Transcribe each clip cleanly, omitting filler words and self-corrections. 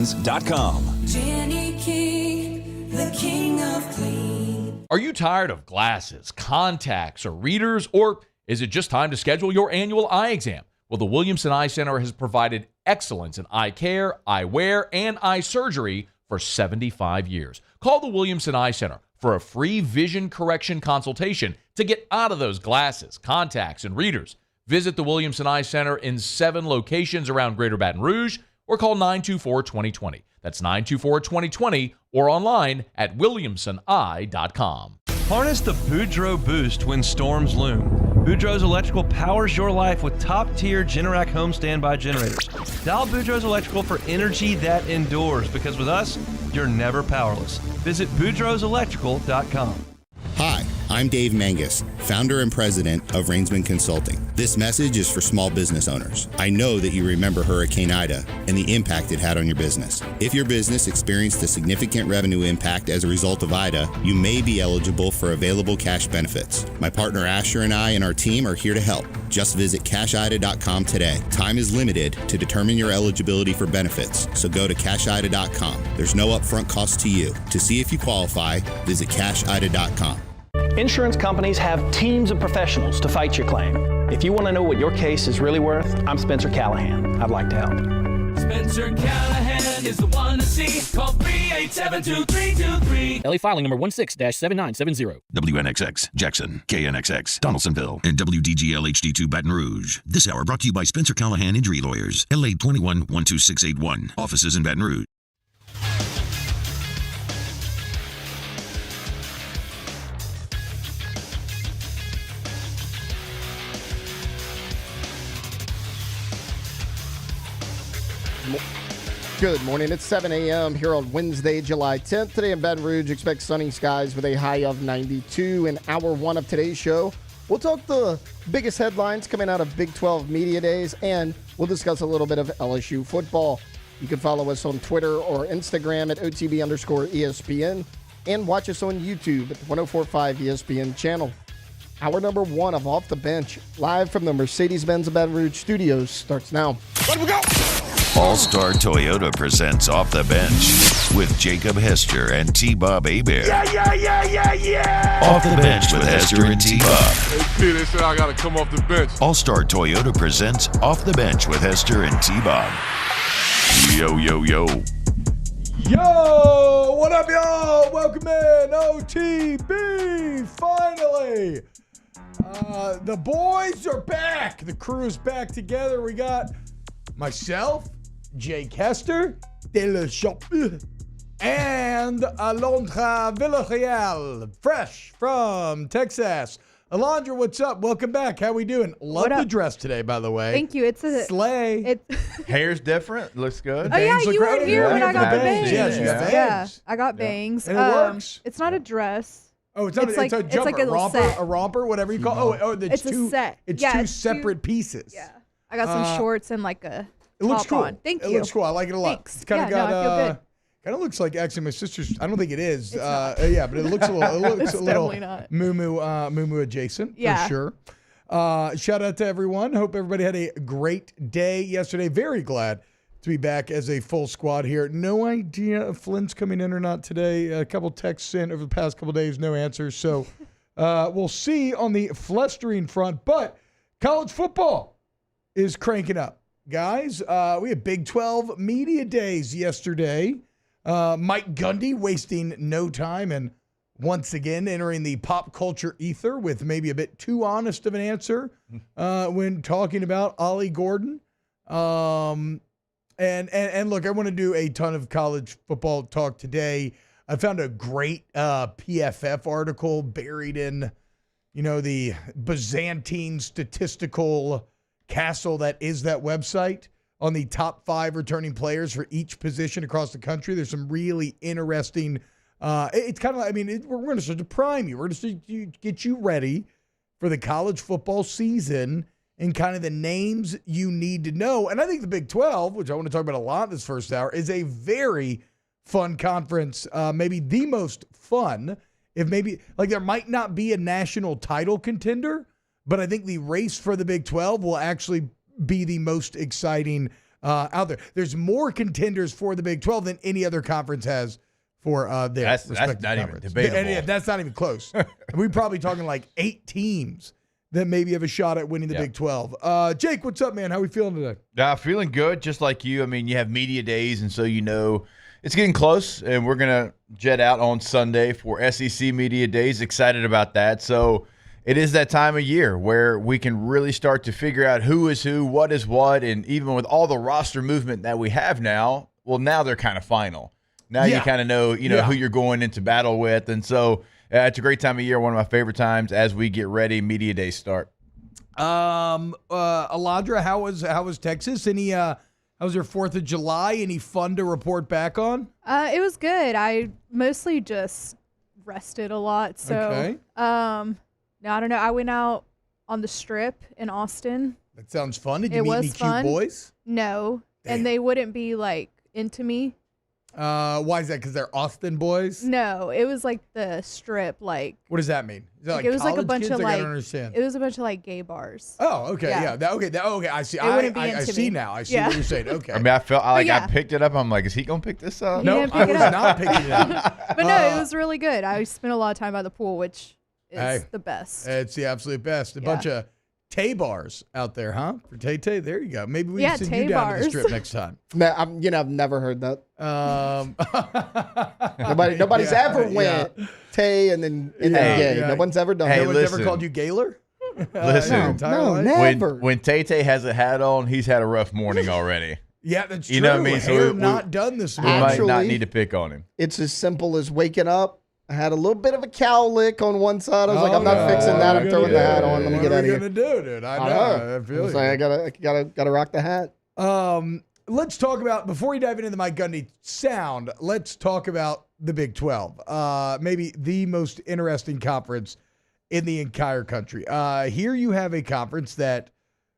Jenny King, the king of clean. Are you tired of glasses, contacts, or readers, or is it just time to schedule your annual eye exam? Well, the Williamson Eye Center has provided excellence in eye care, eyewear, and eye surgery for 75 years. Call the Williamson Eye Center for a free vision correction consultation to get out of those glasses, contacts, and readers. Visit the Williamson Eye Center in 7 locations around Greater Baton Rouge or call 924-2020. That's 924-2020 or online at williamsoneye.com. Harness the Boudreaux boost when storms loom. Boudreaux's Electrical powers your life with top-tier Generac home standby generators. Dial Boudreaux's Electrical for energy that endures, because with us, you're never powerless. Visit boudreauxelectrical.com. Hi, I'm Dave Mangus, founder and president of Rainsman Consulting. This message is for small business owners. I know that you remember Hurricane Ida and the impact it had on your business. If your business experienced a significant revenue impact as a result of Ida, you may be eligible for available cash benefits. My partner Asher and I and our team are here to help. Just visit cashida.com today. Time is limited to determine your eligibility for benefits, so go to cashida.com. There's no upfront cost to you. To see if you qualify, visit cashida.com. Insurance companies have teams of professionals to fight your claim. If you want to know what your case is really worth, I'm Spencer Callahan. I'd like to help. Spencer Callahan is the one to see. Call 387-2323. LA filing number 16-7970. WNXX, Jackson, KNXX, Donaldsonville, and WDGL HD2 Baton Rouge. This hour brought to you by Spencer Callahan Injury Lawyers, LA 21-12681. Offices in Baton Rouge. Good morning. It's 7 a.m. here on Wednesday, July 10th. Today in Baton Rouge, expect sunny skies with a high of 92. In hour one of today's show, we'll talk the biggest headlines coming out of Big 12 Media Days, and we'll discuss a little bit of LSU football. You can follow us on Twitter or Instagram at OTB_ESPN and watch us on YouTube at the 1045 ESPN channel. Hour number one of Off the Bench, live from the Mercedes-Benz Baton Rouge studios, starts now. Let we go! All-Star Toyota presents Off the Bench with Jacob Hester and T-Bob Hebert. Yeah! Off the Bench with Hester and T-Bob. Hey, they said I got to come off the bench. All-Star Toyota presents Off the Bench with Hester and T-Bob. Yo. Yo, what up, y'all? Welcome in, OTB, finally. The boys are back. The crew's back together. We got myself, Jake Hester, De La Shop, and Alondra Villarreal, fresh from Texas. Alondra, what's up? Welcome back. How we doing? Love the dress today, by the way. Thank you. It's a slay. Hair's different. Looks good. Oh yeah, you weren't here when I got the bangs. Yeah, she got bangs. Yeah, I got bangs. And it works. It's not a dress. Oh, it's not. It's a jumper, it's like a romper, set. a romper, whatever you call. Oh, it's two. A set. It's yeah, two separate pieces. Yeah, I got some shorts and like a. It looks cool. On. Thank you. It looks cool. I like it a lot. Thanks. It's kind of got. I feel good. Kind of looks like actually my sister's. I don't think it is. Yeah, but it looks a little. It looks a little moo adjacent. Yeah. For sure. Shout out to everyone. Hope everybody had a great day yesterday. Very glad to be back as a full squad here. No idea if Flynn's coming in or not today. A couple texts sent over the past couple days, no answers. So we'll see on the flustering front. But college football is cranking up, guys. We had Big 12 Media Days yesterday. Mike Gundy wasting no time and once again entering the pop culture ether with maybe a bit too honest of an answer when talking about Ollie Gordon. And look, I want to do a ton of college football talk today. I found a great PFF article buried in, the Byzantine statistical castle that is that website on the top 5 returning players for each position across the country. There's some really interesting. It's kind of, we're going to start to prime you. We're going to get you ready for the college football season and kind of the names you need to know. And I think the Big 12, which I want to talk about a lot this first hour, is a very fun conference, maybe the most fun. If maybe, there might not be a national title contender, but I think the race for the Big 12 will actually be the most exciting out there. There's more contenders for the Big 12 than any other conference has for their respective that's not conference. even debatable. And that's not even close. We're probably talking like 8 teams that maybe have a shot at winning the Big 12. Jake, what's up, man? How we feeling today? Feeling good, just like you. I mean, you have media days, and so it's getting close, and we're going to jet out on Sunday for SEC Media Days. Excited about that. So it is that time of year where we can really start to figure out who is who, what is what, and even with all the roster movement that we have now, well, now they're kind of final. Now you kind of know, who you're going into battle with, and so it's a great time of year, one of my favorite times as we get ready, Media Days start. Alondra, how was Texas? How was your 4th of July? Any fun to report back on? It was good. I mostly just rested a lot. So, Okay. no, I don't know. I went out on the Strip in Austin. That sounds fun. Did you It meet was any fun. cute boys? No, Damn. and they wouldn't be like into me. Why is that? Because they're Austin boys? No, it was like the Strip, like What does that mean? Is that like it was like a college bunch kids? of I like don't understand. it was a bunch of like gay bars. Oh, okay, Yeah. yeah. Okay, I see. They wouldn't be I into see me. now. I see Yeah. what you're saying. Okay. I mean, I felt like yeah. I picked it up. I'm like, is he going to pick this up? He No, didn't I pick was it up. not picking it up. But no, it was really good. I spent a lot of time by the pool, which is Hey. the best. It's the absolute best. A bunch of Tay bars out there, huh? For Tay Tay, there you go. Maybe we can send Tay you down to the bars. Strip next time. I've never heard that. Nobody, Nobody's ever went Tay and then gay. yeah. No one's ever done Hey, that. No one's ever listen. called you Gaylor? Listen, No, never. when Tay-Tay has a hat on, he's had a rough morning already. Yeah, that's true. You know what I mean? So Hair we- not done this We morning. might not Actually- need to pick on him. It's as simple as waking up. I had a little bit of a cow lick on one side. I was like, I'm not no. fixing that. I'm throwing the hat on. Let me get out of here. What are we going to do, dude? I know. I feel was you. like, I gotta rock the hat. Let's talk about, before we dive into the Mike Gundy sound, let's talk about the Big 12. Maybe the most interesting conference in the entire country. Here you have a conference that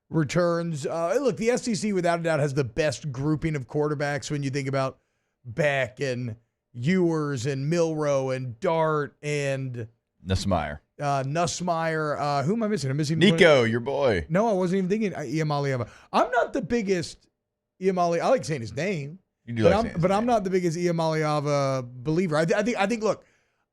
returns. Look, the SEC without a doubt has the best grouping of quarterbacks when you think about Beck and Ewers and Milrow and Dart and Nussmeier. Nussmeier. Who am I missing? I'm missing Nico, your boy. No, I wasn't even thinking Iamaleava. I'm not the biggest Iamaleava. I like saying his name. You do but like I'm, saying his but I'm name. not the biggest Iamaleava believer. I think. Look,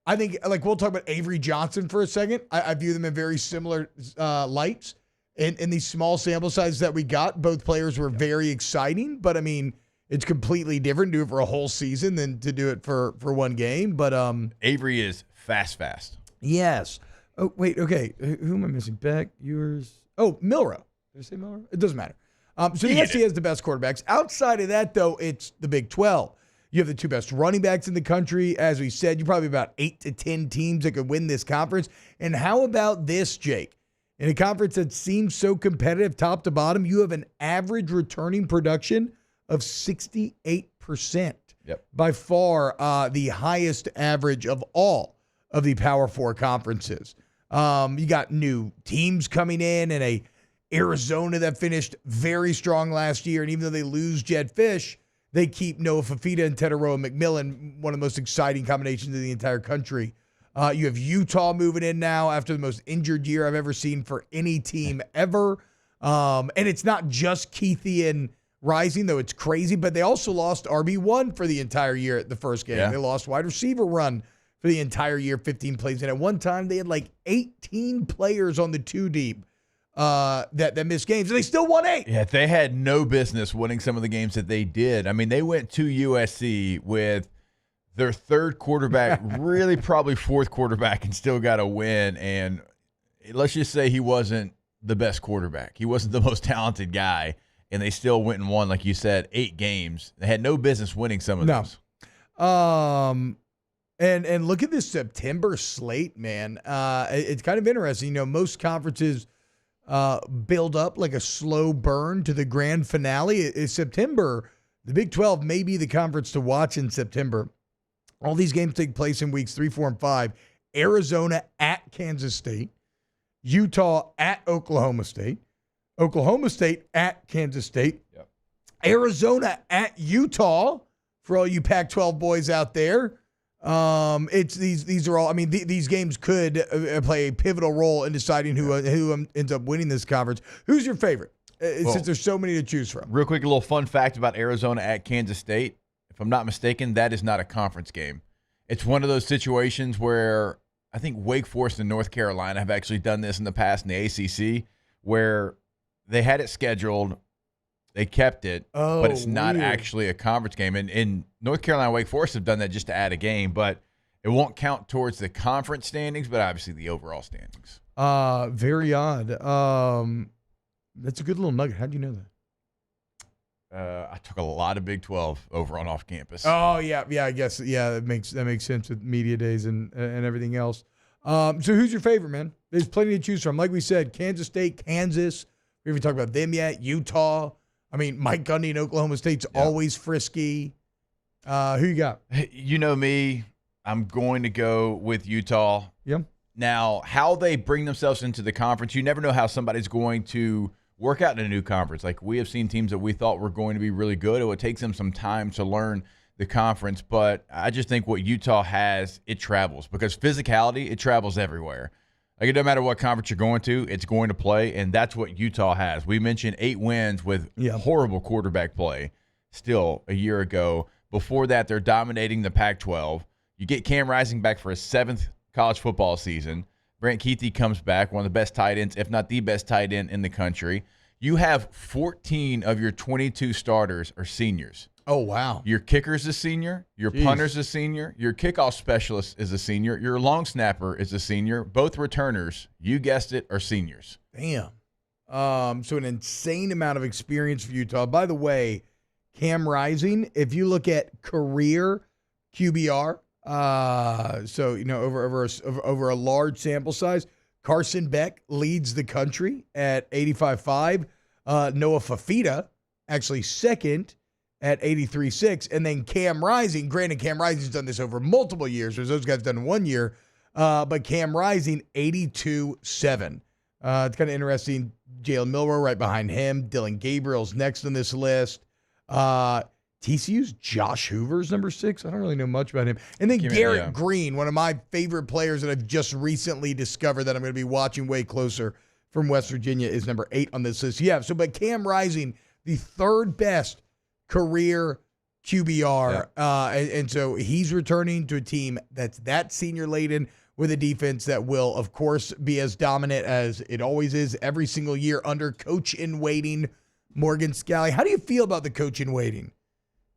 I think like we'll talk about Avery Johnson for a second. I view them in very similar lights. In these small sample sizes that we got, both players were very exciting. But I mean, it's completely different to do it for a whole season than to do it for one game. But Avery is fast. yes. Oh wait, okay. Who am I missing? Beck, yours. Oh, Milrow. Did I say Milrow? It doesn't matter. So the SEC has the best quarterbacks. Outside of that, though, it's the Big 12. You have the 2 best running backs in the country. As we said, you probably have about 8 to 10 teams that could win this conference. And how about this, Jake? In a conference that seems so competitive top to bottom, you have an average returning production of 68%. Yep. By far the highest average of all of the Power 4 conferences. You got new teams coming in and a Arizona that finished very strong last year. And even though they lose Jed Fish, they keep Noah Fafita and Tetaroa McMillan, one of the most exciting combinations in the entire country. You have Utah moving in now after the most injured year I've ever seen for any team ever. And it's not just Keithian Rising, though it's crazy, but they also lost RB1 for the entire year at the first game. Yeah. They lost wide receiver run for the entire year, 15 plays. And at one time, they had like 18 players on the 2 deep that missed games, and they still won 8. Yeah, they had no business winning some of the games that they did. I mean, they went to USC with their 3rd quarterback, really probably 4th quarterback, and still got a win. And let's just say he wasn't the best quarterback. He wasn't the most talented guy, and they still went and won, like you said, 8 games. They had no business winning some of those. And look at this September slate, man. It's kind of interesting. You know, most conferences build up like a slow burn to the grand finale. It's September. The Big 12 may be the conference to watch in September. All these games take place in weeks 3, 4, and 5. Arizona at Kansas State. Utah at Oklahoma State. Oklahoma State at Kansas State. Yep. Arizona at Utah for all you Pac-12 boys out there. It's these are all. I mean, these games could play a pivotal role in deciding who ends up winning this conference. Who's your favorite? since there's so many to choose from. Real quick, a little fun fact about Arizona at Kansas State. If I'm not mistaken, that is not a conference game. It's one of those situations where I think Wake Forest and North Carolina have actually done this in the past in the ACC, where they had it scheduled, they kept it, but it's not actually a conference game. And North Carolina and Wake Forest have done that just to add a game, but it won't count towards the conference standings, but obviously the overall standings. Very odd. That's a good little nugget. How'd you know that? I took a lot of Big 12 over on off campus. Oh yeah, I guess that makes sense with media days and everything else. So who's your favorite, man? There's plenty to choose from. Like we said, Kansas State, Kansas. We haven't talked about them yet. Utah. I mean, Mike Gundy in Oklahoma State's always frisky. Who you got? You know me. I'm going to go with Utah. Yep. Now, how they bring themselves into the conference, you never know how somebody's going to work out in a new conference. Like, we have seen teams that we thought were going to be really good. It would take them some time to learn the conference, but I just think what Utah has, it travels, because physicality, it travels everywhere. Like, it doesn't matter what conference you're going to, it's going to play, and that's what Utah has. We mentioned 8 wins with horrible quarterback play still a year ago. Before that, they're dominating the Pac-12. You get Cam Rising back for his 7th college football season. Brant Kuithe comes back, one of the best tight ends, if not the best tight end in the country. You have 14 of your 22 starters are seniors. Oh, wow. Your kicker's a senior. Your punter's a senior. Your kickoff specialist is a senior. Your long snapper is a senior. Both returners, you guessed it, are seniors. Damn. So an insane amount of experience for Utah. By the way, Cam Rising, if you look at career QBR, so, you know, over a large sample size, Carson Beck leads the country at 85.5. Noah Fafita actually second at 83.6. And then Cam Rising, granted, Cam Rising's done this over multiple years, whereas those guys done in 1 year. But Cam Rising, 82.7. It's kind of interesting. Jalen Milroe right behind him. Dylan Gabriel's next on this list. TCU's Josh Hoover's number 6. I don't really know much about him. And then Garrett Green, one of my favorite players that I've just recently discovered that I'm going to be watching way closer from West Virginia, is number 8 on this list. Yeah, so but Cam Rising, the 3rd best career QBR. And so he's returning to a team that's that senior laden with a defense that will, of course, be as dominant as it always is every single year under coach in waiting Morgan Scalley. How do you feel about the coach in waiting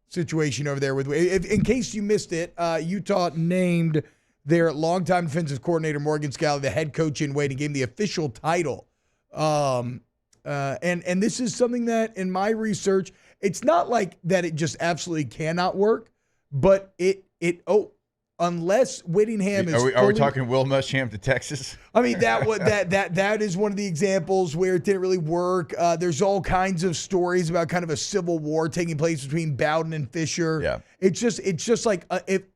situation over there? In case you missed it, Utah named their longtime defensive coordinator Morgan Scalley the head coach in waiting, gave him the official title. And this is something that in my research, it's not like that it just absolutely cannot work, but unless Whittingham is are we talking Will Muschamp to Texas? I mean, that is one of the examples where it didn't really work. There's all kinds of stories about kind of a civil war taking place between Bowden and Fisher. Yeah. It's just like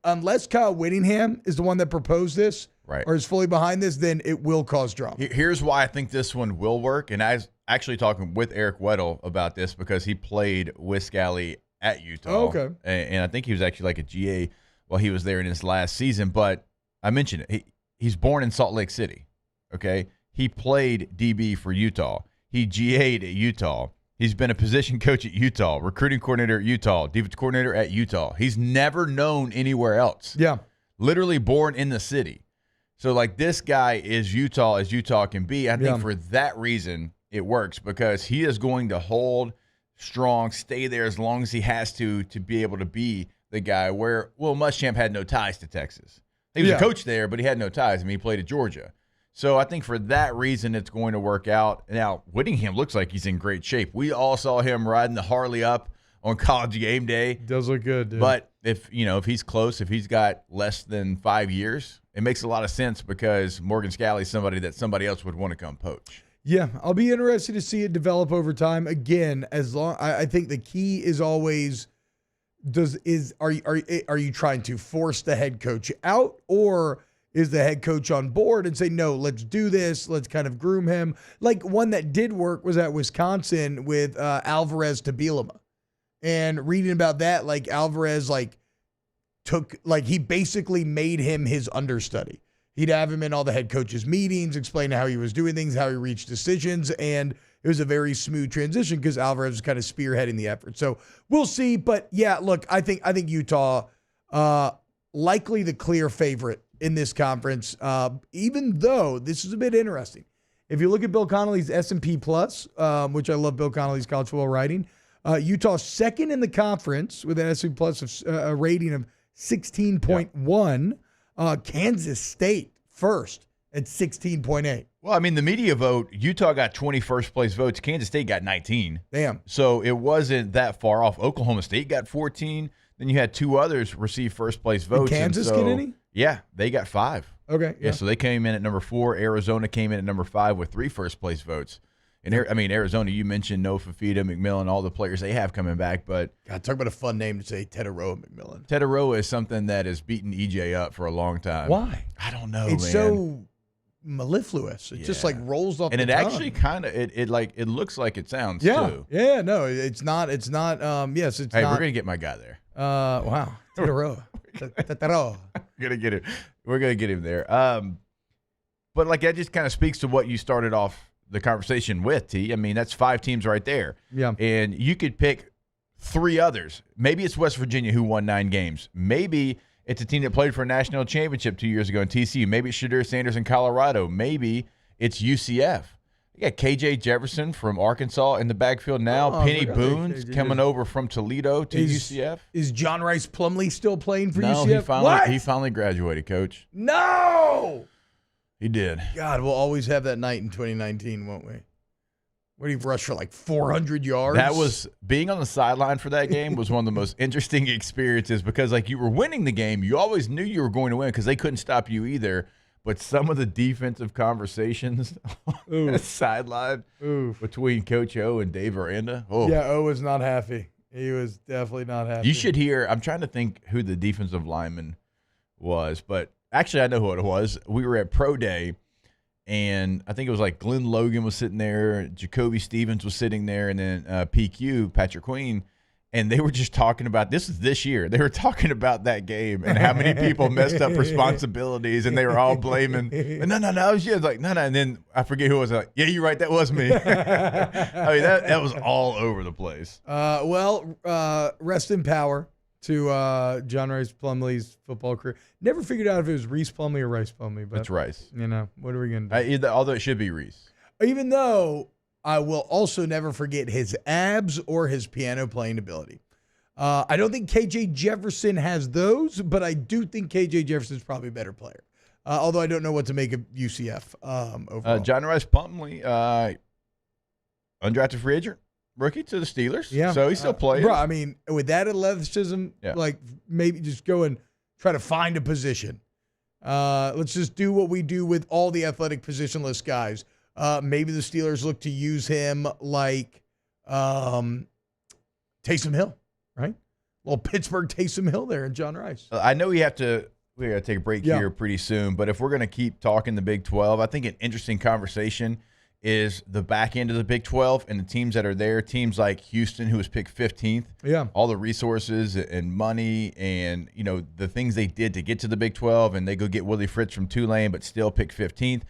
unless Kyle Whittingham is the one that proposed this, right, or is fully behind this, then it will cause drama. Here's why I think this one will work, and I was actually talking with Eric Weddle about this because he played with Scalley at Utah. Oh, okay. And I think he was actually like a GA while he was there in his last season. But I mentioned it. He's born in Salt Lake City, okay? He played DB for Utah. He GA'd at Utah. He's been a position coach at Utah, recruiting coordinator at Utah, defense coordinator at Utah. He's never known anywhere else. Yeah. Literally born in the city. So, like, this guy is Utah as Utah can be. I think for that reason it works, because he is going to hold strong, stay there as long as he has to be able to be the guy, where Will Muschamp had no ties to Texas. He was a coach there, but he had no ties. I mean, he played at Georgia. So I think for that reason it's going to work out. Now, Whittingham looks like he's in great shape. We all saw him riding the Harley up on College game day. Does look good, dude. But if he's close, if he's got less than 5 years, it makes a lot of sense, because Morgan Scalley is somebody that somebody else would want to come poach. Yeah, I'll be interested to see it develop over time. Again, I think the key is always, are you trying to force the head coach out, or is the head coach on board and say, no, let's do this, let's kind of groom him? Like, one that did work was at Wisconsin with Alvarez to Bielema. And reading about that, like, Alvarez he basically made him his understudy. He'd have him in all the head coaches' meetings, explain how he was doing things, how he reached decisions, and it was a very smooth transition because Alvarez was kind of spearheading the effort. So we'll see. But yeah, look, I think Utah likely the clear favorite in this conference, even though this is a bit interesting. If you look at Bill Connolly's S&P Plus, which I love Bill Connolly's college football writing, Utah second in the conference with an S&P Plus of a rating of 16.1. Kansas State first at 16.8. Well, I mean, the media vote, Utah got 21st place votes. Kansas State got 19. Damn. So it wasn't that far off. Oklahoma State got 14. Then you had two others receive first place votes. Did Kansas get any? Yeah, they got 5. Okay. Yeah, so they came in at number 4. Arizona came in at number 5 with 3 first place votes. And I mean, Arizona, you mentioned No Fafita, McMillan, all the players they have coming back. But God, talk about a fun name to say, Tetaroa McMillan. Tetaroa is something that has beaten EJ up for a long time. Why? I don't know, it's man. so mellifluous. It just like rolls off and the it tongue. Actually kind of it looks like it sounds too. Yeah, no, it's not yes, it's hey, not. We're gonna get my guy there. Wow. Tetaroa. We're gonna get him there. But like that just kind of speaks to what you started off the conversation with, T. I mean, that's 5 teams right there. Yeah. And you could pick 3 others. Maybe it's West Virginia who won 9 games. Maybe it's a team that played for a national championship 2 years ago in TCU. Maybe it's Shadur Sanders in Colorado. Maybe it's UCF. You got KJ Jefferson from Arkansas in the backfield now. Penny Boone's coming over from Toledo to UCF. Is John Rice Plumlee still playing for UCF? No, he finally graduated, Coach. No! He did. God, we'll always have that night in 2019, won't we? Where he rushed for like 400 yards. That was being on the sideline for that game was one of the most interesting experiences because like you were winning the game. You always knew you were going to win because they couldn't stop you either. But some of the defensive conversations on the sideline between Coach O and Dave Aranda. Oh. Yeah, O was not happy. He was definitely not happy. You should hear. I'm trying to think who the defensive lineman was, but actually I know who it was. We were at Pro Day. And I think it was like Glenn Logan was sitting there, Jacoby Stevens was sitting there, and then PQ, Patrick Queen, and they were just talking about this year. They were talking about that game and how many people messed up responsibilities, and they were all blaming. No. She was like, no. And then I forget who it was. Like, yeah, you're right. That was me. I mean, that was all over the place. Rest in power to John Rice Plumlee's football career. Never figured out if it was Reese Plumlee or Rice Plumlee. But it's Rice. You know, what are we going to do? Although it should be Reese. Even though I will also never forget his abs or his piano playing ability. I don't think KJ Jefferson has those, but I do think KJ Jefferson's probably a better player. Although I don't know what to make of UCF overall. John Rice Plumlee, undrafted free agent. Rookie to the Steelers. Yeah. So he's still playing. Bro, I mean, with that athleticism, like maybe just go and try to find a position. Let's just do what we do with all the athletic positionless guys. Maybe the Steelers look to use him like Taysom Hill, right? Little Pittsburgh Taysom Hill there and John Rice. I know we got to take a break here pretty soon, but if we're going to keep talking the Big 12, I think an interesting conversation is the back end of the Big 12 and the teams that are there. Teams like Houston, who was picked 15th. Yeah. All the resources and money and, you know, the things they did to get to the Big 12, and they go get Willie Fritz from Tulane, but still pick 15th.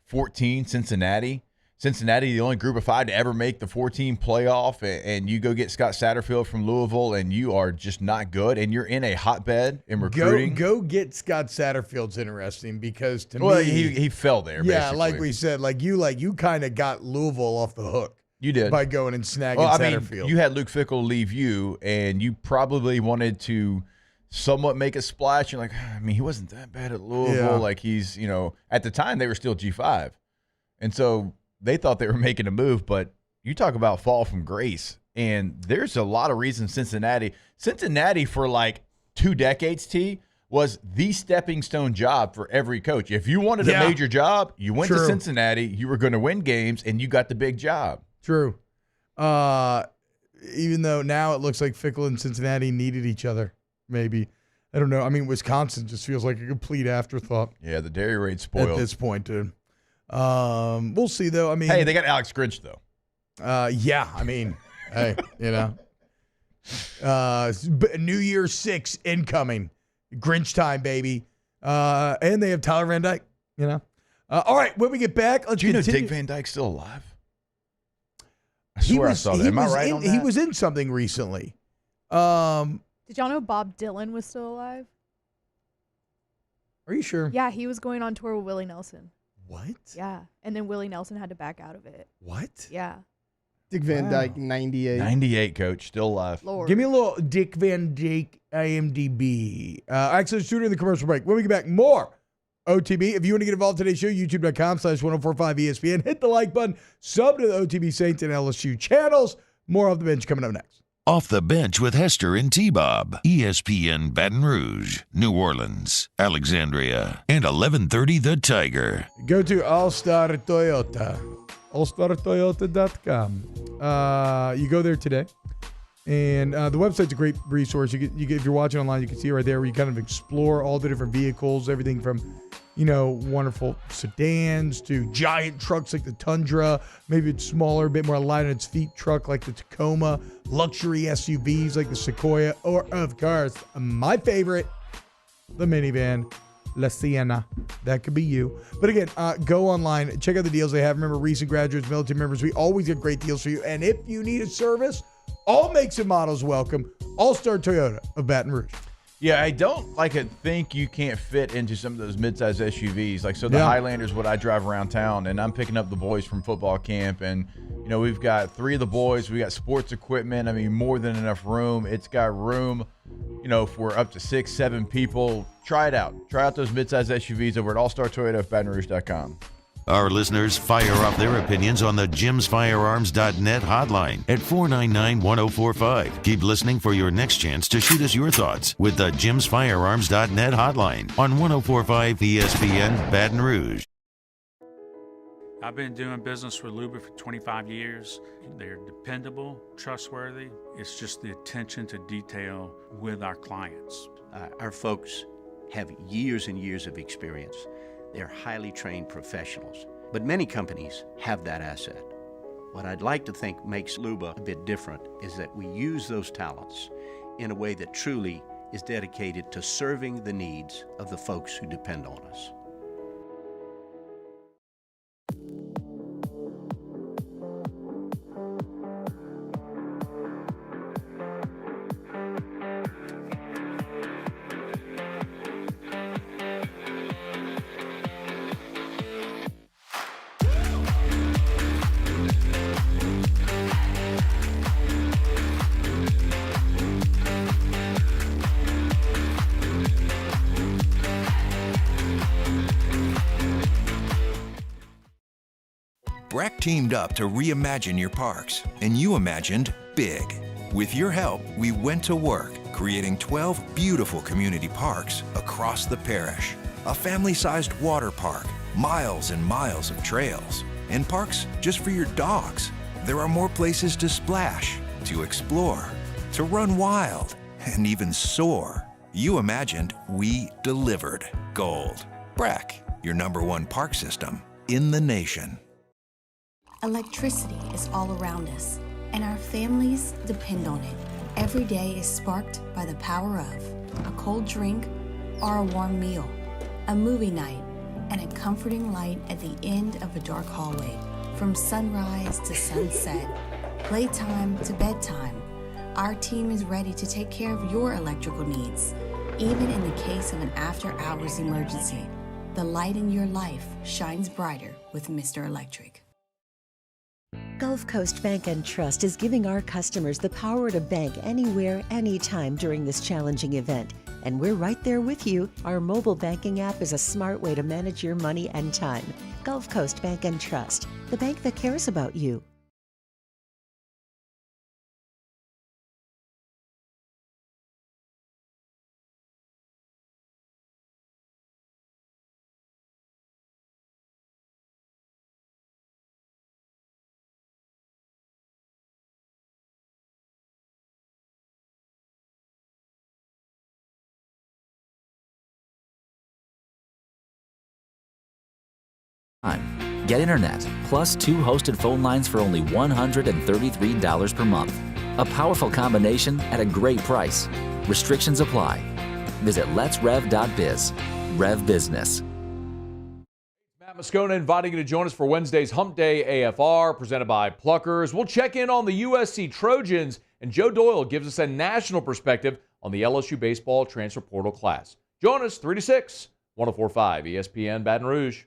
14, Cincinnati. Cincinnati, the only group of 5 to ever make the 14 playoff, and you go get Scott Satterfield from Louisville, and you are just not good, and you're in a hotbed in recruiting. Go get Scott Satterfield's interesting because to me, he fell there. Yeah, basically. like we said, you kind of got Louisville off the hook. You did by going and snagging Satterfield. You had Luke Fickell leave you, and you probably wanted to somewhat make a splash. You're like, I mean, he wasn't that bad at Louisville. Yeah. Like he's, you know, at the time they were still G5, and so they thought they were making a move, but you talk about fall from grace, and there's a lot of reasons Cincinnati for like 2 decades, T, was the stepping stone job for every coach. If you wanted a major job, you went to Cincinnati, you were going to win games, and you got the big job. True. Even though now it looks like Fickell and Cincinnati needed each other, maybe. I don't know. I mean, Wisconsin just feels like a complete afterthought. Yeah, the dairy rate's spoiled. At this point, dude. We'll see, though. I mean, hey, they got Alex Grinch, though. Yeah, I mean, hey, you know. New Year's 6 incoming. Grinch time, baby. And they have Tyler Van Dyke, you know. All right, when we get back, let's continue. Do you know Dick Van Dyke's still alive? I swear I saw that. Am I right on that? He was in something recently. Did y'all know Bob Dylan was still alive? Are you sure? Yeah, he was going on tour with Willie Nelson. What? Yeah, and then Willie Nelson had to back out of it. What? Yeah. Dick Van Dyke, 98. 98, coach, still alive. Lord. Give me a little Dick Van Dyke IMDb. Actually, let's do it in the commercial break. When we get back, more OTB. If you want to get involved in today's show, youtube.com/1045ESPN. Hit the like button. Sub to the OTB Saints and LSU channels. More Off the Bench coming up next. Off the Bench with Hester and T-Bob. ESPN Baton Rouge, New Orleans, Alexandria, and 1130 The Tiger. Go to All-Star Toyota. allstartoyota.com. You go there today. And the website's a great resource. You get, if you're watching online, you can see it right there where you kind of explore all the different vehicles, everything from, wonderful sedans to giant trucks like the Tundra, maybe it's smaller, a bit more light on its feet truck like the Tacoma, luxury SUVs like the Sequoia, or, of course, my favorite, the minivan, La Sienna. That could be you. But again, go online, check out the deals they have. Remember, recent graduates, military members, we always get great deals for you. And if you need a service, all makes and models welcome. All-Star Toyota of Baton Rouge. Yeah, I don't think you can't fit into some of those midsize SUVs. The Highlander's what I drive around town, and I'm picking up the boys from football camp. And, we've got 3 of the boys. We got sports equipment. I mean, more than enough room. It's got room, for up to 6, 7 people. Try it out. Try out those midsize SUVs over at allstartoyotaofbatonrouge.com. Our listeners fire off their opinions on the jimsfirearms.net hotline at 499-1045. Keep listening for your next chance to shoot us your thoughts with the jimsfirearms.net hotline on 1045 ESPN Baton Rouge. I've been doing business with Luba for 25 years. They're dependable, trustworthy. It's just the attention to detail with our clients. Our folks have years and years of experience. They're highly trained professionals, but many companies have that asset. What I'd like to think makes Luba a bit different is that we use those talents in a way that truly is dedicated to serving the needs of the folks who depend on us. Breck teamed up to reimagine your parks, and you imagined big. With your help, we went to work, creating 12 beautiful community parks across the parish. A family-sized water park, miles and miles of trails, and parks just for your dogs. There are more places to splash, to explore, to run wild, and even soar. You imagined, we delivered. Gold. Breck, your #1 park system in the nation. Electricity is all around us, and our families depend on it. Every day is sparked by the power of a cold drink or a warm meal, a movie night, and a comforting light at the end of a dark hallway. From sunrise to sunset, playtime to bedtime, our team is ready to take care of your electrical needs. Even in the case of an after-hours emergency, the light in your life shines brighter with Mr. Electric. Gulf Coast Bank and Trust is giving our customers the power to bank anywhere, anytime during this challenging event. And we're right there with you. Our mobile banking app is a smart way to manage your money and time. Gulf Coast Bank and Trust, the bank that cares about you. Get internet, plus 2 hosted phone lines for only $133 per month. A powerful combination at a great price. Restrictions apply. Visit letsrev.biz. Rev Business. Moscona inviting you to join us for Wednesday's Hump Day AFR presented by Pluckers. We'll check in on the USC Trojans, and Joe Doyle gives us a national perspective on the LSU baseball transfer portal class. Join us 3 to 6, 104.5 ESPN Baton Rouge.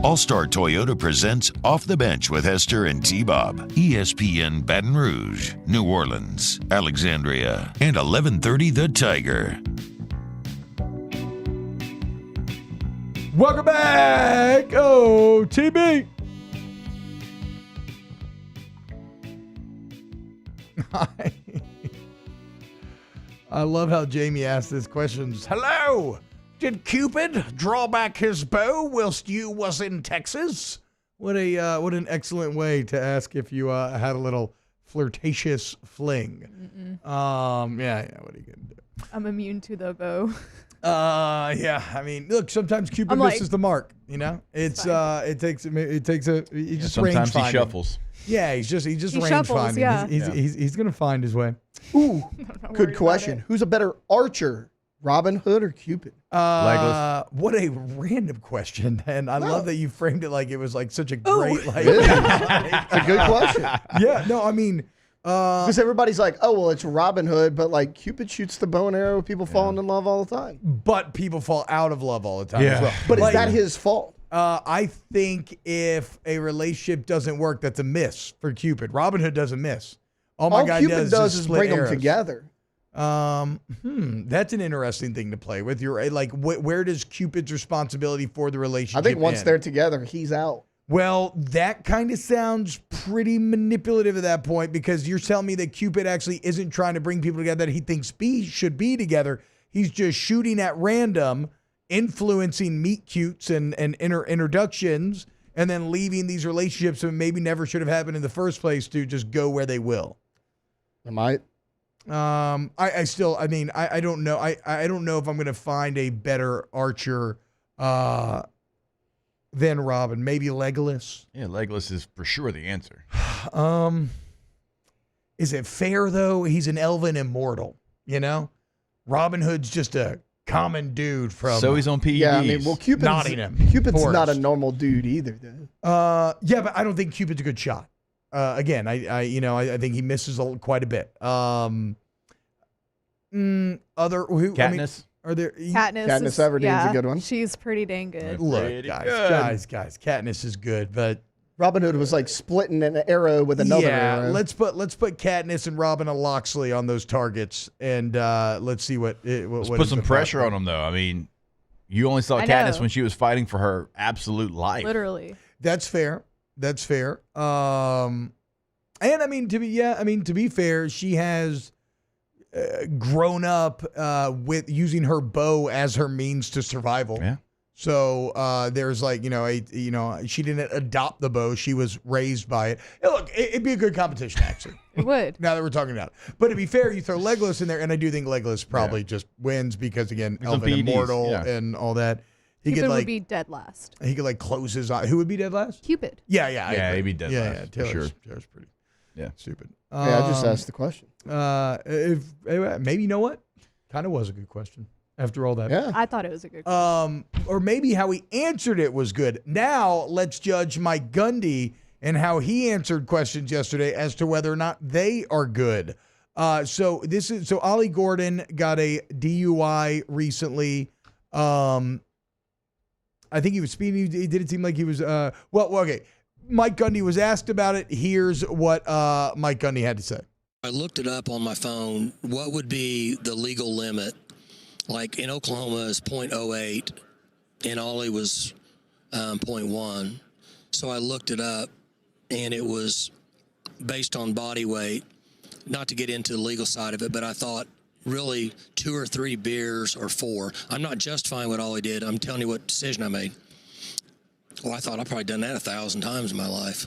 All-Star Toyota presents Off the Bench with Hester and T-Bob. ESPN Baton Rouge, New Orleans, Alexandria, and 1130 The Tiger. Welcome back, OTB. I love how Jamie asked this question. Hello, did Cupid draw back his bow whilst you was in Texas? What an excellent way to ask if you had a little flirtatious fling. Yeah, what are you gonna do? I'm immune to the bow. Yeah. I mean, look, sometimes Cupid misses the mark. You know, it takes a just range sometimes finding. he shuffles. Yeah, he's just range shuffles, finding. yeah. He's gonna find his way. Ooh, good question. Who's a better archer, Robin Hood or Cupid? Legless. What a random question, and I love that you framed it like it was like such a great like. It's a good question. Yeah, no, I mean, because everybody's like, oh well, it's Robin Hood, but like Cupid shoots the bow and arrow, people falling in love all the time. but people fall out of love all the time as well. But Like, is that his fault? I think if a relationship doesn't work, that's a miss for Cupid. Robin Hood doesn't miss. All my guy Cupid does is split bring arrows. them together. That's an interesting thing to play with. You're like, where does Cupid's responsibility for the relationship I think once end? they're together, he's out. Well, that kind of sounds pretty manipulative at that point, because you're telling me that Cupid actually isn't trying to bring people together that he thinks should be together. He's just shooting at random, influencing meet cutes and introductions, and then leaving these relationships that maybe never should have happened in the first place to just go where they will. Am I? I don't know. I don't know if I'm going to find a better archer than Robin. Maybe Legolas. Yeah, Legolas is for sure the answer. Is it fair though? He's an elven immortal, you know? Robin Hood's just a common dude from So he's on PEDs. Yeah, I mean, well, Nottingham. Cupid's not a Forest. normal dude either, though. Yeah, but I don't think Cupid's a good shot. Again, I think he misses quite a bit. Katniss? Are there Katniss Everdene's a good one. She's pretty dang good. Look, guys, Katniss is good, but Robin Hood was like splitting an arrow with another arrow. let's put Katniss and Robin Loxley on those targets, and let's see what Let's put some pressure on him, though. I mean, you only saw I Katniss know. when she was fighting for her absolute life. Literally. That's fair. And I mean, to be fair, she has grown up with using her bow as her means to survival. Yeah. So there's like, she didn't adopt the bow. She was raised by it. Hey, look, it'd be a good competition, actually. It would. Now that we're talking about it. But to be fair, you throw Legolas in there, and I do think Legolas probably just wins because, again, He's on elven PEDs, immortal yeah. and all that. He Cupid could would like be dead last. he could like close his eye. Who would be dead last? Cupid. Yeah, I Yeah, agree. he'd be dead last, for Taylor's sure. pretty Yeah. stupid. Yeah, I just asked the question. Maybe you know what? Kind of was a good question after all that. Yeah. I thought it was a good question. Or maybe how he answered it was good. Now let's judge Mike Gundy and how he answered questions yesterday as to whether or not they are good. So Ollie Gordon got a DUI recently. I think he was speeding. He didn't seem like he was. Okay. Mike Gundy was asked about it. Here's what Mike Gundy had to say. I looked it up on my phone. What would be the legal limit? Like in Oklahoma is 0.08, and Ollie was 0.1. So I looked it up, and it was based on body weight. Not to get into the legal side of it, but I thought really 2 or 3 beers or 4. I'm not justifying what Ollie did. I'm telling you what decision I made. Well, I thought I've probably done that 1,000 times in my life.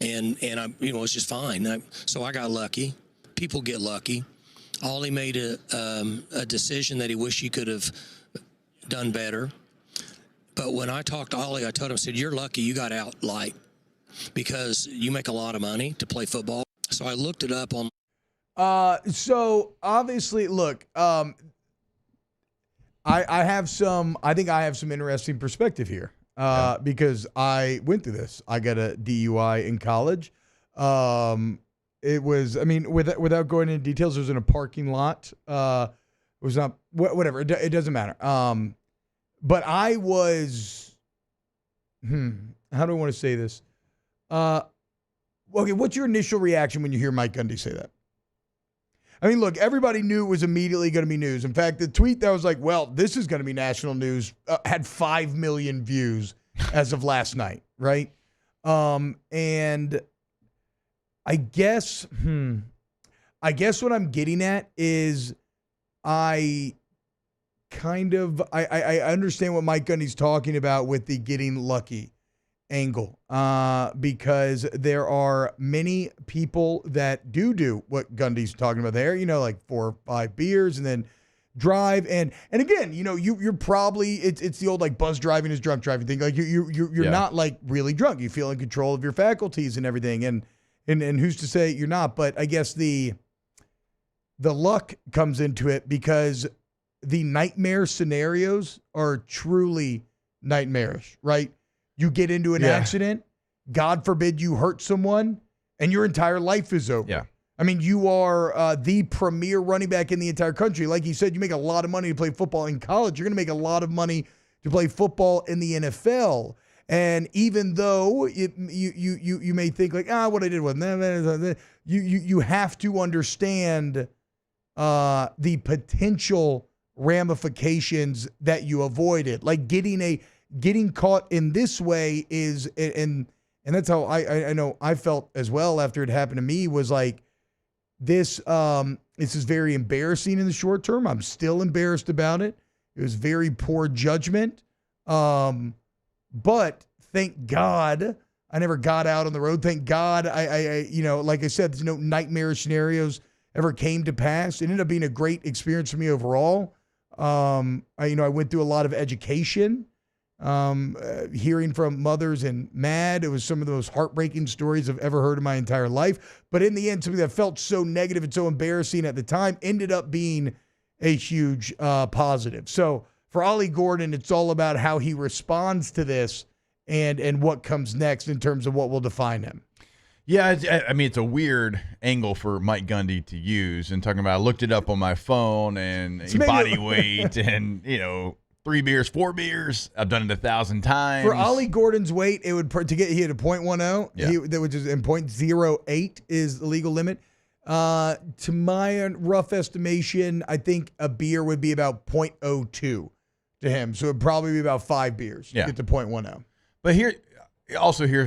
And I, it's just fine. So I got lucky. People get lucky. Ollie made a decision that he wished he could have done better. But when I talked to Ollie, I told him, I said, you're lucky you got out light. because you make a lot of money to play football. So I looked it up on. So obviously, look, I think I have some interesting perspective here because I went through this. I got a DUI in college. It was, I mean, without going into details, it was in a parking lot. It was not, whatever. It doesn't matter. But I was, how do I want to say this? Okay, what's your initial reaction when you hear Mike Gundy say that? I mean, look, everybody knew it was immediately going to be news. In fact, the tweet that was like, well, this is going to be national news, had 5 million views as of last night, right? And I guess what I'm getting at is I understand what Mike Gundy's talking about with the getting lucky angle, because there are many people that do what Gundy's talking about there, like 4 or 5 beers and then drive. And again, you're probably, it's the old like buzz driving is drunk driving thing. Like you're not like really drunk. You feel in control of your faculties and everything. And who's to say you're not? But I guess the luck comes into it because the nightmare scenarios are truly nightmarish, right? You get into an accident, God forbid you hurt someone, and your entire life is over. Yeah. I mean, you are the premier running back in the entire country. Like you said, you make a lot of money to play football in college. You're going to make a lot of money to play football in the NFL. And even though you may think like, what I did wasn't that, you have to understand the potential ramifications that you avoided. Like getting caught in this way is, and that's how I know I felt as well after it happened to me, was like, this is very embarrassing in the short term. I'm still embarrassed about it. It was very poor judgment. But thank God I never got out on the road. Thank God I like I said, there's no nightmarish scenarios ever came to pass. It ended up being a great experience for me overall. I went through a lot of education, hearing from mothers and Mad. It was some of the most heartbreaking stories I've ever heard in my entire life. But in the end, something that felt so negative and so embarrassing at the time ended up being a huge positive. So for Ollie Gordon, it's all about how he responds to this and what comes next in terms of what will define him. Yeah, it's a weird angle for Mike Gundy to use. And talking about, I looked it up on my phone and body weight and, 3 beers, 4 beers. I've done it 1,000 times. For Ollie Gordon's weight, he had a 0.10. Yeah. Which is in 0.08 is the legal limit. To my rough estimation, I think a beer would be about 0.02 to him. So it'd probably be about 5 beers to get to 0.10. But here's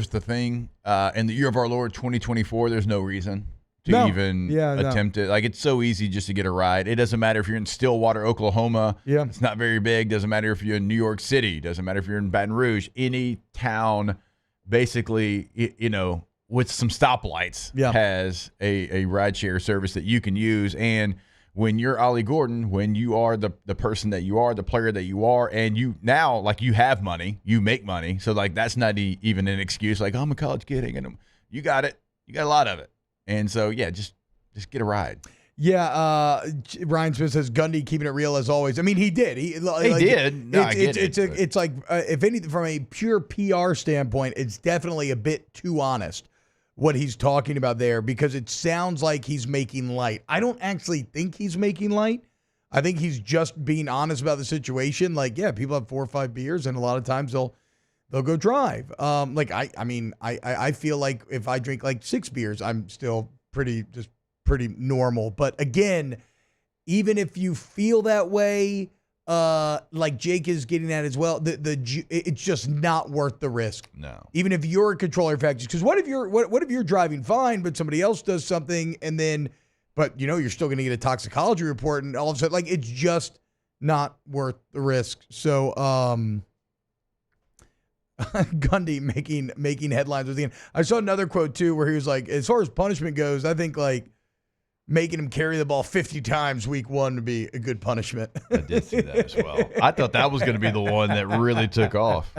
the thing. In the year of our Lord 2024, there's no reason to attempt it. Like, it's so easy just to get a ride. It doesn't matter if you're in Stillwater, Oklahoma. Yeah. It's not very big. Doesn't matter if you're in New York City. Doesn't matter if you're in Baton Rouge. Any town, basically, with some stoplights, has a rideshare service that you can use. And when you're Ollie Gordon, when you are the person that you are, the player that you are, and you now, like, you have money, you make money. So, like, that's not even an excuse. Like, I'm a college kid. You got it. You got a lot of it. And so, yeah, just get a ride. Yeah, Ryan Smith says Gundy keeping it real as always. I mean, he did. He did. No, I get it. It's like, if anything, from a pure PR standpoint, it's definitely a bit too honest what he's talking about there, because it sounds like he's making light. I don't actually think he's making light. I think he's just being honest about the situation. Like, yeah, people have 4 or 5 beers, and a lot of times they'll go drive. I feel like if I drink like 6 beers, I'm still pretty normal. But again, even if you feel that way, like Jake is getting at as well, it's just not worth the risk. No. Even if you're a controller factors, because what if you're driving fine, but somebody else does something, and then, but you're still going to get a toxicology report, and all of a sudden, like, it's just not worth the risk. So, Gundy making headlines with the end. I saw another quote too where he was like, as far as punishment goes, I think like making him carry the ball 50 times week 1 would be a good punishment. I did see that as well. I thought that was going to be the one that really took off.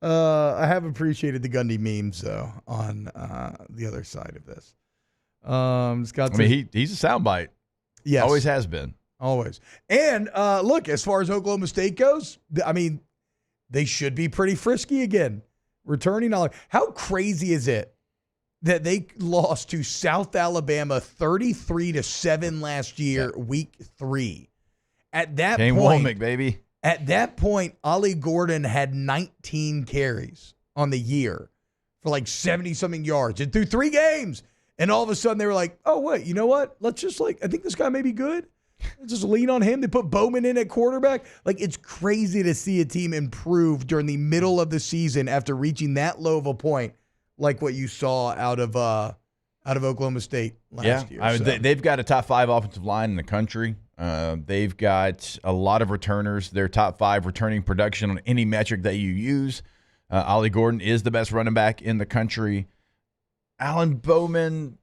I have appreciated the Gundy memes though on the other side of this. He's a soundbite. Yes, always has been. Always. And look, as far as Oklahoma State goes, they should be pretty frisky again. Returning all. How crazy is it that they lost to South Alabama 33-7 last year, week 3? At that Kane point, Womack, baby. At that point, Ollie Gordon had 19 carries on the year for like 70-something yards and through 3 games. And all of a sudden they were like, oh, wait, you know what? Let's just I think this guy may be good. Let's just lean on him. They put Bowman in at quarterback. It's crazy to see a team improve during the middle of the season after reaching that low of a point like what you saw out of Oklahoma State last year. They've got a top 5 offensive line in the country. They've got a lot of returners. They're top 5 returning production on any metric that you use. Ollie Gordon is the best running back in the country. Alan Bowman,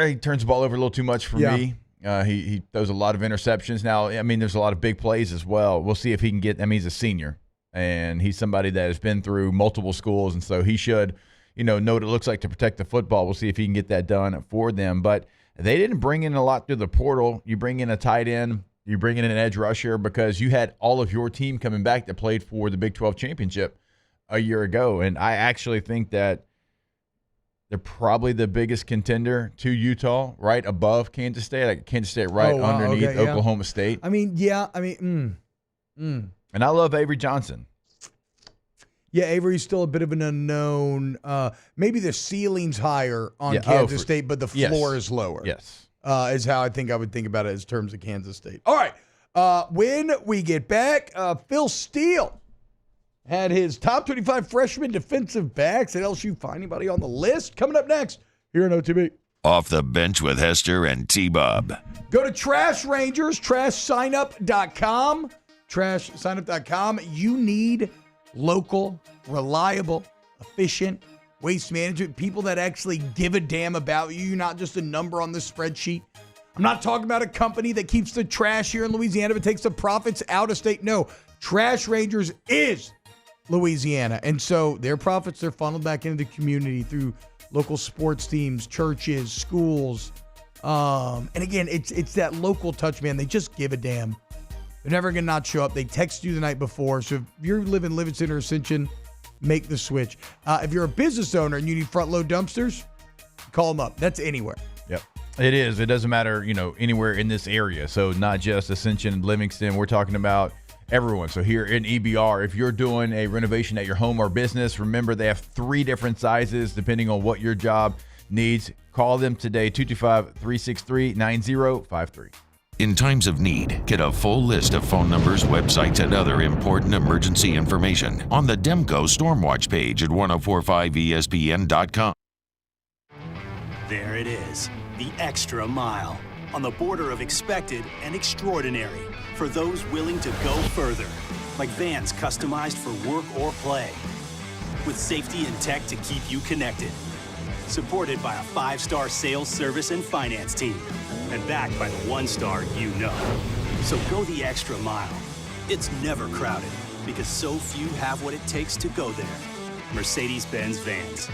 he turns the ball over a little too much for me. He throws a lot of interceptions. Now, there's a lot of big plays as well. We'll see if he can get – he's a senior, and he's somebody that has been through multiple schools, and so he should, know what it looks like to protect the football. We'll see if he can get that done for them. But they didn't bring in a lot through the portal. You bring in a tight end. You bring in an edge rusher because you had all of your team coming back that played for the Big 12 championship a year ago. And I actually think that they're probably the biggest contender to Utah, right above Kansas State. Kansas State underneath Oklahoma State. And I love Avery Johnson. Yeah, Avery's still a bit of an unknown. Maybe the ceiling's higher on Kansas State, but the floor is lower. Yes. Is how I would think about it in terms of Kansas State. All right. When we get back, Phil Steele had his top 25 freshman defensive backs at LSU. Find anybody on the list? Coming up next here on OTB. Off the bench with Hester and T-Bob. Go to Trash Rangers, trashsignup.com. Trashsignup.com. You need local, reliable, efficient waste management, people that actually give a damn about you. You're not just a number on the spreadsheet. I'm not talking about a company that keeps the trash here in Louisiana but takes the profits out of state. No, Trash Rangers is Louisiana. And so their profits are funneled back into the community through local sports teams, churches, schools. And again, it's that local touch, man. They just give a damn. They're never going to not show up. They text you the night before. So if you're living Livingston or Ascension, make the switch. If you're a business owner and you need front load dumpsters, call them up. That's anywhere. Yep. It is. It doesn't matter, anywhere in this area. So not just Ascension, Livingston. We're talking about everyone. So here in EBR, if you're doing a renovation at your home or business, remember they have 3 different sizes depending on what your job needs. Call them today, 225-363-9053. In times of need, get a full list of phone numbers, websites, and other important emergency information on the Demco Stormwatch page at 1045ESPN.com. There it is, the extra mile, on the border of expected and extraordinary, for those willing to go further, like vans customized for work or play, with safety and tech to keep you connected. Supported by a 5-star sales, service, and finance team, and backed by the 1-star you know. So go the extra mile. It's never crowded, because so few have what it takes to go there. Mercedes-Benz Vans.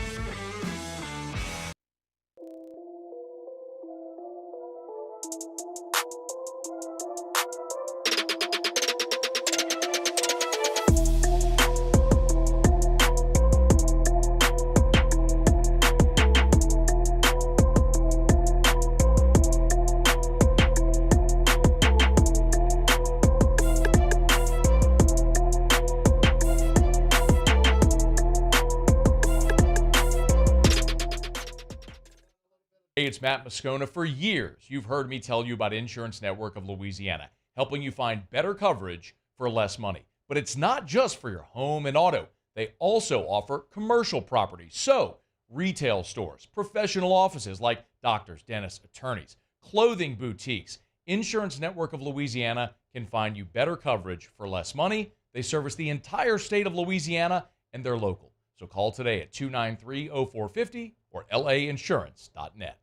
Hey, it's Matt Moscona. For years, you've heard me tell you about Insurance Network of Louisiana, helping you find better coverage for less money. But it's not just for your home and auto. They also offer commercial property. So, retail stores, professional offices like doctors, dentists, attorneys, clothing boutiques. Insurance Network of Louisiana can find you better coverage for less money. They service the entire state of Louisiana, and they're local. So call today at 293-0450 or lainsurance.net.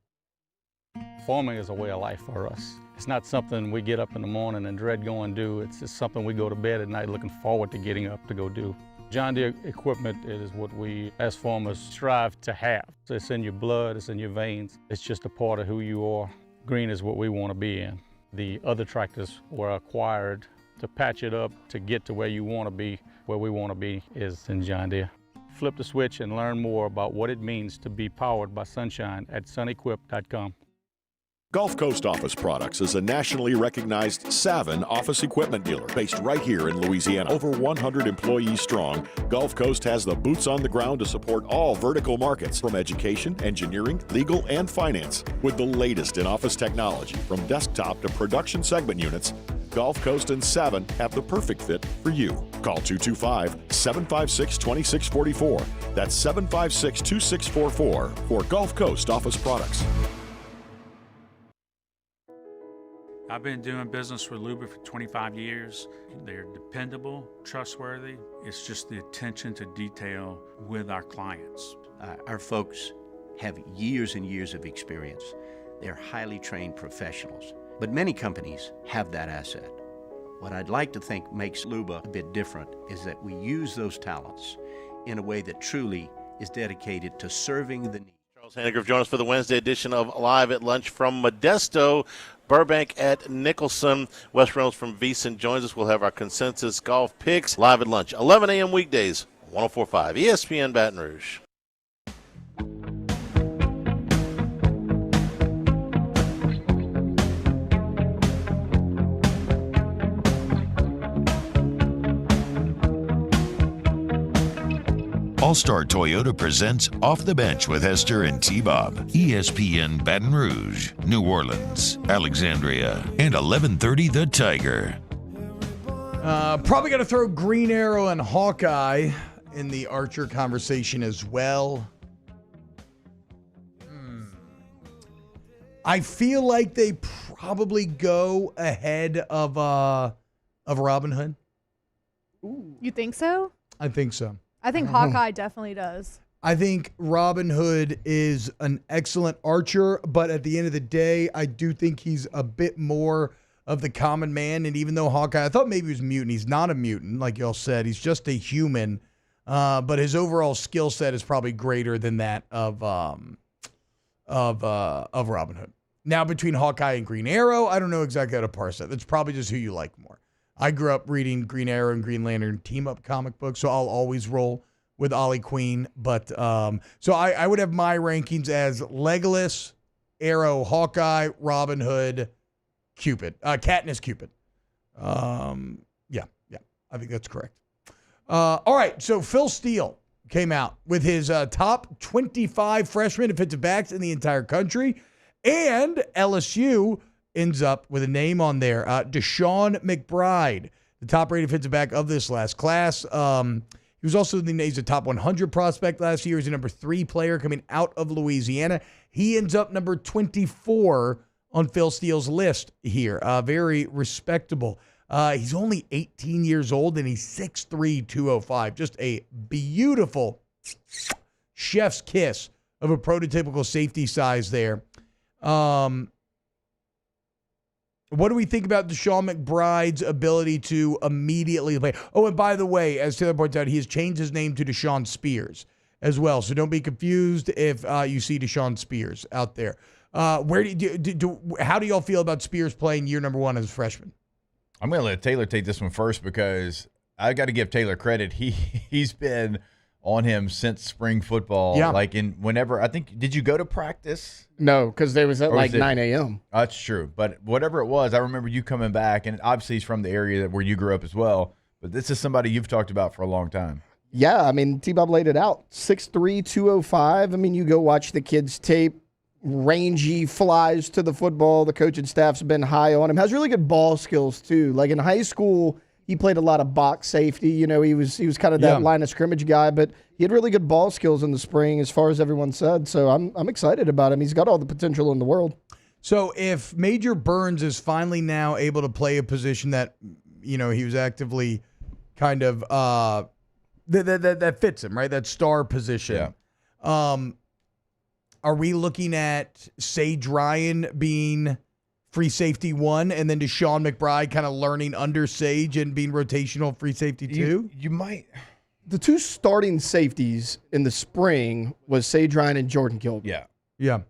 Farming is a way of life for us. It's not something we get up in the morning and dread going do. It's just something we go to bed at night looking forward to getting up to go do. John Deere equipment is what we as farmers strive to have. So it's in your blood, it's in your veins. It's just a part of who you are. Green is what we want to be in. The other tractors were acquired to patch it up to get to where you want to be. Where we want to be is in John Deere. Flip the switch and learn more about what it means to be powered by sunshine at sunequip.com. Gulf Coast Office Products is a nationally recognized Savin office equipment dealer based right here in Louisiana. Over 100 employees strong, Gulf Coast has the boots on the ground to support all vertical markets, from education, engineering, legal, and finance. With the latest in office technology, from desktop to production segment units, Gulf Coast and Savin have the perfect fit for you. Call 225-756-2644. That's 756-2644 for Gulf Coast Office Products. I've been doing business with Luba for 25 years. They're dependable, trustworthy. It's just the attention to detail with our clients. Our folks have years and years of experience. They're highly trained professionals, but many companies have that asset. What I'd like to think makes Luba a bit different is that we use those talents in a way that truly is dedicated to serving the needs. Hannigriff joins us for the Wednesday edition of Live at Lunch from Modesto. Burbank at Nicholson. Wes Reynolds from VEASAN joins us. We'll have our consensus golf picks live at lunch, 11 a.m. weekdays, 104.5 ESPN Baton Rouge. All-Star Toyota presents Off the Bench with Hester and T-Bob. ESPN Baton Rouge, New Orleans, Alexandria, and 1130 The Tiger. Probably got to throw Green Arrow and Hawkeye in the Archer conversation as well. I feel like they probably go ahead of Robin Hood. You think so? I think so. I think Hawkeye definitely does. I think Robin Hood is an excellent archer, but at the end of the day, I do think he's a bit more of the common man. And even though Hawkeye, I thought maybe he was a mutant. He's not a mutant, like y'all said. He's just a human. But his overall skill set is probably greater than that of Robin Hood. Now, between Hawkeye and Green Arrow, I don't know exactly how to parse that. That's probably just who you like more. I grew up reading Green Arrow and Green Lantern team-up comic books, so I'll always roll with Ollie Queen. But so I would have my rankings as Legolas, Arrow, Hawkeye, Robin Hood, Cupid. Katniss Cupid. Yeah, I think that's correct. All right, so Phil Steele came out with his top 25 freshmen defensive backs in the entire country, and LSU ends up with a name on there, Deshaun McBride, the top-rated defensive back of this last class. He was also he's a top 100 prospect last year. He's a number 3 player coming out of Louisiana. He ends up number 24 on Phil Steele's list here. Very respectable. He's only 18 years old, and he's 6'3", 205. Just a beautiful chef's kiss of a prototypical safety size there. What do we think about Deshaun McBride's ability to immediately play? Oh, and by the way, as Taylor points out, he has changed his name to Deshaun Spears as well. So don't be confused if you see Deshaun Spears out there. How do y'all feel about Spears playing year number 1 as a freshman? I'm going to let Taylor take this one first because I got to give Taylor credit. He's been on him since spring football. Yeah. Like whenever, I think, did you go to practice? No, because they was at like 9 a.m. That's true. But whatever it was, I remember you coming back, and obviously he's from the area where you grew up as well. But this is somebody you've talked about for a long time. Yeah, I mean, T-Bob laid it out. 6'3", 205. I mean, you go watch the kid's tape. Rangy, flies to the football. The coaching staff's been high on him. Has really good ball skills, too. Like in high school, he played a lot of box safety. You know, he was kind of that line of scrimmage guy, but he had really good ball skills in the spring, as far as everyone said. So I'm excited about him. He's got all the potential in the world. So if Major Burns is finally now able to play a position that, you know, he was actively kind of that fits him, right? That star position. Yeah. Are we looking at Sage Ryan being free safety 1 and then Deshaun McBride kind of learning under Sage and being rotational free safety 2? You might. the two starting safeties in the spring was Sage Ryan and Jordan Gilbert. Yeah.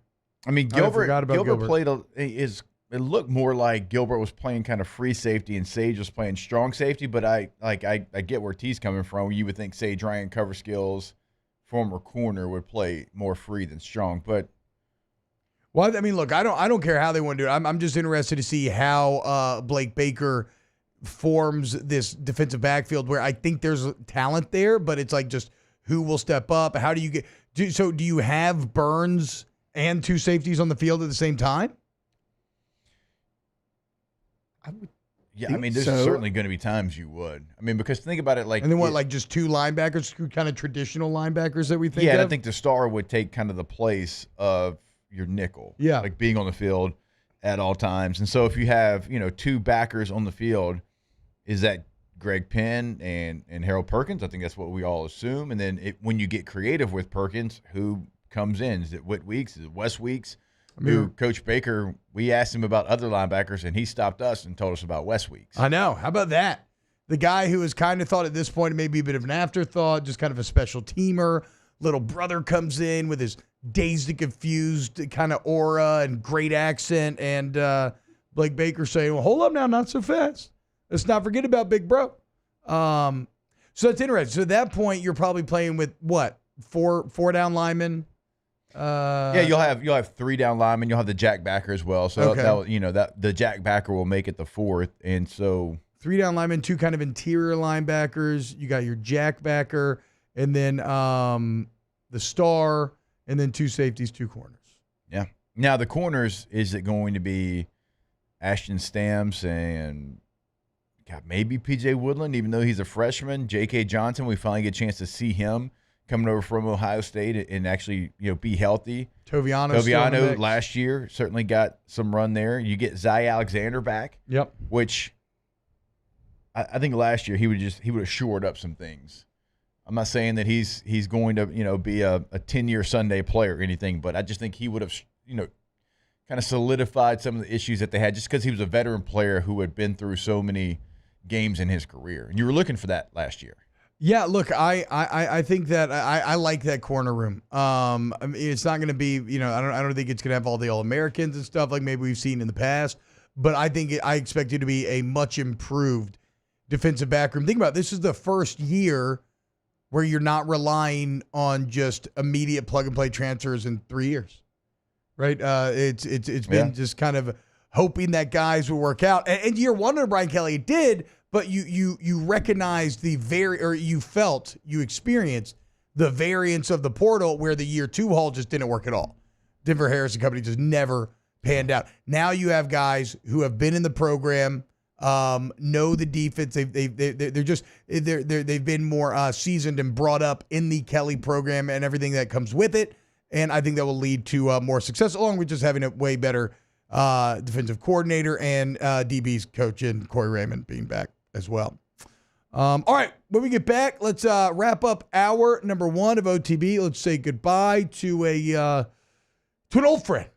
I mean, forgot about Gilbert played it looked more like Gilbert was playing kind of free safety and Sage was playing strong safety, but I get where T's coming from. You would think Sage Ryan cover skills, former corner, would play more free than strong, but well, I mean, look, I don't care how they want to do it. I'm just interested to see how Blake Baker forms this defensive backfield where I think there's talent there, but it's like just who will step up. How do you do you have Burns and two safeties on the field at the same time? I mean, there's certainly going to be times you would. I mean, because think about it like... And then what, like just two linebackers, kind of traditional linebackers that we think of? Yeah, and I think the star would take kind of the place of your nickel. Yeah. Like being on the field at all times. And so if you have, two backers on the field, is that Greg Penn and Harold Perkins? I think that's what we all assume. And then when you get creative with Perkins, who comes in? Is it Whit Weeks? Is it Wes Weeks? Coach Baker, we asked him about other linebackers, and he stopped us and told us about Wes Weeks. I know. How about that? The guy who is kind of thought at this point maybe a bit of an afterthought, just kind of a special teamer. Little brother comes in with his dazed and confused kind of aura and great accent, and Blake Baker saying, well, hold up now, not so fast. Let's not forget about Big Bro. So that's interesting. So at that point, you're probably playing with what? Four down linemen? You'll have three down linemen. You'll have the jack backer as well. So that the jack backer will make it the fourth, and so three down linemen, two kind of interior linebackers. You got your jack backer, and then the star, and then two safeties, two corners. Yeah. Now the corners, is it going to be Ashton Stamps and maybe PJ Woodland, even though he's a freshman? J.K. Johnson, we finally get a chance to see him coming over from Ohio State and actually, be healthy. Toviano last year certainly got some run there. You get Zy Alexander back. Yep. Which I think last year he would have shored up some things. I'm not saying that he's going to, be a 10-year Sunday player or anything, but I just think he would have, kind of solidified some of the issues that they had just because he was a veteran player who had been through so many games in his career. And you were looking for that last year. Yeah, look, I think that I like that corner room. I mean, it's not going to be, I don't think it's going to have all the All-Americans and stuff like maybe we've seen in the past, but I expect it to be a much improved defensive back room. Think about it, this is the first year where you're not relying on just immediate plug-and-play transfers in 3 years, right? It's been just kind of hoping that guys will work out. And year one under Brian Kelly, it did. But you recognized you experienced the variance of the portal where the year two haul just didn't work at all. Denver Harris and company just never panned out. Now you have guys who have been in the program, know the defense. They've been more seasoned and brought up in the Kelly program and everything that comes with it. And I think that will lead to more success, along with just having a way better defensive coordinator and DB's coach in Corey Raymond being back as well. All right, when we get back, let's wrap up hour number one of OTB. Let's say goodbye to an old friend.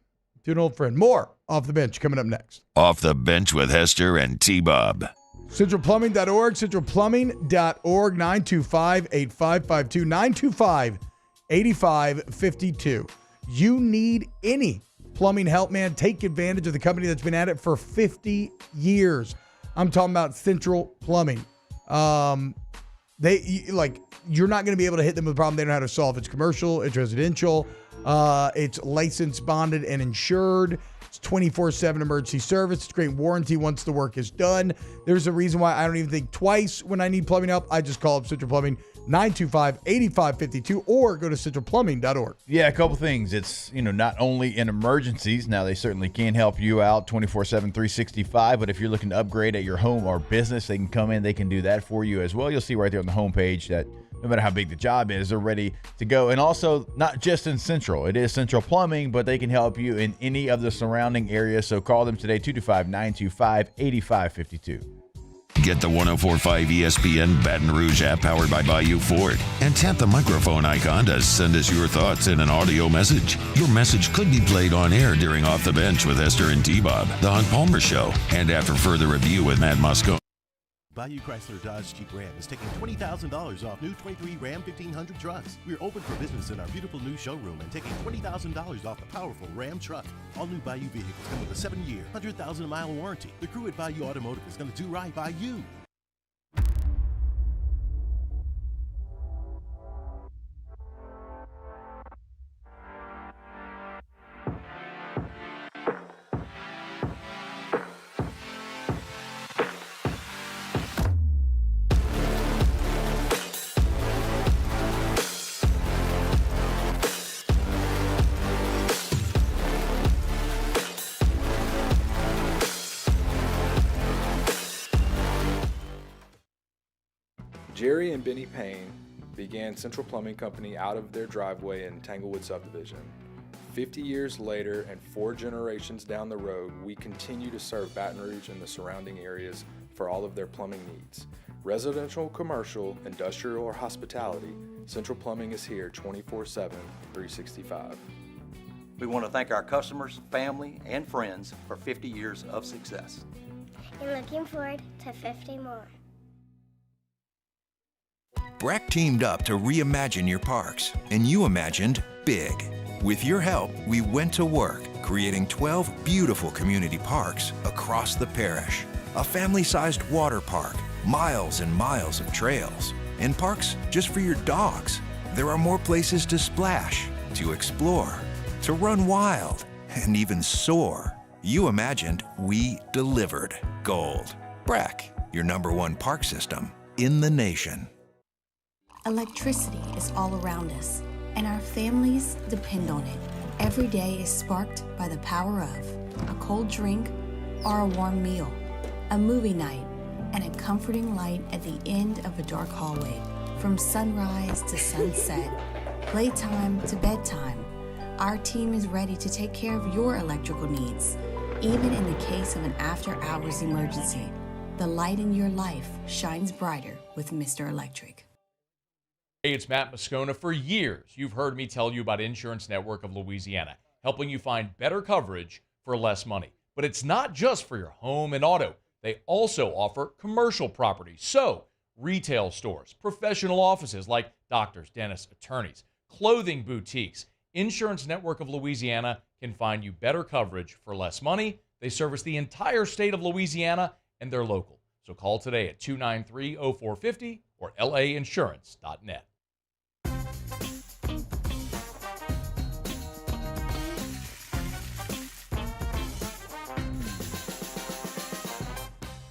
More Off the Bench coming up next. Off the Bench with Hester and T-Bob. CentralPlumbing.org, CentralPlumbing.org, 925-8552, 925-8552. You need any plumbing help, man. Take advantage of the company that's been at it for 50 years. I'm talking about Central Plumbing. You're not going to be able to hit them with a problem they don't know how to solve. It's commercial, it's residential, it's licensed, bonded, and insured. It's 24/7 emergency service. It's great warranty once the work is done. There's a reason why I don't even think twice when I need plumbing help. I just call up Central Plumbing, 925-8552, or go to centralplumbing.org. Yeah, a couple things. It's, not only in emergencies. Now, they certainly can help you out 24/7, 365. But if you're looking to upgrade at your home or business, they can come in. They can do that for you as well. You'll see right there on the homepage that no matter how big the job is, they're ready to go. And also, not just in Central. It is Central Plumbing, but they can help you in any of the surrounding areas. So call them today, 225-925-8552. Get the 104.5 ESPN Baton Rouge app powered by Bayou Ford and tap the microphone icon to send us your thoughts in an audio message. Your message could be played on air during Off the Bench with Hester and T-Bob, The Hunt Palmer Show, and after further review with Matt Moscone. Bayou Chrysler Dodge Jeep Ram is taking $20,000 off new 23 Ram 1500 trucks. We're open for business in our beautiful new showroom and taking $20,000 off the powerful Ram truck. All new Bayou vehicles come with a 7-year, 100,000-mile warranty. The crew at Bayou Automotive is going to do right by you. Jerry and Benny Payne began Central Plumbing Company out of their driveway in Tanglewood subdivision. 50 years later and 4 generations down the road, we continue to serve Baton Rouge and the surrounding areas for all of their plumbing needs. Residential, commercial, industrial, or hospitality, Central Plumbing is here 24/7, 365. We want to thank our customers, family, and friends for 50 years of success. And looking forward to 50 more. Breck teamed up to reimagine your parks, and you imagined big. With your help, we went to work, creating 12 beautiful community parks across the parish. A family-sized water park, miles and miles of trails, and parks just for your dogs. There are more places to splash, to explore, to run wild, and even soar. You imagined, we delivered. Gold. Breck, your #1 park system in the nation. Electricity is all around us, and our families depend on it. Every day is sparked by the power of a cold drink or a warm meal, a movie night, and a comforting light at the end of a dark hallway. From sunrise to sunset, playtime to bedtime, our team is ready to take care of your electrical needs. Even in the case of an after-hours emergency, the light in your life shines brighter with Mr. Electric. Hey, it's Matt Moscona. For years, you've heard me tell you about Insurance Network of Louisiana, helping you find better coverage for less money. But it's not just for your home and auto. They also offer commercial property. So, retail stores, professional offices like doctors, dentists, attorneys, clothing boutiques. Insurance Network of Louisiana can find you better coverage for less money. They service the entire state of Louisiana, and they're local. So call today at 293-0450 or lainsurance.net.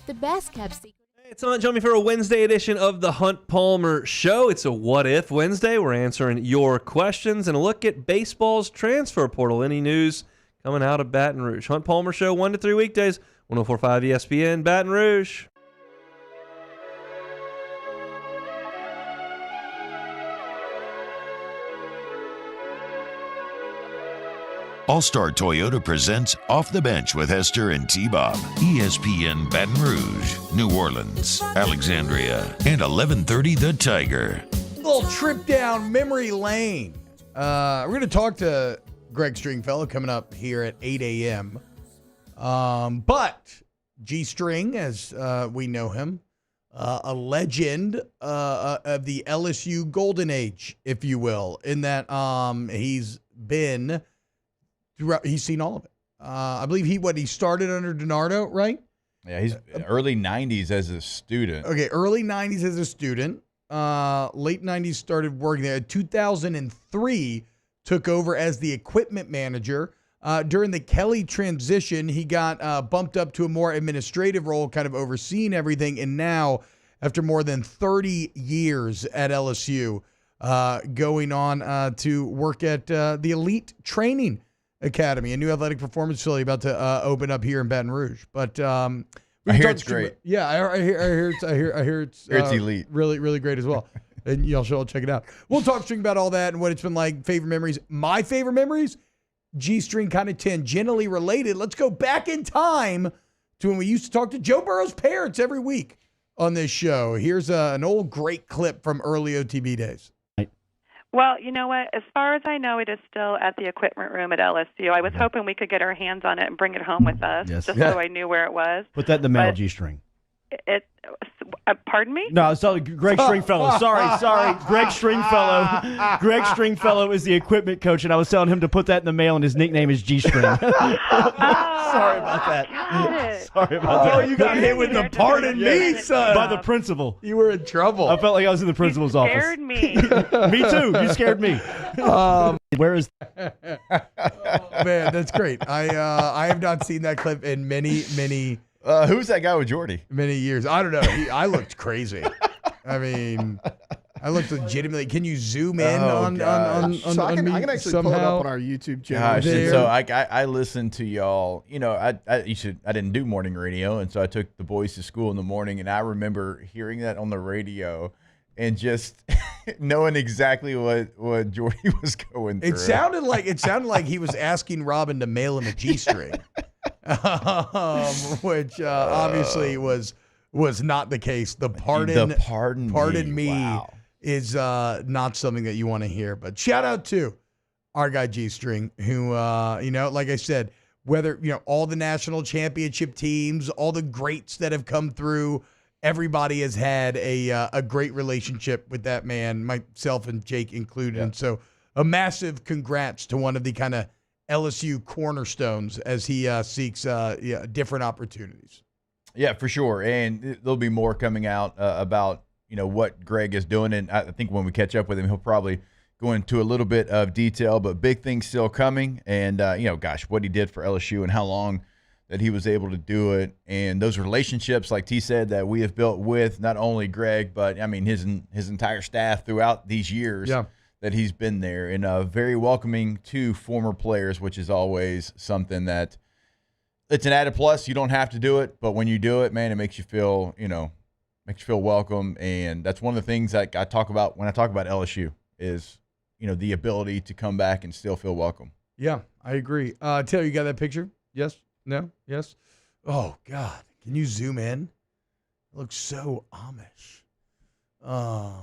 The best kept secret. It's on. Join me for a Wednesday edition of the Hunt Palmer Show. It's a What If Wednesday. We're answering your questions and a look at baseball's transfer portal. Any news coming out of Baton Rouge? Hunt Palmer Show, 1 to 3 weekdays, 104.5 ESPN, Baton Rouge. All-Star Toyota presents Off the Bench with Hester and T-Bob. ESPN Baton Rouge, New Orleans, Alexandria, and 1130 The Tiger. Little trip down memory lane. We're going to talk to Greg Stringfellow coming up here at 8 a.m. But G-String, as we know him, a legend of the LSU Golden Age, if you will, in that he's been... He's seen all of it. I believe he started under DiNardo, right? Yeah, he's early 90s as a student. Okay, early 90s as a student. Late 90s started working there. 2003 took over as the equipment manager. During the Kelly transition, he got bumped up to a more administrative role, kind of overseeing everything. And now, after more than 30 years at LSU, going on to work at the Elite Training Academy, a new athletic performance facility about to open up here in Baton Rouge. But I hear it's great. Yeah, I hear it's elite. Really, really great as well. And y'all should all check it out. We'll talk String about all that and what it's been like. Favorite memories. My favorite memories, G-String kind of tangentially related. Let's go back in time to when we used to talk to Joe Burrow's parents every week on this show. Here's an old great clip from early OTB days. Well, you know what? As far as I know, it is still at the equipment room at LSU. I was hoping we could get our hands on it and bring it home with us, so I knew where it was. Put that in the mail, G-String. Pardon me? No, sorry, Greg Stringfellow. Sorry. Greg Stringfellow. Greg Stringfellow is the equipment coach, and I was telling him to put that in the mail, and his nickname is G-String. Sorry about that. Sorry about that. Oh, you got hit with the pardon me, son. By the principal. You were in trouble. I felt like I was in the principal's office. Scared me. Me too. You scared me. Where is? Oh, man, that's great. I have not seen that clip in many. Who's that guy with Jordy? Many years. I don't know. I looked crazy. I mean, I looked legitimately. Can you zoom in on So I can actually somehow? pull it up on our YouTube channel. Gosh, and so I listened to y'all. You know, I didn't do morning radio, and so I took the boys to school in the morning, and I remember hearing that on the radio and just knowing exactly what Jordy was going through. It sounded like he was asking Robin to mail him a G-string, which obviously was not the case. The pardon me wow. is not something that you want to hear. But shout out to our guy G-string, who like I said, whether all the national championship teams, all the greats that have come through. Everybody has had a great relationship with that man, myself and Jake included. Yeah. And so a massive congrats to one of the kind of LSU cornerstones as he seeks different opportunities. Yeah, for sure. And there'll be more coming out about, what Greg is doing. And I think when we catch up with him, he'll probably go into a little bit of detail, but big things still coming. And, what he did for LSU and how long that he was able to do it, and those relationships, like T said, that we have built with not only Greg, but I mean his entire staff throughout these years that he's been there, and very welcoming to former players, which is always something that it's an added plus. You don't have to do it, but when you do it, man, it makes you feel welcome, and that's one of the things that I talk about when I talk about LSU is the ability to come back and still feel welcome. Yeah, I agree. Taylor, you got that picture? Yes. No? Yes? Oh, God. Can you zoom in? It looks so Amish.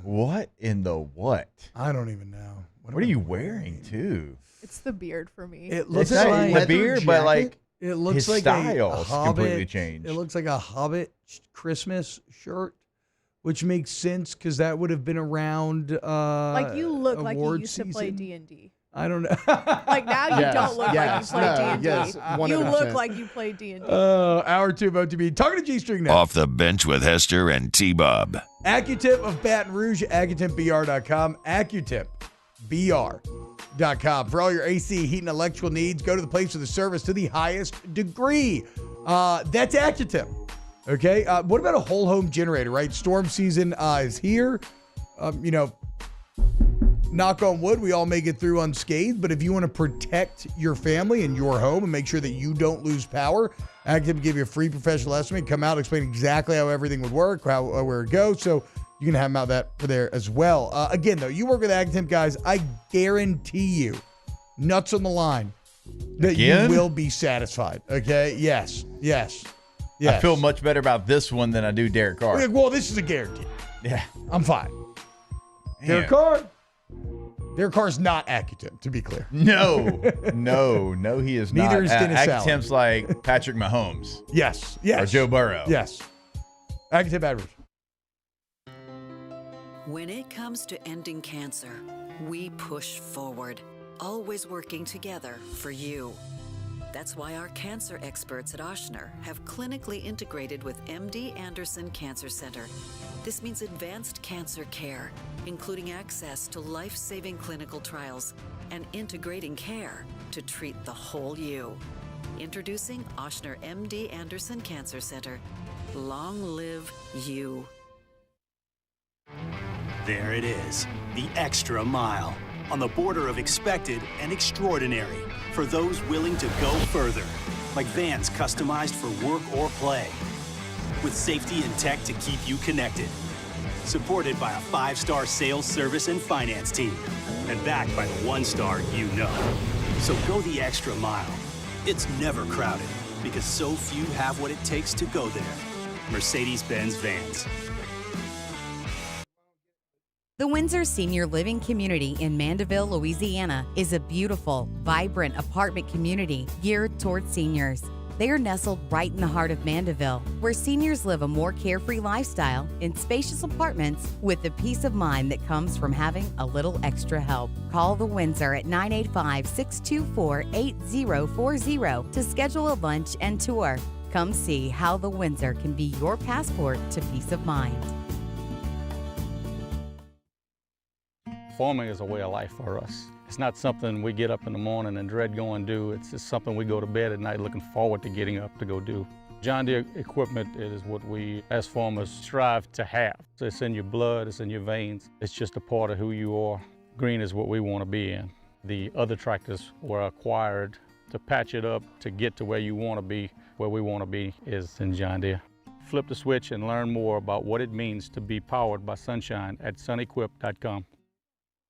What in the what? I don't even know. What are you wearing, too? It's the beard for me. It looks it's like the beard, but like it looks his like style a completely changed. It looks like a Hobbit Christmas shirt, which makes sense because that would have been around like you look like you used season. to play D&D. I don't know. Like now you don't look like you play D&D. Yes, you look like you play D&D. Hour 2 of OTB. Talking to G-String now. Off the bench with Hester and T-Bob. Accutemp of Baton Rouge, AccutempBR.com, AccutempBR.com. For all your AC, heat, and electrical needs, go to the place of the service to the highest degree. That's Accutemp. Okay? What about a whole home generator, right? Storm season is here. Knock on wood, we all make it through unscathed, but if you want to protect your family and your home and make sure that you don't lose power, Accutemp give you a free professional estimate, come out, explain exactly how everything would work, where it goes, so you can have them out that for there as well. Again, though, you work with Accutemp, guys, I guarantee you, nuts on the line, that you will be satisfied, okay? Yes. I feel much better about this one than I do Derek Carr. Well, this is a guarantee. Yeah. I'm fine. Derek Carr's not Accutemp, to be clear. No, he is not. Neither is Dennis Allen. Accutemp's like Patrick Mahomes. Yes. Or Joe Burrow. Yes. Accutemp Baton Rouge. When it comes to ending cancer, we push forward, always working together for you. That's why our cancer experts at Ochsner have clinically integrated with MD Anderson Cancer Center. This means advanced cancer care, including access to life-saving clinical trials and integrating care to treat the whole you. Introducing Ochsner MD Anderson Cancer Center. Long live you. There it is, the extra mile, on the border of expected and extraordinary for those willing to go further, like vans customized for work or play, with safety and tech to keep you connected, supported by a 5-star sales, service, and finance team, and backed by the 1-star you know. So go the extra mile. It's never crowded, because so few have what it takes to go there. Mercedes-Benz Vans. The Windsor Senior Living Community in Mandeville, Louisiana is a beautiful, vibrant apartment community geared toward seniors. They are nestled right in the heart of Mandeville, where seniors live a more carefree lifestyle in spacious apartments with the peace of mind that comes from having a little extra help. Call the Windsor at 985-624-8040 to schedule a lunch and tour. Come see how the Windsor can be your passport to peace of mind. Farming is a way of life for us. It's not something we get up in the morning and dread going do. It's just something we go to bed at night looking forward to getting up to go do. John Deere equipment is what we as farmers strive to have. So it's in your blood, it's in your veins. It's just a part of who you are. Green is what we want to be in. The other tractors were acquired to patch it up to get to where you want to be. Where we want to be is in John Deere. Flip the switch and learn more about what it means to be powered by sunshine at sunequip.com.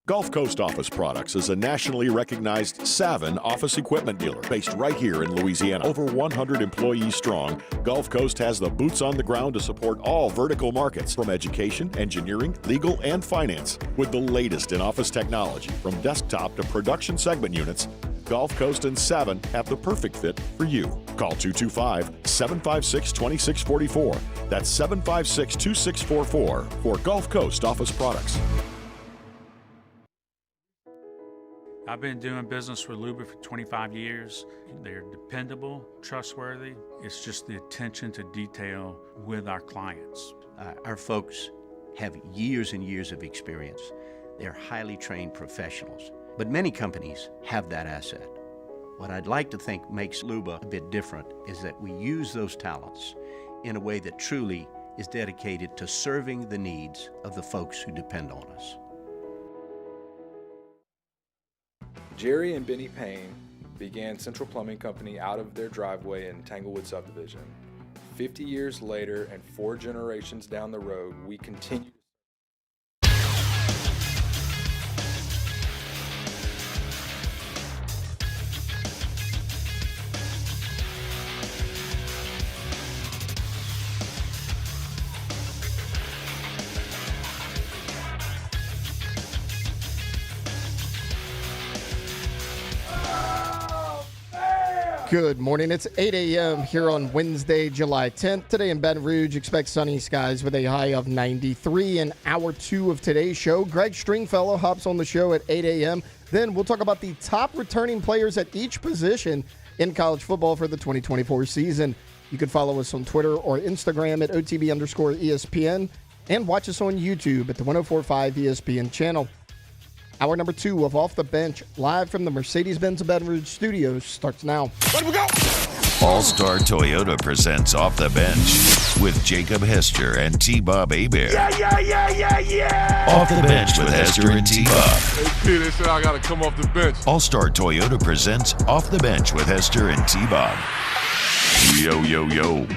Gulf Coast Office Products is a nationally recognized Savin office equipment dealer based right here in Louisiana. Over 100 employees strong, Gulf Coast has the boots on the ground to support all vertical markets from education, engineering, legal, and finance. With the latest in office technology from desktop to production segment units, Gulf Coast and Savin have the perfect fit for you. Call 225-756-2644. That's 756-2644 for Gulf Coast Office Products. I've been doing business with Luba for 25 years. They're dependable, trustworthy. It's just the attention to detail with our clients. Our folks have years and years of experience. They're highly trained professionals, but many companies have that asset. What I'd like to think makes Luba a bit different is that we use those talents in a way that truly is dedicated to serving the needs of the folks who depend on us. Jerry and Benny Payne began Central Plumbing Company out of their driveway in Tanglewood subdivision. 50 years later and 4 generations down the road, we continue. Good morning. It's 8 a.m. here on Wednesday, July 10th. Today in Baton Rouge, expect sunny skies with a high of 93. In hour 2 of today's show, Greg Stringfellow hops on the show at 8 a.m. Then we'll talk about the top returning players at each position in college football for the 2024 season. You can follow us on Twitter or Instagram at OTB_ESPN and watch us on YouTube at the 1045 ESPN channel. Hour number 2 of Off the Bench, live from the Mercedes-Benz Baton Rouge studios, starts now. Let we go! All-Star Toyota presents Off the Bench with Jacob Hester and T-Bob Hebert. Yeah! Off the Bench with Hester and T-Bob. Hey, P, they said I got to come off the bench. All-Star Toyota presents Off the Bench with Hester and T-Bob. Yo, yo, yo.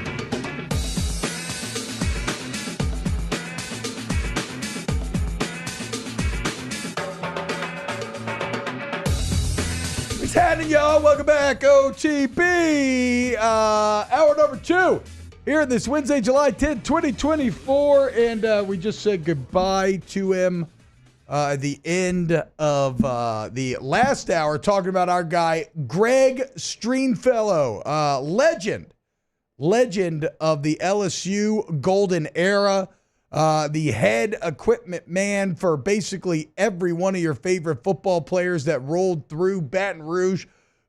What's happening, y'all? Welcome back, OTB. Hour number 2 here on this Wednesday, July 10th, 2024. And we just said goodbye to him at the end of the last hour, talking about our guy, Greg Stringfellow, legend of the LSU Golden Era. The head equipment man for basically every one of your favorite football players that rolled through Baton Rouge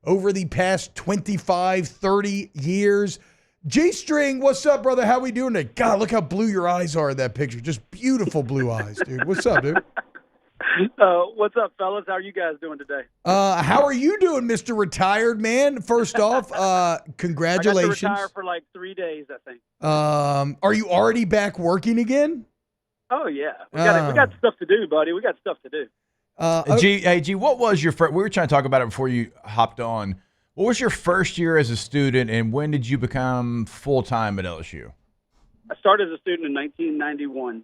over the past 25, 30 years. G-String, what's up, brother? How we doing today? God, look how blue your eyes are in that picture. Just beautiful blue eyes, dude. What's up, dude? What's up, fellas? How are you guys doing today? How are you doing, Mr. Retired Man? First off, congratulations. I got to retire for like 3 days, I think. Are you already back working again? Oh, yeah. We got stuff to do, buddy. We got stuff to do. G, what was your first? We were trying to talk about it before you hopped on. What was your first year as a student, and when did you become full-time at LSU? I started as a student in 1991.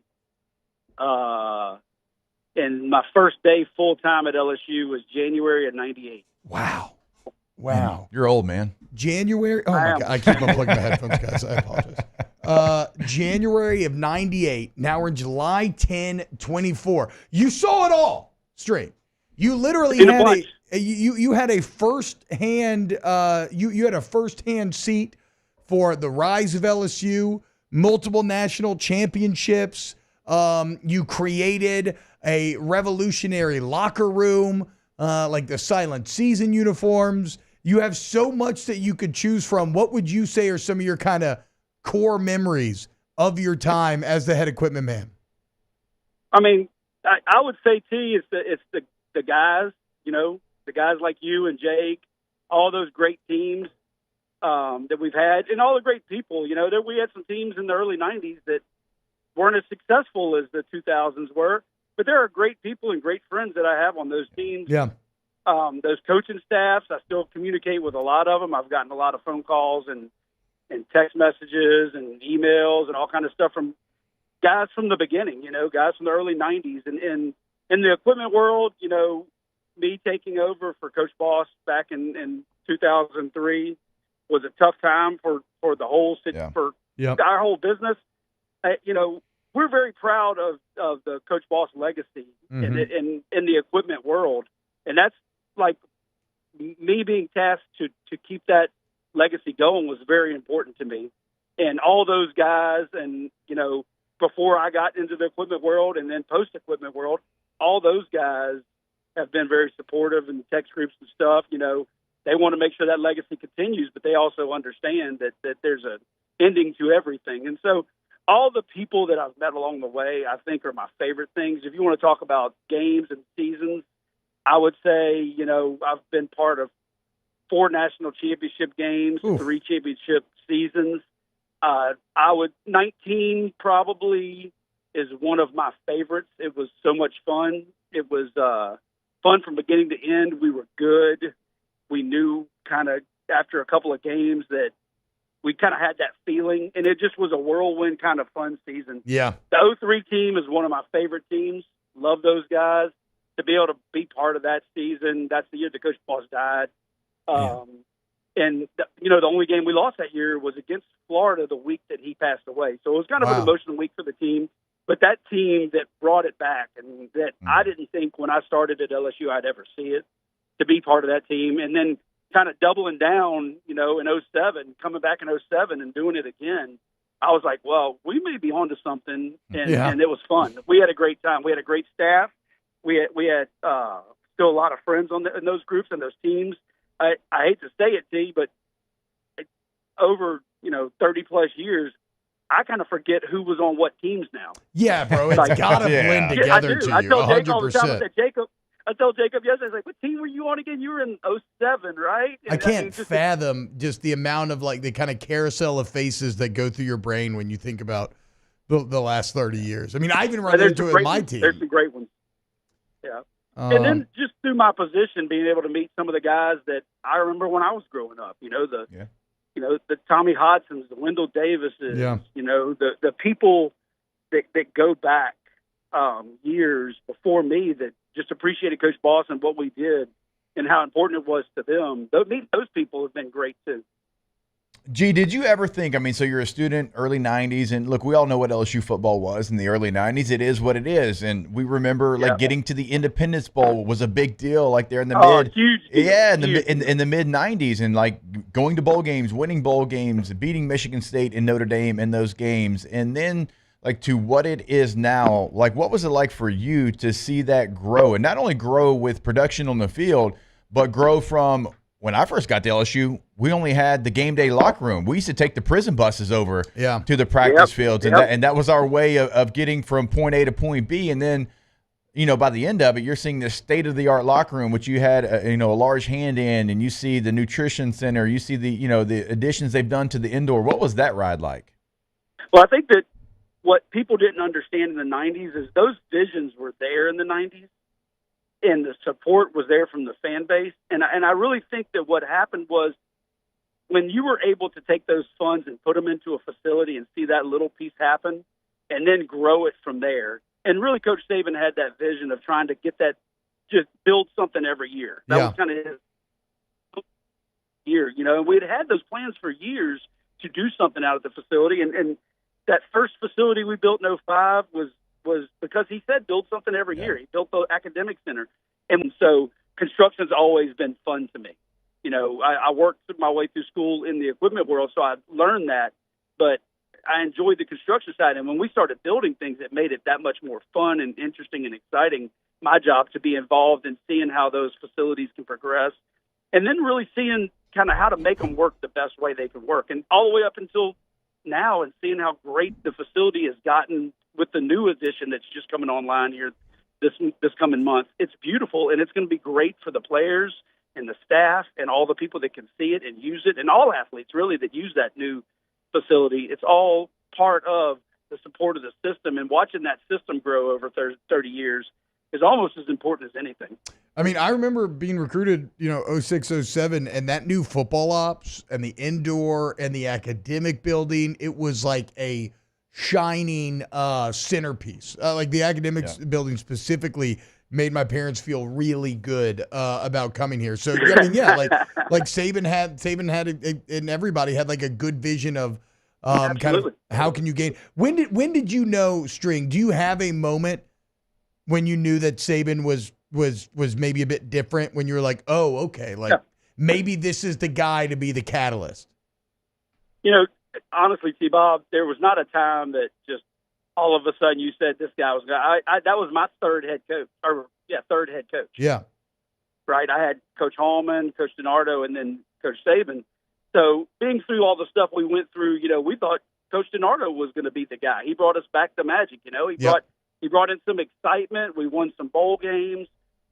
And my first day full-time at LSU was January of 98. Wow. You're old, man. January? Oh, my God. I keep unplugging my headphones, guys. I apologize. January of 98. Now we're in July 10, 24. You saw it all straight. You literally you had a firsthand you had a firsthand seat for the rise of LSU, multiple national championships. You created a revolutionary locker room, like the silent season uniforms. You have so much that you could choose from. What would you say are some of your kind of core memories of your time as the head equipment man? I mean, I would say, T, it's the guys, the guys like you and Jake, all those great teams that we've had, and all the great people. That we had some teams in the early 90s that weren't as successful as the 2000s were, but there are great people and great friends that I have on those teams. Yeah. Those coaching staffs, I still communicate with a lot of them. I've gotten a lot of phone calls and text messages and emails and all kind of stuff from guys from the beginning, guys from the early 90s. And in the equipment world, me taking over for Coach Boss back in 2003 was a tough time for the whole city, for our whole business. We're very proud of the Coach Boss legacy in the equipment world. And that's like me being tasked to keep that legacy going was very important to me. And all those guys, and, before I got into the equipment world and then post-equipment world, all those guys have been very supportive in text groups and stuff. They want to make sure that legacy continues, but they also understand that there's an ending to everything. And so all the people that I've met along the way, I think, are my favorite things. If you want to talk about games and seasons, I would say, I've been part of 4 national championship games, 3 championship seasons. 19 probably is one of my favorites. It was so much fun. It was fun from beginning to end. We were good. We knew kind of after a couple of games that we kind of had that feeling, and it just was a whirlwind kind of fun season. Yeah. The 03 team is one of my favorite teams. Love those guys. To be able to be part of that season, that's the year that Coach Boss died. And, the only game we lost that year was against Florida the week that he passed away. So it was kind of an emotional week for the team. But that team that brought it back, and that I didn't think when I started at LSU I'd ever see it, to be part of that team. And then kind of doubling down, in 07, coming back in 07 and doing it again, I was like, well, we may be onto something. And it was fun. We had a great time. We had a great staff. We had still a lot of friends in those groups and those teams. I hate to say it, T, but over 30 plus years, I kind of forget who was on what teams now. Yeah, bro, it's gotta blend together to you. I tell Jake 100%. all the time. I told Jacob yesterday, I was like, what team were you on again? You were in 07, right? I can't fathom just the amount of the kind of carousel of faces that go through your brain when you think about the last 30 years. I mean, I even run into it with my team. There's some great ones. Yeah. And then just through my position, being able to meet some of the guys that I remember when I was growing up, the Tommy Hodsons, the Wendell Davises, the people that go back years before me that just appreciated Coach Boss and what we did and how important it was to them. Those people have been great too. G, did you ever think, so you're a student, early 90s, and look, we all know what LSU football was in the early 90s. It is what it is. And we remember getting to the Independence Bowl was a big deal, there in the huge deal. Yeah, in the mid 90s, and going to bowl games, winning bowl games, beating Michigan State and Notre Dame in those games. And then to what it is now, what was it like for you to see that grow, and not only grow with production on the field, but grow from when I first got to LSU, we only had the game day locker room. We used to take the prison buses over to the practice fields, and that was our way of getting from point A to point B. And then, by the end of it, you're seeing the state-of-the-art locker room, which you had, a large hand in, and you see the nutrition center, you see the additions they've done to the indoor. What was that ride like? Well, I think that what people didn't understand in the 90s is those visions were there in the 90s. And the support was there from the fan base. And I really think that what happened was when you were able to take those funds and put them into a facility and see that little piece happen and then grow it from there. And really Coach Saban had that vision of trying to get that, just build something every year. That was kind of his year, and we'd had those plans for years to do something out of the facility. And that first facility we built in 05 was because he said build something every year. He built the academic center. And so construction's always been fun to me. You know, I worked my way through school in the equipment world, so I learned that. But I enjoyed the construction side, and when we started building things, it made it that much more fun and interesting and exciting. My job to be involved in seeing how those facilities can progress, and then really seeing kind of how to make them work the best way they can work, and all the way up until now, and seeing how great the facility has gotten with the new addition that's just coming online here this coming month. It's beautiful, and it's going to be great for the players and the staff and all the people that can see it and use it, and all athletes really that use that new facility. It's all part of the support of the system, and watching that system grow over 30 years is almost as important as anything. I mean, I remember being recruited, 06, 07, and that new football ops and the indoor and the academic building, it was like a shining centerpiece. Like the academics building specifically made my parents feel really good about coming here. So, I mean, yeah, like Saban had, and everybody had like a good vision of kind of how can you gain. When did you know, String? Do you have a moment when you knew that Saban was maybe a bit different, when you were like, oh, okay, maybe this is the guy to be the catalyst? You know, honestly, T-Bob, there was not a time that just all of a sudden you said this guy was going to – that was my third head coach. Yeah. Right? I had Coach Hallman, Coach DiNardo, and then Coach Saban. So being through all the stuff we went through, we thought Coach DiNardo was going to be the guy. He brought us back to Magic, He brought in some excitement. We won some bowl games,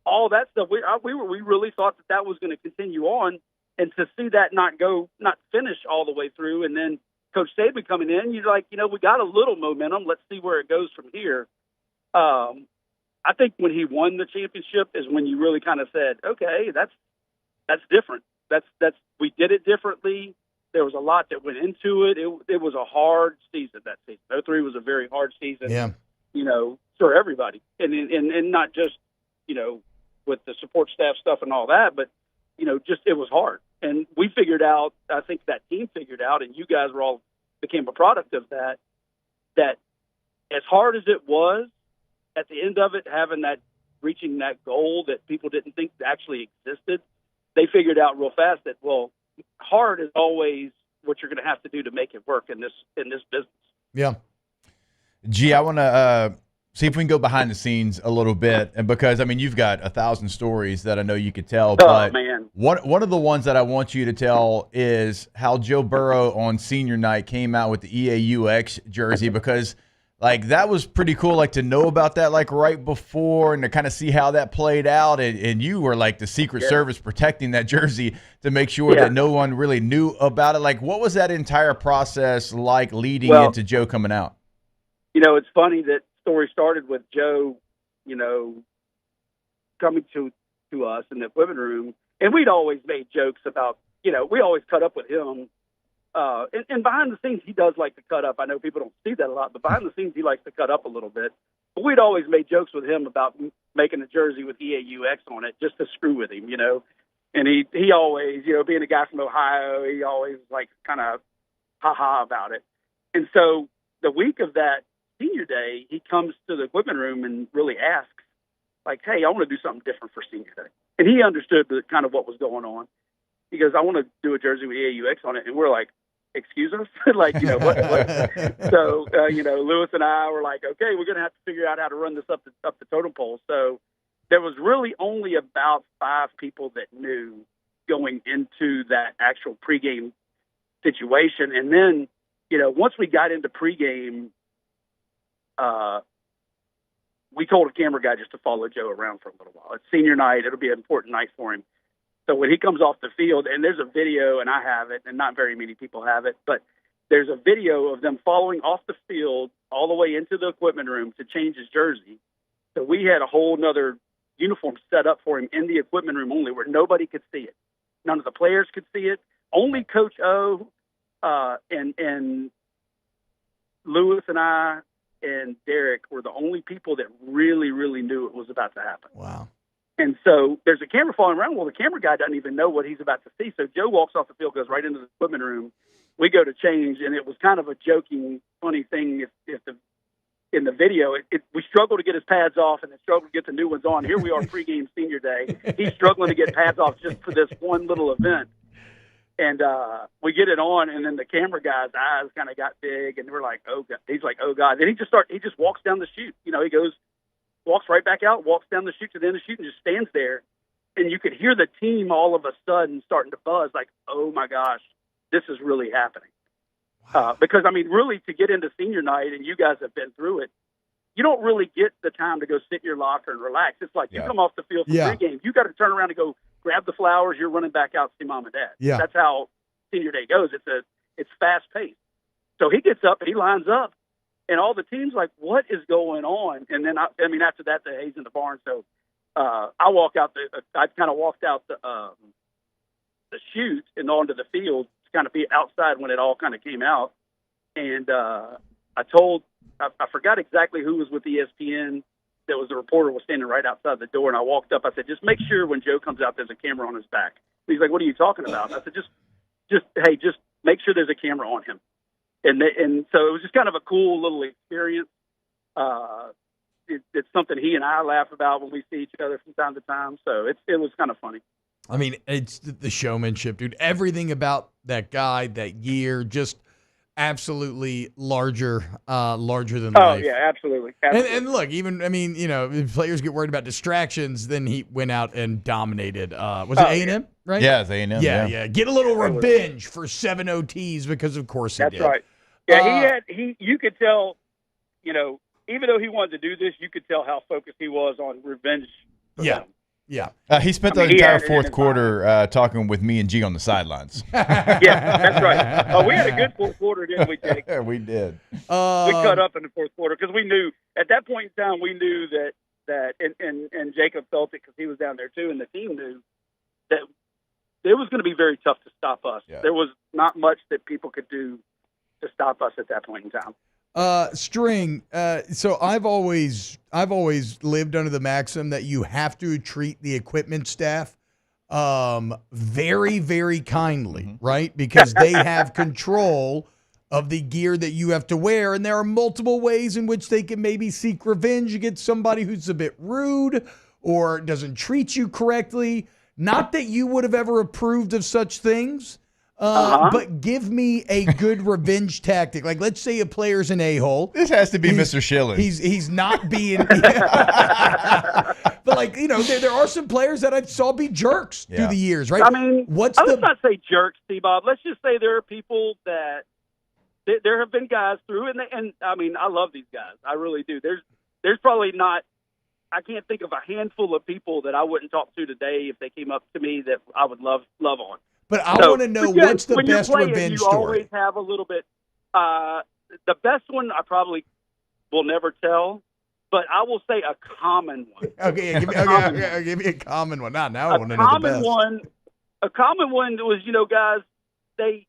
all that stuff. We really thought that was going to continue on, and to see that not finish all the way through, and then Coach Saban coming in, you're like, we got a little momentum. Let's see where it goes from here. I think when he won the championship is when you really kind of said, okay, that's different. We did it differently. There was a lot that went into it. It was a hard season that season. 03 was a very hard season. Yeah. For everybody, and not just, with the support staff stuff and all that, but, just it was hard. And we figured out, I think that team figured out, and you guys were all became a product of that as hard as it was, at the end of it, reaching that goal that people didn't think actually existed, they figured out real fast that, well, hard is always what you're going to have to do to make it work in this business. Yeah. Gee, I want to see if we can go behind the scenes a little bit, and because you've got 1,000 stories that I know you could tell. But man. One of the ones that I want you to tell is how Joe Burrow on senior night came out with the EAUX jersey, because that was pretty cool. To know about that right before, and to kind of see how that played out, and you were the Secret Service protecting that jersey to make sure that no one really knew about it. What was that entire process like leading into Joe coming out? It's funny that story started with Joe, coming to us in the equipment room, and we'd always made jokes about, we always cut up with him. And behind the scenes, he does like to cut up. I know people don't see that a lot, but behind the scenes, he likes to cut up a little bit. But we'd always made jokes with him about making a jersey with EAUX on it just to screw with him, And he always, being a guy from Ohio, he always kind of ha-ha about it. And so the week of that senior day, he comes to the equipment room and really asks, hey, I want to do something different for senior day. And he understood kind of what was going on. He goes, I want to do a jersey with EAUX on it. And we're like, excuse us? what? So, Lewis and I were like, okay, we're going to have to figure out how to run this up the totem pole. So there was really only about 5 people that knew going into that actual pregame situation. And then, once we got into pregame, we told a camera guy just to follow Joe around for a little while. It's senior night. It'll be an important night for him. So when he comes off the field, and there's a video, and I have it, and not very many people have it, but there's a video of them following off the field all the way into the equipment room to change his jersey. So we had a whole nother uniform set up for him in the equipment room only, where nobody could see it. None of the players could see it. Only Coach O and Lewis and I and Derek were the only people that really, really knew it was about to happen. Wow. And so there's a camera following around. Well, the camera guy doesn't even know what he's about to see. So Joe walks off the field, goes right into the equipment room. We go to change, and it was kind of a joking, funny thing if the in the video, we struggle to get his pads off and then struggle to get the new ones on. Here we are pregame senior day. He's struggling to get pads off just for this one little event. And we get it on, and then the camera guy's eyes kind of got big, and we're like, oh, God. He's like, oh, God. Then he just walks down the chute. You know, he walks right back out, walks down the chute to the end of the chute, and just stands there. And you could hear the team all of a sudden starting to buzz, like, oh, my gosh, this is really happening. Because, I mean, really, to get into senior night, and you guys have been through it, you don't really get the time to go sit in your locker and relax. It's like you come off the field for pregame, you got to turn around and go grab the flowers. You're running back out to see mom and dad. Yeah. That's how senior day goes. It's fast paced. So he gets up and he lines up, and all the team's like, "What is going on?" And then I mean, after that, the hay's in the barn. So I kind of walked out the chute and onto the field to kind of be outside when it all kind of came out, and I forgot exactly who was with ESPN. There was a reporter was standing right outside the door, and I walked up. I said, "Just make sure when Joe comes out, there's a camera on his back." And he's like, "What are you talking about?" And I said, "Just make sure there's a camera on him." And so it was just kind of a cool little experience. It's something he and I laugh about when we see each other from time to time. So it was kind of funny. I mean, it's the showmanship, dude. Everything about that guy, that year, just absolutely larger than life. Oh, yeah, absolutely. And look, even, I mean, you know, if players get worried about distractions, then he went out and dominated. Was it A&M, right? Yeah, it's A&M. Yeah. Get a little revenge for 7 OTs because, of course, he did. That's right. Yeah, you could tell, you know, even though he wanted to do this, you could tell how focused he was on revenge. Yeah. Yeah. He spent the entire fourth quarter talking with me and G on the sidelines. Yeah, that's right. Oh, we had a good fourth quarter, didn't we, Jake? Yeah, we did. We cut up in the fourth quarter because we knew at that point in time and Jacob felt it because he was down there too, and the team knew that it was going to be very tough to stop us. Yeah. There was not much that people could do to stop us at that point in time. String. So I've always lived under the maxim that you have to treat the equipment staff very, very kindly, right? Because they have control of the gear that you have to wear, and there are multiple ways in which they can maybe seek revenge against somebody who's a bit rude or doesn't treat you correctly. Not that you would have ever approved of such things. But give me a good revenge tactic. Like, let's say a player's an a-hole. This has to be Mr. Schilling. He's not being. But, like, you know, there are some players that I saw be jerks through the years, right? I mean, let's not say jerks, T-Bob. Let's just say there are people that there have been guys through, and I mean, I love these guys. I really do. There's probably not. I can't think of a handful of people that I wouldn't talk to today if they came up to me that I would love on. But I want to know what's the best revenge story. You always have a little bit. The best one I probably will never tell, but I will say a common one. Okay, give me a common one. Now I want to know the best. A common one was, you know, guys, they,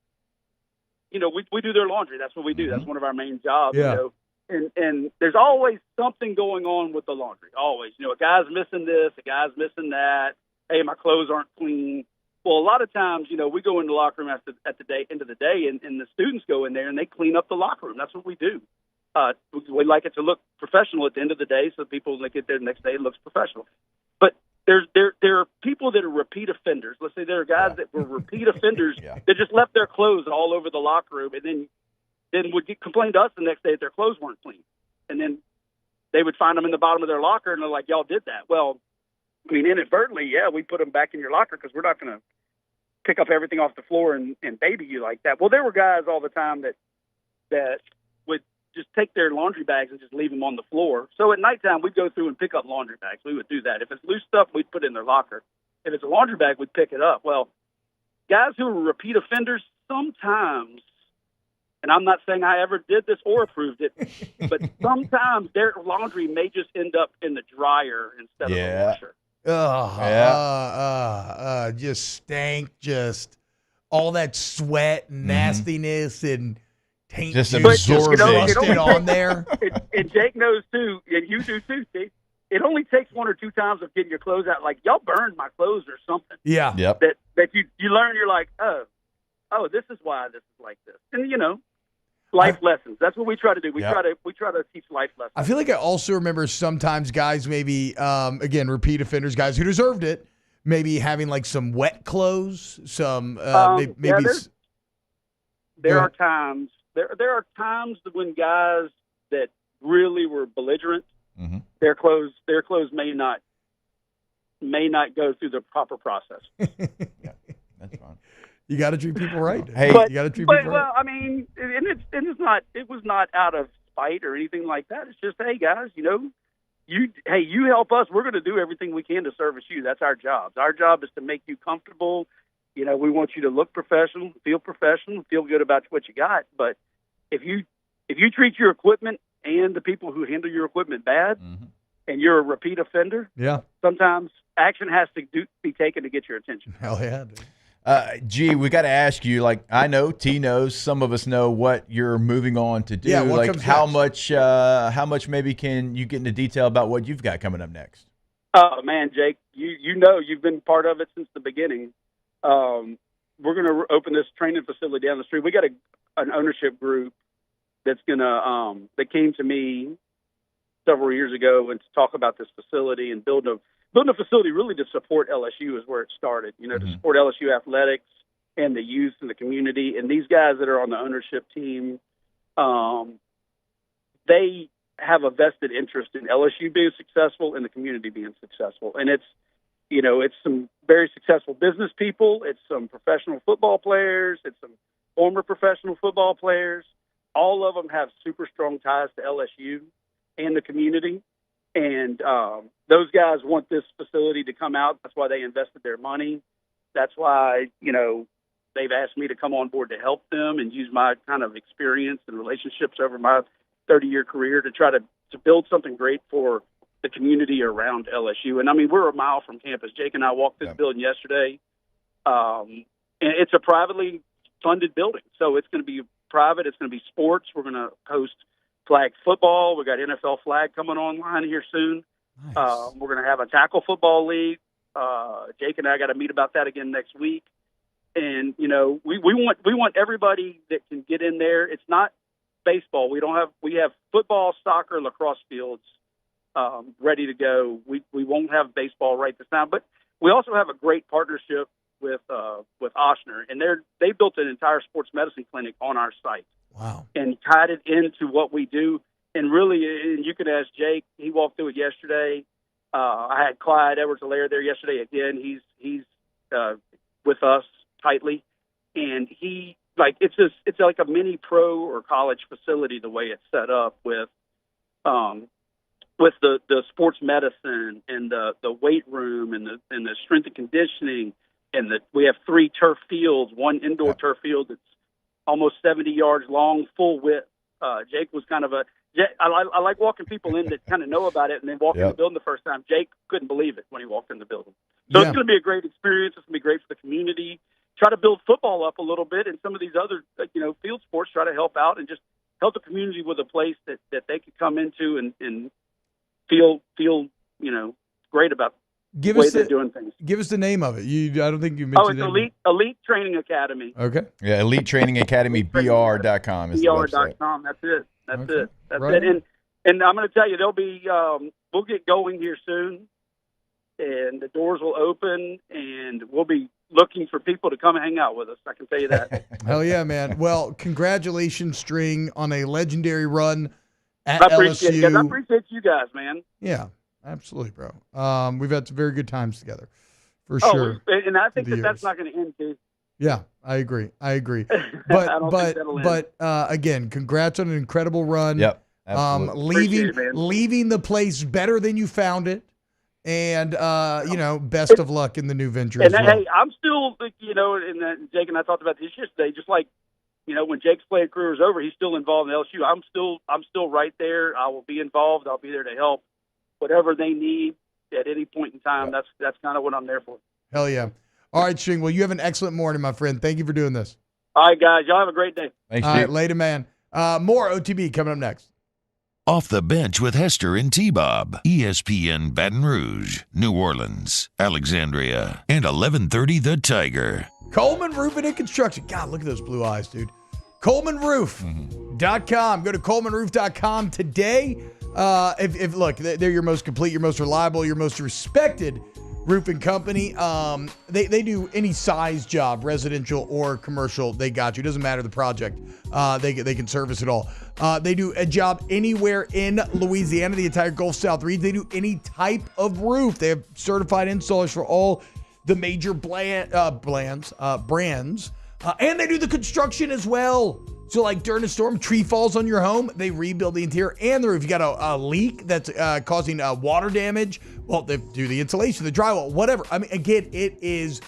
you know, we do their laundry. That's what we do. That's one of our main jobs. Yeah. You know? And there's always something going on with the laundry. Always. You know, a guy's missing this, a guy's missing that. Hey, my clothes aren't clean. Well, a lot of times, you know, we go in the locker room at the end of the day, and the students go in there and they clean up the locker room. That's what we do. We like it to look professional at the end of the day, so people when they get there the next day, it looks professional. But there are people that are repeat offenders. Let's say there are guys that were repeat offenders that just left their clothes all over the locker room, and then would complain to us the next day that their clothes weren't clean, and then they would find them in the bottom of their locker, and they're like, "Y'all did that." Well, I mean, inadvertently, we put them back in your locker because we're not going to pick up everything off the floor and baby you like that. Well, there were guys all the time that would just take their laundry bags and just leave them on the floor. So at nighttime, we'd go through and pick up laundry bags. We would do that. If it's loose stuff, we'd put it in their locker. If it's a laundry bag, we'd pick it up. Well, guys who are repeat offenders, sometimes, and I'm not saying I ever did this or approved it, but sometimes their laundry may just end up in the dryer instead of the washer. Just stank, just all that sweat and nastiness and taint just absorbed on there. And Jake knows too, and you do too, Steve. It only takes one or two times of getting your clothes out. Like, y'all burned my clothes or something. Yeah. Yep. That you learn, you're like, oh, this is why this is like this. And, you know, Life lessons. That's what we try to do. We try to teach life lessons. I feel like I also remember sometimes guys maybe, again, repeat offenders, guys who deserved it, maybe having like some wet clothes, some maybe. There are times when guys that really were belligerent, their clothes may not go through the proper process. That's fine. You got to treat people right. Hey, you got to treat people right. Well, I mean, it was not out of spite or anything like that. It's just, hey guys, you help us. We're going to do everything we can to service you. That's our job. Our job is to make you comfortable. We want you to look professional, feel good about what you got. But if you treat your equipment and the people who handle your equipment bad, and you're a repeat offender, sometimes action has to be taken to get your attention. Hell yeah, dude. G, we got to ask you, like, I know T knows, some of us know what you're moving on to do. Yeah, what like comes how next? how much maybe can you get into detail about what you've got coming up next? Oh man, Jake, you've been part of it since the beginning. We're going to open this training facility down the street. We got an ownership group that's that came to me several years ago and to talk about this facility and building a facility really to support LSU is where it started, to support LSU athletics and the youth and the community. And these guys that are on the ownership team, they have a vested interest in LSU being successful and the community being successful. And it's some very successful business people. It's some professional football players. It's some former professional football players. All of them have super strong ties to LSU and the community. And those guys want this facility to come out. That's why they invested their money. That's why, they've asked me to come on board to help them and use my kind of experience and relationships over my 30-year career to try to build something great for the community around LSU. And, I mean, we're a mile from campus. Jake and I walked through the building yesterday. And it's a privately funded building. So it's going to be private. It's going to be sports. We're going to host flag football. We got NFL flag coming online here soon. Nice. We're going to have a tackle football league. Jake and I got to meet about that again next week. And we want everybody that can get in there. It's not baseball. We have football, soccer, lacrosse fields ready to go. We won't have baseball right this time, but we also have a great partnership with Oshner, and they built an entire sports medicine clinic on our site. Wow. And tied it into what we do. And really, and you can ask Jake, he walked through it yesterday. I had Clyde Edwards-Helaire there yesterday again. He's with us tightly. And it's like a mini pro or college facility the way it's set up with the sports medicine and the weight room and the strength and conditioning. And we have 3 turf fields, one indoor turf field that's almost 70 yards long, full width. Jake was I like walking people in that kind of know about it and then walking in the building the first time. Jake couldn't believe it when he walked in the building. So it's going to be a great experience. It's going to be great for the community. Try to build football up a little bit, and some of these other, field sports, try to help out and just help the community with a place that they could come into and feel great about the way they're doing things. Give us the name of it. I don't think you mentioned it's Elite Training Academy. Okay. Yeah, Elite Training Academy, BR.com is the website. BR.com. That's it. That's Okay. it. That's Right. it. And I'm going to tell you, there'll be we'll get going here soon, and the doors will open, and we'll be looking for people to come hang out with us. I can tell you that. Hell yeah, man. Well, congratulations, String, on a legendary run at I appreciate LSU. it, guys. I appreciate you guys, man. Yeah, absolutely, bro. We've had some very good times together, for sure. And I think through the that's years. not going to end, too. Yeah, I agree. I But don't think that'll end. again, congrats on an incredible run. Yep, absolutely. Appreciate it, man. Leaving the place better than you found it, and best of luck in the new venture. And as well. hey, I'm still, and Jake and I talked about this yesterday. Just like, when Jake's playing career is over, he's still involved in LSU. I'm still right there. I will be involved. I'll be there to help whatever they need at any point in time. Yep. That's kind of what I'm there for. Hell yeah! All right, String. Well, you have an excellent morning, my friend. Thank you for doing this. All right, guys. Y'all have a great day. Thanks, All Steve. right, later, man. More OTB coming up next. Off the Bench with Hester and T-Bob. ESPN Baton Rouge, New Orleans, Alexandria, and 1130 The Tiger. Coleman Roofing and Construction. God, look at those blue eyes, dude. ColemanRoof.com. Go to ColemanRoof.com today. If look, they're your most complete, your most reliable, your most respected roofing company. They do any size job, residential or commercial. They got you. It doesn't matter the project. They can service it all. They do a job anywhere in Louisiana, the entire Gulf South region. They do any type of roof. They have certified installers for all the major brands. And they do the construction as well. So like during a storm, tree falls on your home, they rebuild the interior and the roof. You got a leak that's causing water damage. Well, they do the insulation, the drywall, whatever. I mean, again, it is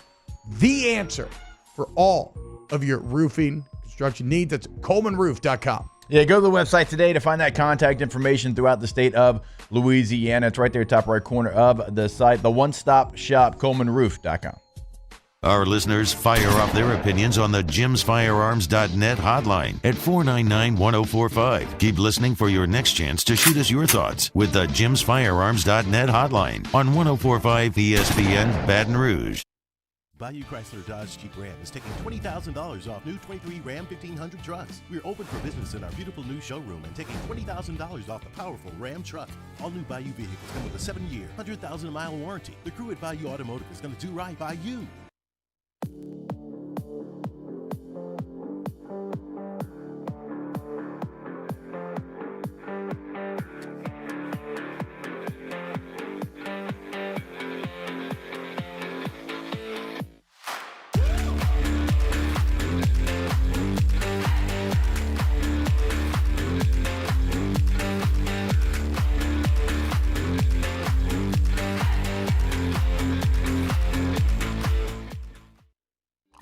the answer for all of your roofing construction needs. That's ColemanRoof.com. Yeah, go to the website today to find that contact information throughout the state of Louisiana. It's right there, top right corner of the site, the one-stop shop, ColemanRoof.com. Our listeners fire off their opinions on the JimsFirearms.net hotline at 499-1045. Keep listening for your next chance to shoot us your thoughts with the JimsFirearms.net hotline on 1045 ESPN Baton Rouge. Bayou Chrysler Dodge Jeep Ram is taking $20,000 off new 23 Ram 1500 trucks. We're open for business in our beautiful new showroom and taking $20,000 off the powerful Ram truck. All new Bayou vehicles come with a 7-year, 100,000-mile warranty. The crew at Bayou Automotive is going to do right by you.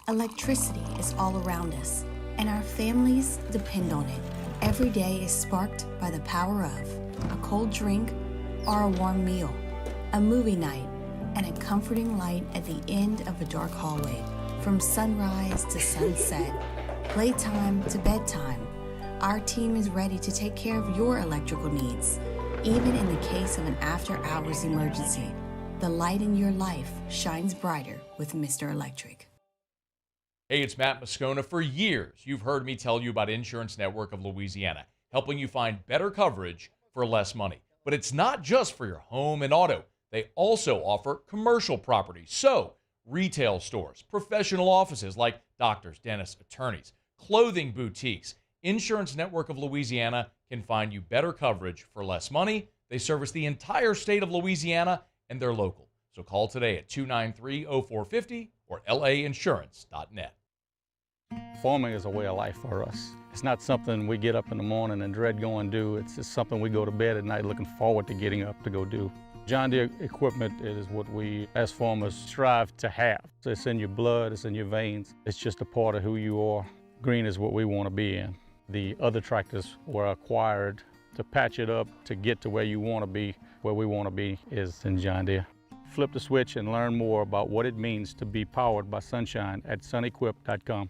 Electricity is all around us, and our families depend on it. Every day is sparked by the power of a cold drink or a warm meal, a movie night, and a comforting light at the end of a dark hallway. From sunrise to sunset, playtime to bedtime, our team is ready to take care of your electrical needs. Even in the case of an after-hours emergency, the light in your life shines brighter with Mr. Electric. Hey, it's Matt Moscona. For years, you've heard me tell you about Insurance Network of Louisiana, helping you find better coverage for less money. But it's not just for your home and auto. They also offer commercial property. So, retail stores, professional offices like doctors, dentists, attorneys, clothing boutiques. Insurance Network of Louisiana can find you better coverage for less money. They service the entire state of Louisiana, and they're local. So call today at 293-0450 or lainsurance.net. Farming is a way of life for us. It's not something we get up in the morning and dread going do. It's just something we go to bed at night looking forward to getting up to go do. John Deere equipment is what we as farmers strive to have. It's in your blood, it's in your veins. It's just a part of who you are. Green is what we want to be in. The other tractors were acquired to patch it up to get to where you want to be. Where we want to be is in John Deere. Flip the switch and learn more about what it means to be powered by sunshine at sunequip.com.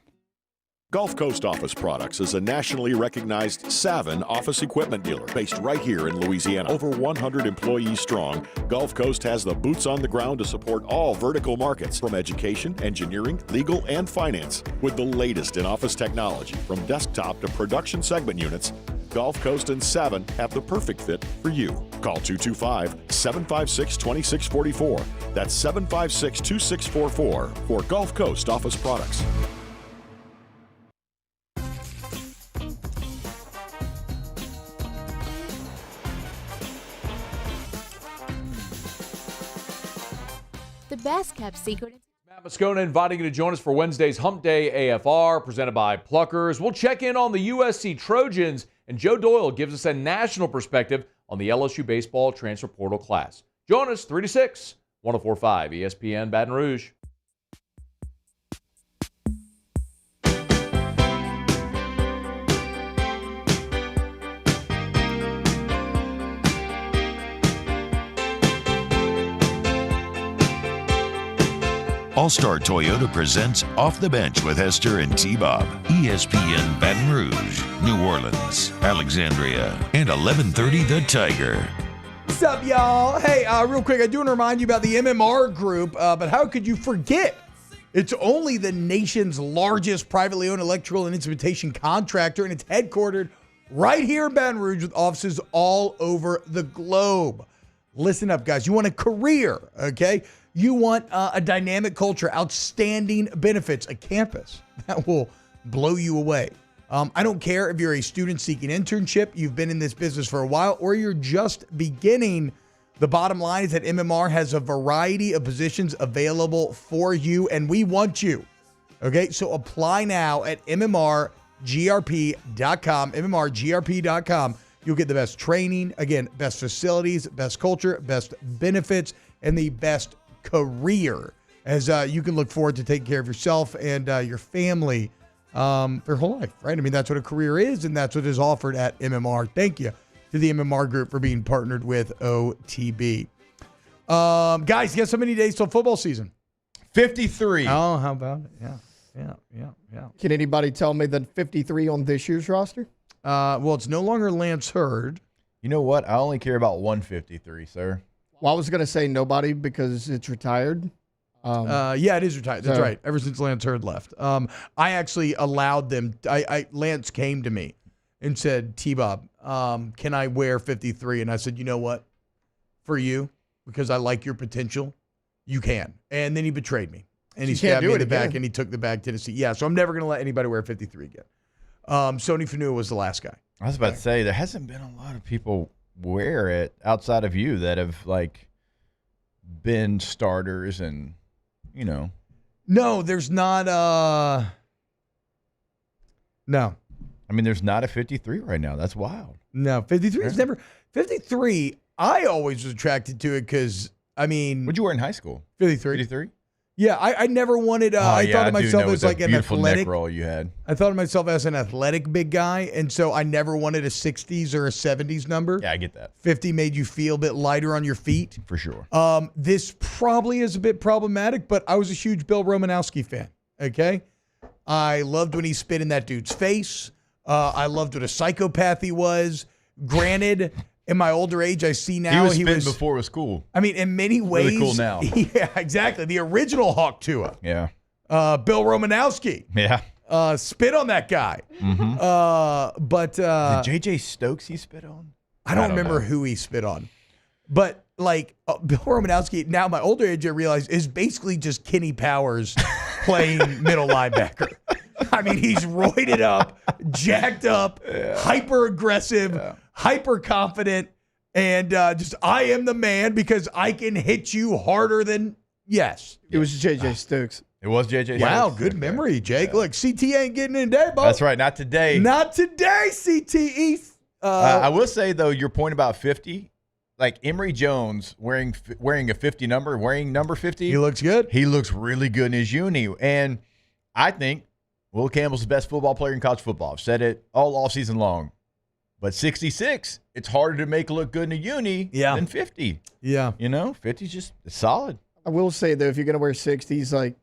Gulf Coast Office Products is a nationally recognized Savin office equipment dealer based right here in Louisiana. Over 100 employees strong, Gulf Coast has the boots on the ground to support all vertical markets, from education, engineering, legal, and finance. With the latest in office technology, from desktop to production segment units, Gulf Coast and Savin have the perfect fit for you. Call 225-756-2644. That's 756-2644 for Gulf Coast Office Products. The best kept secret. Matt Moscona inviting you to join us for Wednesday's Hump Day AFR presented by Pluckers. We'll check in on the USC Trojans, and Joe Doyle gives us a national perspective on the LSU baseball transfer portal class. Join us 3 to 6, 104.5 ESPN Baton Rouge. All-Star Toyota presents Off the Bench with Hester and T-Bob. ESPN Baton Rouge, New Orleans, Alexandria, and 1130 The Tiger. What's up, y'all? Hey, real quick, I do want to remind you about the MMR group, but how could you forget It's only the nation's largest privately owned electrical and instrumentation contractor, and it's headquartered right here in Baton Rouge with offices all over the globe. Listen up, guys. You want a career, okay? You want a dynamic culture, outstanding benefits, a campus that will blow you away. I don't care if you're a student seeking internship, you've been in this business for a while, or you're just beginning. The bottom line is that MMR has a variety of positions available for you, and we want you. Okay, so apply now at mmrgrp.com, mmrgrp.com. You'll get the best training, again, best facilities, best culture, best benefits, and the best career as you can look forward to taking care of yourself and your family their whole life, right? I mean, that's what a career is, and that's what is offered at MMR. Thank you to the MMR Group for being partnered with OTB. Guys, guess how many days till football season? 53. Oh, how about it? Yeah. Can anybody tell me the 53 on this year's roster? Well, it's no longer Lance Hurd. You know what? I only care about 153, sir. Well, I was going to say nobody because it's retired. Yeah, it is retired. That's right. Ever since Lance Hurd left. I actually allowed them. Lance came to me and said, T-Bob, can I wear 53? And I said, you know what? For you, because I like your potential, you can. And then he betrayed me. And he stabbed me in the back, and he took the bag to Tennessee. Yeah, so I'm never going to let anybody wear 53 again. Sony Fanua was the last guy. I was about to say, there hasn't been a lot of people wear it outside of you that have, been starters and, No, there's not. No. I mean, there's not a 53 right now. That's wild. No, 53 is never. 53, I always was attracted to it because, What'd you wear in high school? 53. 53? Yeah, I never wanted. I thought of myself as an athletic. Neck roll you had. I thought of myself as an athletic big guy, and so I never wanted a 60s or a 70s number. Yeah, I get that. 50 made you feel a bit lighter on your feet. For sure. This probably is a bit problematic, but I was a huge Bill Romanowski fan. Okay, I loved when he spit in that dude's face. I loved what a psychopath he was. Granted. In my older age, I see now he was before it was cool. I mean, in many ways, really cool now. Yeah, exactly. The original Hawk Tua. Yeah. Bill Romanowski. Yeah. Spit on that guy. Mm-hmm. But did JJ Stokes he spit on? I don't remember who he spit on. But Bill Romanowski, now my older age, I realize is basically just Kenny Powers playing middle linebacker. I mean, he's roided up, jacked up, hyper aggressive, hyper confident, and just I am the man because I can hit you harder than It was JJ Stokes. It was JJ Stokes. Wow, good memory, Jake. Yeah. Look, CT ain't getting in today, Bo. That's right, not today. Not today, CTE. I will say though, your point about 50, like Emory Jones wearing a 50 number, wearing number 50. He looks good. He looks really good in his uni, and I think Will Campbell's the best football player in college football. I've said it all season long. But 66, it's harder to make look good in a uni than 50. Yeah. 50's just solid. I will say, though, if you're going to wear 60s, like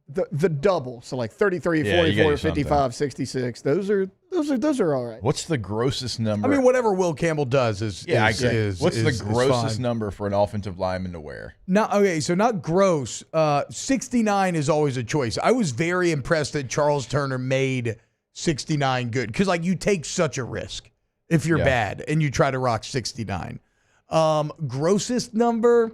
the double, so like 33, 44, 55, 66, those are all right. What's the grossest number? I mean, whatever Will Campbell does is I agree. is What's is, the grossest is number for an offensive lineman to wear? So not gross. 69 is always a choice. I was very impressed that Charles Turner made 69 good because, you take such a risk if you're bad and you try to rock 69. Grossest number,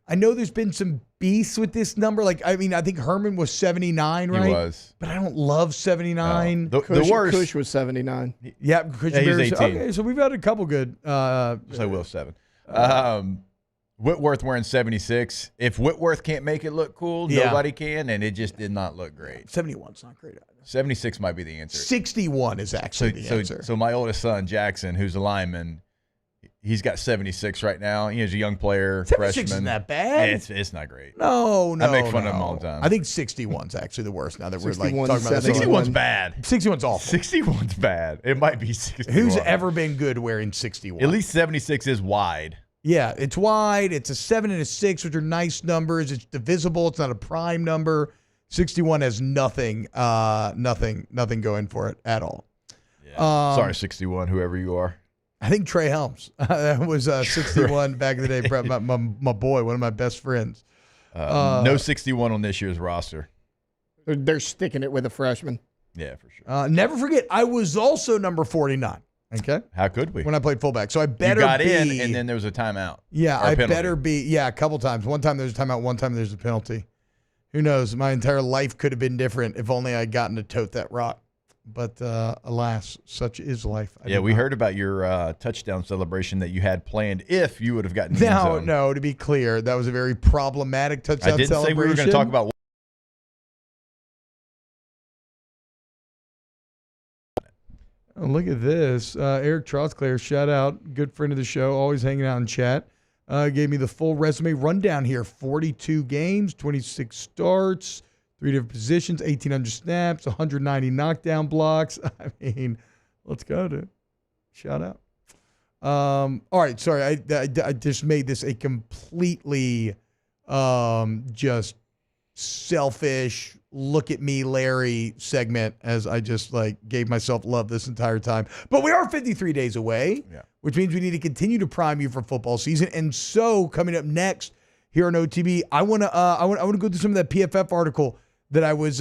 I know there's been some beasts with this number. I think Herman was 79, right? He was. But I don't love 79. The worst. Kush was 79. Yeah, Kush he was 18. Okay, so we've had a couple good. So Will 7. Whitworth wearing 76. If Whitworth can't make it look cool, nobody can, and it just did not look great. 71's not great either. 76 might be the answer. 61 is actually the answer. So my oldest son, Jackson, who's a lineman, he's got 76 right now. He's a young player, 76 freshman. isn't that bad. It's not great. No. I make fun of him all the time. I think 61's actually the worst now that we're talking about this. 61's bad. 61's awful. 61's bad. It might be 61. Who's ever been good wearing 61? At least 76 is wide. Yeah, it's wide. It's a 7 and a 6, which are nice numbers. It's divisible. It's not a prime number. 61 has nothing going for it at all. Yeah. Sorry, 61, whoever you are. I think Trey Helms was 61 back in the day. My boy, one of my best friends. No 61 on this year's roster. They're sticking it with a freshman. Yeah, for sure. Never forget, I was also number 49. Okay. How could we? When I played fullback. So I better you got be. in, and then there was a timeout. Yeah, or a I penalty. better be. Yeah, a couple times. One time there's a timeout, one time there's a penalty. Who knows? My entire life could have been different if only I'd gotten to tote that rock. But alas, such is life. We heard about your touchdown celebration that you had planned if you would have gotten in the end zone. No, to be clear, that was a very problematic touchdown I didn't celebration. say we were going to talk about. Oh, look at this. Eric Trotskler, shout out. Good friend of the show, always hanging out in chat. Gave me the full resume rundown here. 42 games, 26 starts, 3 different positions, 1,800 snaps, 190 knockdown blocks. I mean, let's go, dude. Shout out. All right, sorry. I just made this a completely just selfish, look at me, Larry segment as I just gave myself love this entire time. But we are 53 days away, which means we need to continue to prime you for football season. And so coming up next here on OTB, I want to go through some of that PFF article that I was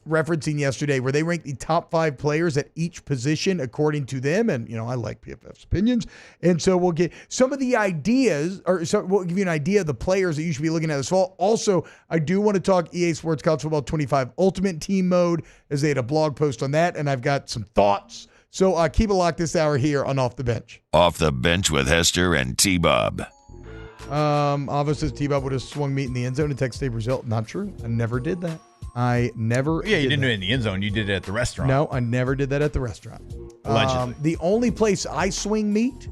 referencing yesterday, where they ranked the top 5 players at each position according to them. And, I like PFF's opinions. And so we'll get some of the ideas, we'll give you an idea of the players that you should be looking at this fall. Also, I do want to talk EA Sports College Football 25 Ultimate Team Mode, as they had a blog post on that, and I've got some thoughts. So keep it locked this hour here on Off the Bench. Off the Bench with Hester and T-Bob. Obviously, T-Bob would have swung meat in the end zone in Texas State Brazil. Not true. I never did that. I never. Yeah, you didn't do it in the end zone. You did it at the restaurant. No, I never did that at the restaurant. Allegedly. The only place I swing meat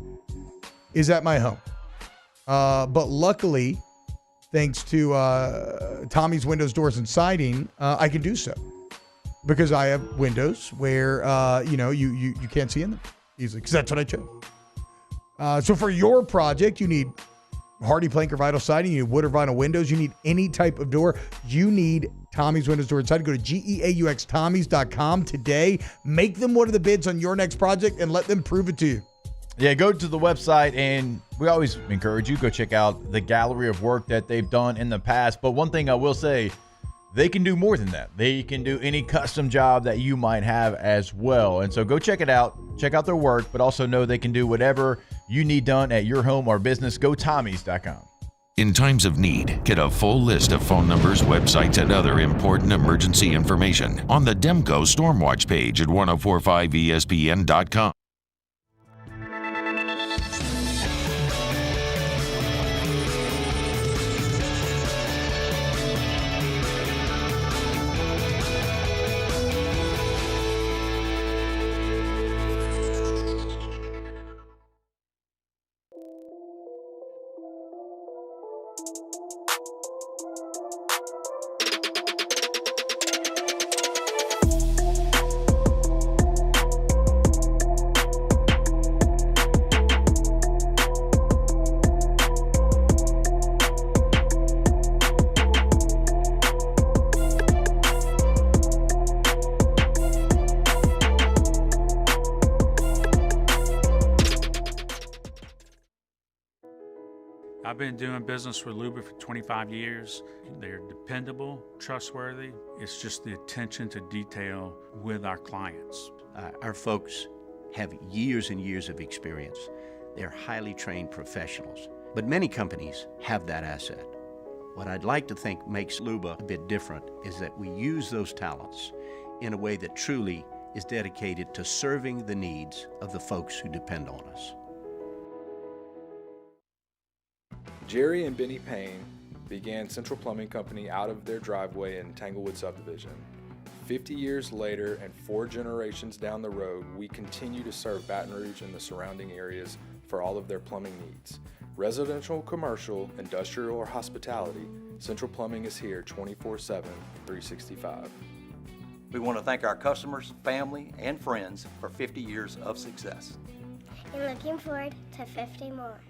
is at my home. But luckily, thanks to Tommy's Windows, Doors, and Siding, I can do so. Because I have windows where, you can't see in them easily. Because that's what I chose. So for your project, you need Hardy Plank or Vinyl Siding, you need wood or vinyl windows, you need any type of door, you need Tommy's Windows, Door, and Siding. Go to GEAUXTommys.com today. Make them one of the bids on your next project and let them prove it to you. Yeah, go to the website, and we always encourage you, go check out the gallery of work that they've done in the past. But one thing I will say, they can do more than that. They can do any custom job that you might have as well. And so go check it out. Check out their work, but also know they can do whatever you need done at your home or business. Go Tommys.com. In times of need, get a full list of phone numbers, websites, and other important emergency information on the Demco Stormwatch page at 1045ESPN.com. I've been doing business with Luba for 25 years. They're dependable, trustworthy. It's just the attention to detail with our clients. Our folks have years and years of experience. They're highly trained professionals, but many companies have that asset. What I'd like to think makes Luba a bit different is that we use those talents in a way that truly is dedicated to serving the needs of the folks who depend on us. Jerry and Benny Payne began Central Plumbing Company out of their driveway in Tanglewood subdivision. 50 years later and 4 generations down the road, we continue to serve Baton Rouge and the surrounding areas for all of their plumbing needs. Residential, commercial, industrial, or hospitality, Central Plumbing is here 24/7, 365. We want to thank our customers, family, and friends for 50 years of success. And looking forward to 50 more.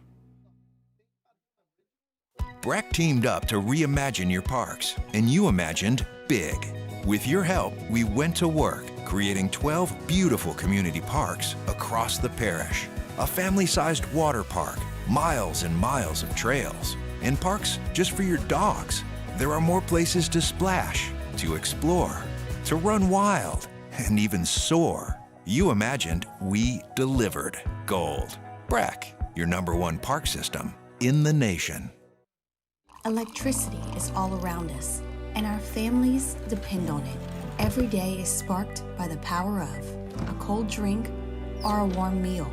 Breck teamed up to reimagine your parks, and you imagined big. With your help, we went to work, creating 12 beautiful community parks across the parish. A family-sized water park, miles and miles of trails, and parks just for your dogs. There are more places to splash, to explore, to run wild, and even soar. You imagined, we delivered. Gold. Breck, your #1 park system in the nation. Electricity is all around us, and our families depend on it. Every day is sparked by the power of a cold drink or a warm meal,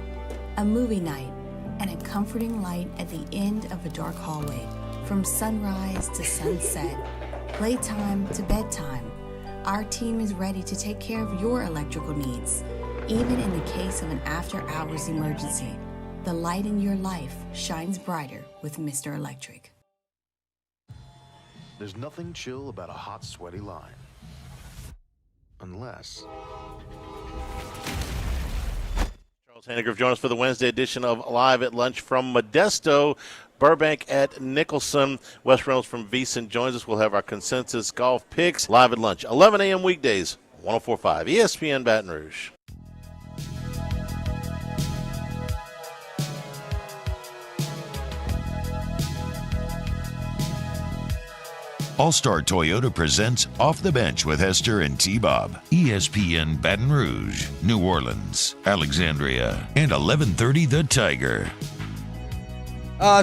a movie night, and a comforting light at the end of a dark hallway. From sunrise to sunset, playtime to bedtime, our team is ready to take care of your electrical needs. Even in the case of an after-hours emergency, the light in your life shines brighter with Mr. Electric. There's nothing chill about a hot, sweaty line. Unless... Charles Hannigrove joins us for the Wednesday edition of Live at Lunch from Modesto. Burbank at Nicholson. Wes Reynolds from VSiN joins us. We'll have our consensus golf picks live at lunch. 11 a.m. weekdays, 104.5 ESPN Baton Rouge. All-Star Toyota presents Off the Bench with Hester and T-Bob. ESPN Baton Rouge, New Orleans, Alexandria, and 1130 The Tiger.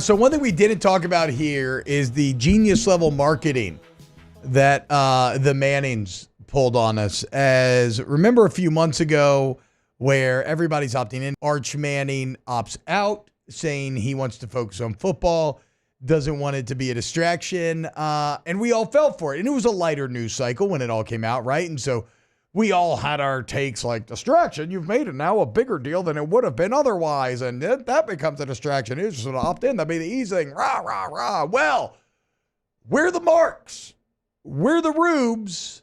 So one thing we didn't talk about here is the genius level marketing that the Mannings pulled on us. As remember a few months ago where everybody's opting in, Arch Manning opts out saying he wants to focus on football, doesn't want it to be a distraction, and we all fell for it. And it was a lighter news cycle when it all came out, right? And so we all had our takes like, distraction, you've made it now a bigger deal than it would have been otherwise, and that becomes a distraction. It's just sort of opt in. That'd be the easy thing. Rah, rah, rah. Well, we're the marks. We're the rubes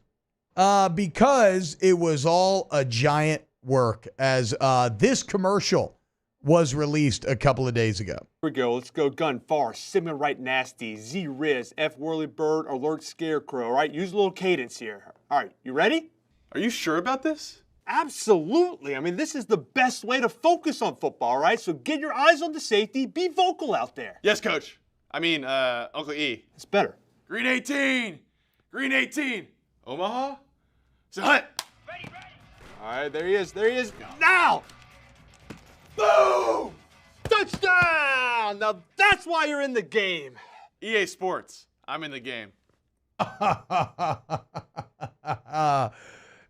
because it was all a giant work as this commercial was released a couple of days ago. Here we go. Let's go Gun Far, Simon Right Nasty, Z Riz, F Whirly Bird, Alert Scarecrow. All right, use a little cadence here. All right, you ready? Are you sure about this? Absolutely. I mean, this is the best way to focus on football, all right? So get your eyes on the safety. Be vocal out there. Yes, Coach. I mean, Uncle E. It's better. Green 18. Green 18. Omaha. Set. All right, there he is. There he is. Now! Boom! Touchdown! Now that's why you're in the game. EA Sports. I'm in the game.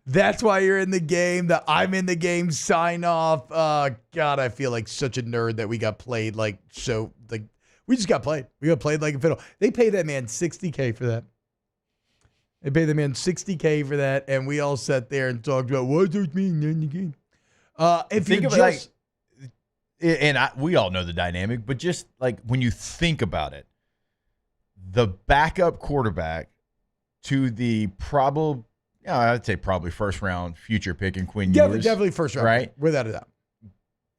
That's why you're in the game. The I'm in the game sign off. God, I feel like such a nerd that we got played we just got played. We got played like a fiddle. They paid that man $60K for that. They paid the man $60K for that, and we all sat there and talked about what does it mean in the game. We all know the dynamic, but just like when you think about it, the backup quarterback to the I'd say probably first round future pick in Quinn Ewers. Definitely first round, right? Without a doubt.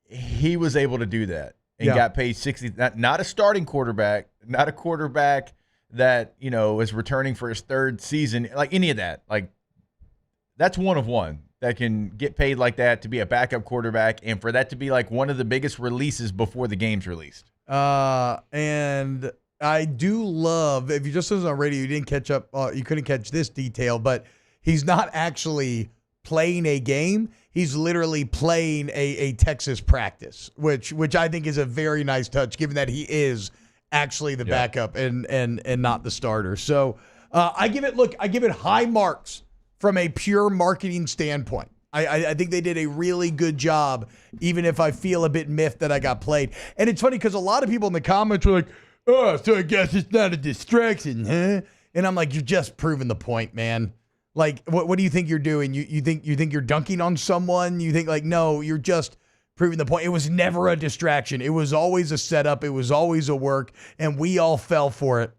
He was able to do that and got paid $60. Not a starting quarterback, not a quarterback that is returning for his third season, like any of that. Like that's one of one that can get paid like that to be a backup quarterback, and for that to be like one of the biggest releases before the game's released. And I do love, if you just listened on radio, you didn't catch up, you couldn't catch this detail, but he's not actually playing a game. He's literally playing a Texas practice, which I think is a very nice touch, given that he is actually the backup and not the starter. So I give it high marks from a pure marketing standpoint. I think they did a really good job, even if I feel a bit miffed that I got played. And it's funny because a lot of people in the comments were like, oh, so I guess it's not a distraction, huh? And I'm like, you're just proving the point, man. Like, what do you think you're doing? You think you're dunking on someone? You think no, you're just proving the point. It was never a distraction. It was always a setup. It was always a work, and we all fell for it,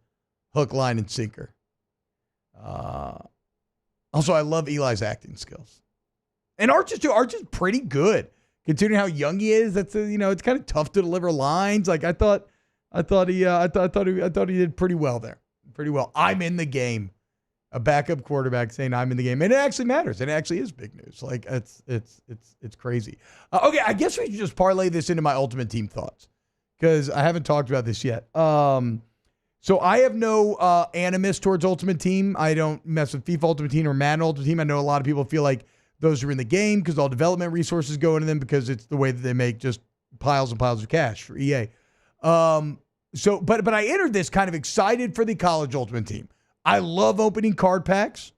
hook, line, and sinker. Also, I love Eli's acting skills, and Arch is too. Arch is pretty good considering how young he is. That's it's kind of tough to deliver lines. Like I thought he did pretty well there. Pretty well. I'm in the game. A backup quarterback saying I'm in the game, and it actually matters. And it actually is big news. Like it's crazy. Okay, I guess we should just parlay this into my ultimate team thoughts because I haven't talked about this yet. So I have no animus towards Ultimate Team. I don't mess with FIFA Ultimate Team or Madden Ultimate Team. I know a lot of people feel like those are in the game because all development resources go into them because it's the way that they make just piles and piles of cash for EA. But I entered this kind of excited for the college Ultimate Team. I love opening card packs.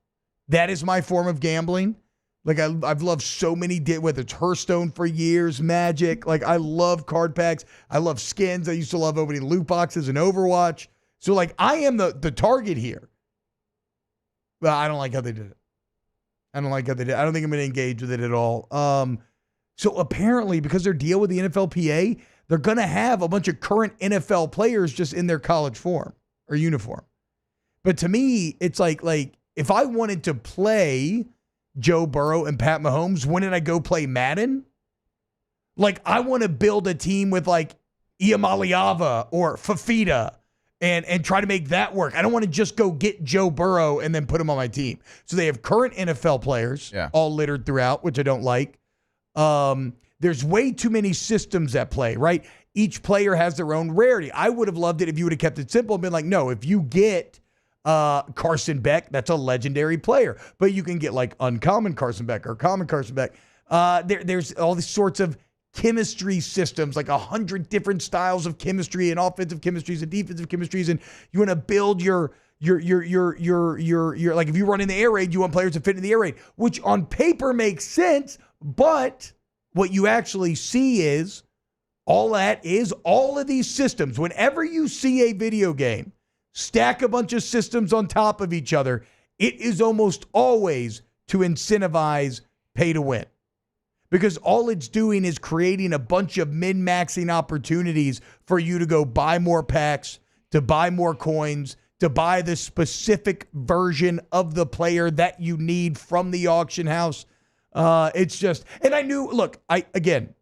That is my form of gambling. Like I've loved so many, whether it's Hearthstone for years, Magic. Like I love card packs. I love skins. I used to love opening loot boxes in Overwatch. So like I am the target here. But I don't like how they did it. I don't think I'm going to engage with it at all. So apparently because their deal with the NFLPA, they're going to have a bunch of current NFL players just in their college form or uniform. But to me, it's like if I wanted to play Joe Burrow and Pat Mahomes, when did I go play Madden? Like, I want to build a team with like Iamaliava or Fafita and try to make that work. I don't want to just go get Joe Burrow and then put him on my team. So they have current NFL players all littered throughout, which I don't like. There's way too many systems at play, right? Each player has their own rarity. I would have loved it if you would have kept it simple and been like, no, if you get Carson Beck, that's a legendary player. But you can get like uncommon Carson Beck or common Carson Beck. There's all these sorts of chemistry systems, like 100 different styles of chemistry and offensive chemistries and defensive chemistries. And you want to build your like if you run in the air raid, you want players to fit in the air raid, which on paper makes sense. But what you actually see is all of these systems. Whenever you see a video game stack a bunch of systems on top of each other, it is almost always to incentivize pay to win. Because all it's doing is creating a bunch of min-maxing opportunities for you to go buy more packs, to buy more coins, to buy the specific version of the player that you need from the auction house. It's just, and I knew, look, again,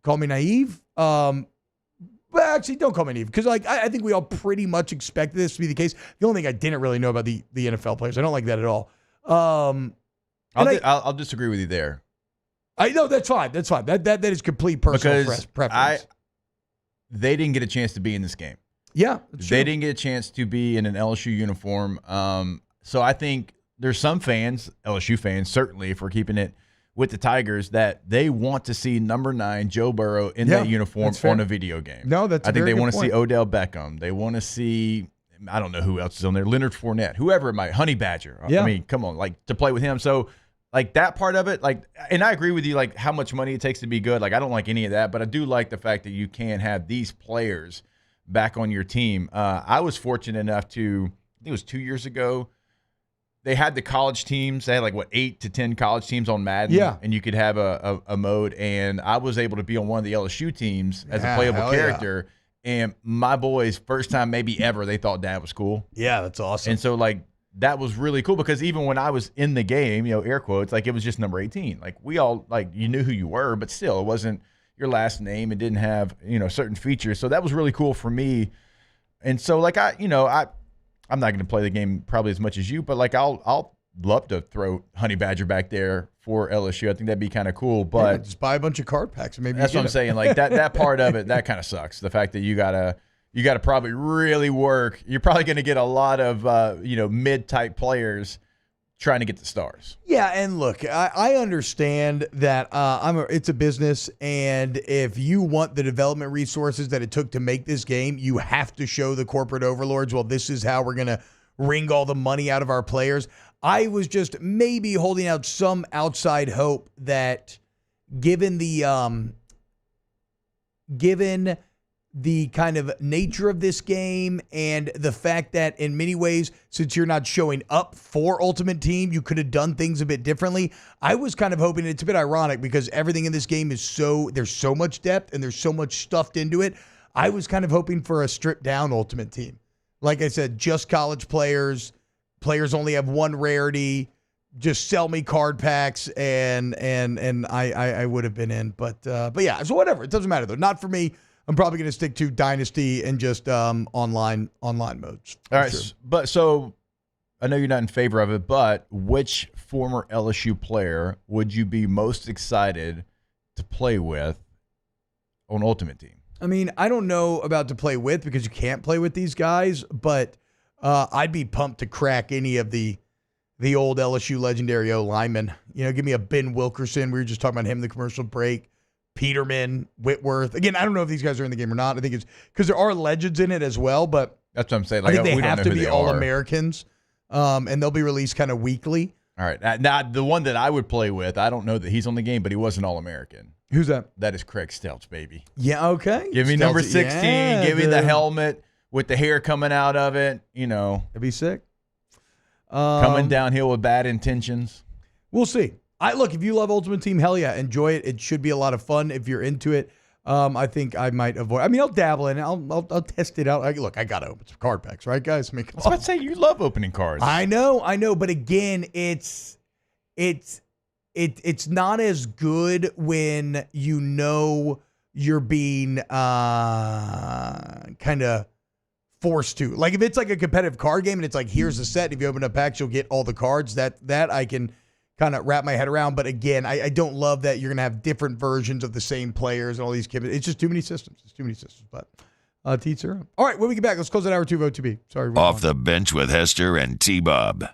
call me naive. But actually, don't call me naive, because like I think we all pretty much expected this to be the case. The only thing I didn't really know about the NFL players, I don't like that at all. I'll disagree with you there. I know that's fine. That's fine. That is complete personal preference. They didn't get a chance to be in this game. Yeah, they didn't get a chance to be in an LSU uniform. So I think there's some fans, LSU fans, certainly, if we're keeping it with the Tigers, that they want to see number 9 Joe Burrow in that uniform on a video game. No, that's I think they want to see Odell Beckham. They want to see, I don't know who else is on there, Leonard Fournette, whoever it might, Honey Badger. Yeah. I mean, come on, like to play with him. So like that part of it, like, and I agree with you, like how much money it takes to be good. Like I don't like any of that, but I do like the fact that you can have these players back on your team. I was fortunate enough to, I think it was 2 years ago, they had the college teams. They had like, 8 to 10 college teams on Madden. Yeah. And you could have a mode. And I was able to be on one of the LSU teams as a playable character. Yeah. And my boys, first time maybe ever, they thought Dad was cool. Yeah, that's awesome. And so, like, that was really cool because even when I was in the game, air quotes, like, it was just number 18. Like, we all, like, you knew who you were, but still, it wasn't your last name. It didn't have, certain features. So that was really cool for me. And so, like, I'm not going to play the game probably as much as you, but like I'll love to throw Honey Badger back there for LSU. I think that'd be kind of cool. But just buy a bunch of card packs and maybe that's what I'm saying. Like that part of it, that kind of sucks. The fact that you gotta probably really work. You're probably going to get a lot of mid-type players trying to get the stars. Yeah, and look, I understand that it's a business, and if you want the development resources that it took to make this game, you have to show the corporate overlords, well, this is how we're going to wring all the money out of our players. I was just maybe holding out some outside hope that given the kind of nature of this game and the fact that in many ways, since you're not showing up for Ultimate Team, you could have done things a bit differently. I was kind of hoping, it's a bit ironic because everything in this game is there's so much depth and there's so much stuffed into it. I was kind of hoping for a stripped down Ultimate Team. Like I said, just college players only have one rarity, just sell me card packs and I would have been in. But yeah, so whatever. It doesn't matter though. Not for me. I'm probably going to stick to Dynasty and just online modes. All right, but so I know you're not in favor of it, but which former LSU player would you be most excited to play with on Ultimate Team? I mean, I don't know about to play with because you can't play with these guys, but I'd be pumped to crack any of the old LSU legendary O linemen. You know, give me a Ben Wilkerson. We were just talking about him in the commercial break. Peterman, Whitworth. Again, I don't know if these guys are in the game or not. I think it's because there are legends in it as well, but that's what I'm saying. I think they have to be All-Americans, and they'll be released kind of weekly. All right. Now, the one that I would play with, I don't know that he's on the game, but he was an All-American. Who's that? That is Craig Stelz, baby. Yeah, okay. Give me Stelz, number 16. yeah, give me the helmet with the hair coming out of it. You know. That'd be sick. Coming downhill with bad intentions. We'll see. Look, if you love Ultimate Team, hell yeah, enjoy it. It should be a lot of fun if you're into it. I think I might avoid. I mean, I'll dabble in it. I'll test it out. Look, I gotta open some card packs, right, guys? I mean, I was about to say you love opening cards. I know, but again, it's not as good when you know you're being kind of forced to. Like if it's like a competitive card game and it's like here's the set. If you open up packs, you'll get all the cards. That I can kind of wrap my head around. But again, I don't love that you're going to have different versions of the same players and all these kids. It's just too many systems. It's too many systems. But to each their own. All right, when we get back, let's close out hour 2 of OTB. Sorry. Off the bench with Hester and T-Bob.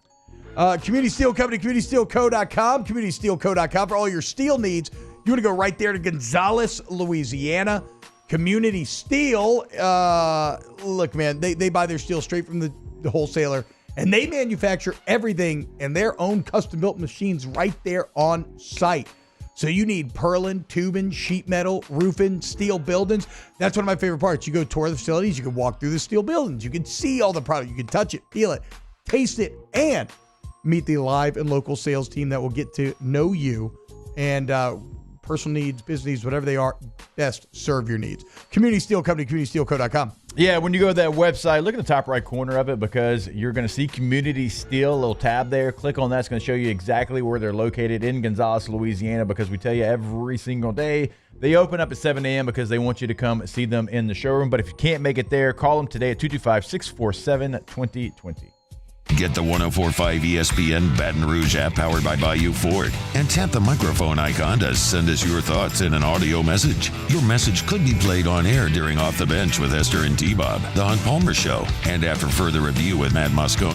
Community Steel Company, CommunitySteelCo.com, CommunitySteelCo.com for all your steel needs. You want to go right there to Gonzales, Louisiana. Community Steel, look, man, they buy their steel straight from the wholesaler. And they manufacture everything in their own custom-built machines right there on site. So you need purlin, tubing, sheet metal, roofing, steel buildings. That's one of my favorite parts. You go tour the facilities, you can walk through the steel buildings. You can see all the product. You can touch it, feel it, taste it, and meet the live and local sales team that will get to know you and personal needs, business needs, whatever they are, best serve your needs. Community Steel Company, CommunitySteelCo.com. Yeah, when you go to that website, look at the top right corner of it because you're going to see Community Steel, a little tab there. Click on that. It's going to show you exactly where they're located in Gonzales, Louisiana, because we tell you every single day they open up at 7 a.m. because they want you to come see them in the showroom. But if you can't make it there, call them today at 225-647-2020. Get the 104.5 ESPN Baton Rouge app powered by Bayou Ford and tap the microphone icon to send us your thoughts in an audio message. Your message could be played on air during Off the Bench with Hester and T-Bob, The Hunt Palmer Show, and after further review with Matt Moscone.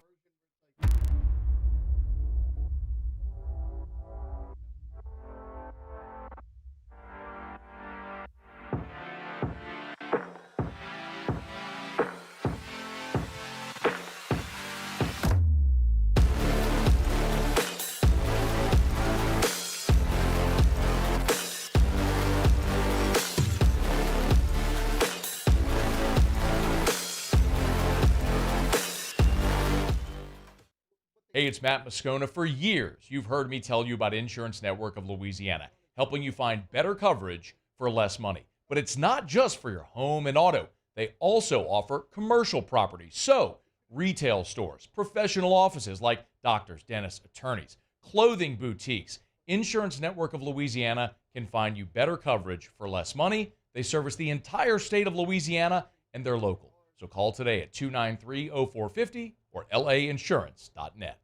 Hey, it's Matt Moscona. For years, you've heard me tell you about Insurance Network of Louisiana, helping you find better coverage for less money. But it's not just for your home and auto. They also offer commercial property. So, retail stores, professional offices like doctors, dentists, attorneys, clothing boutiques. Insurance Network of Louisiana can find you better coverage for less money. They service the entire state of Louisiana, and they're local. So call today at 293-0450 or lainsurance.net.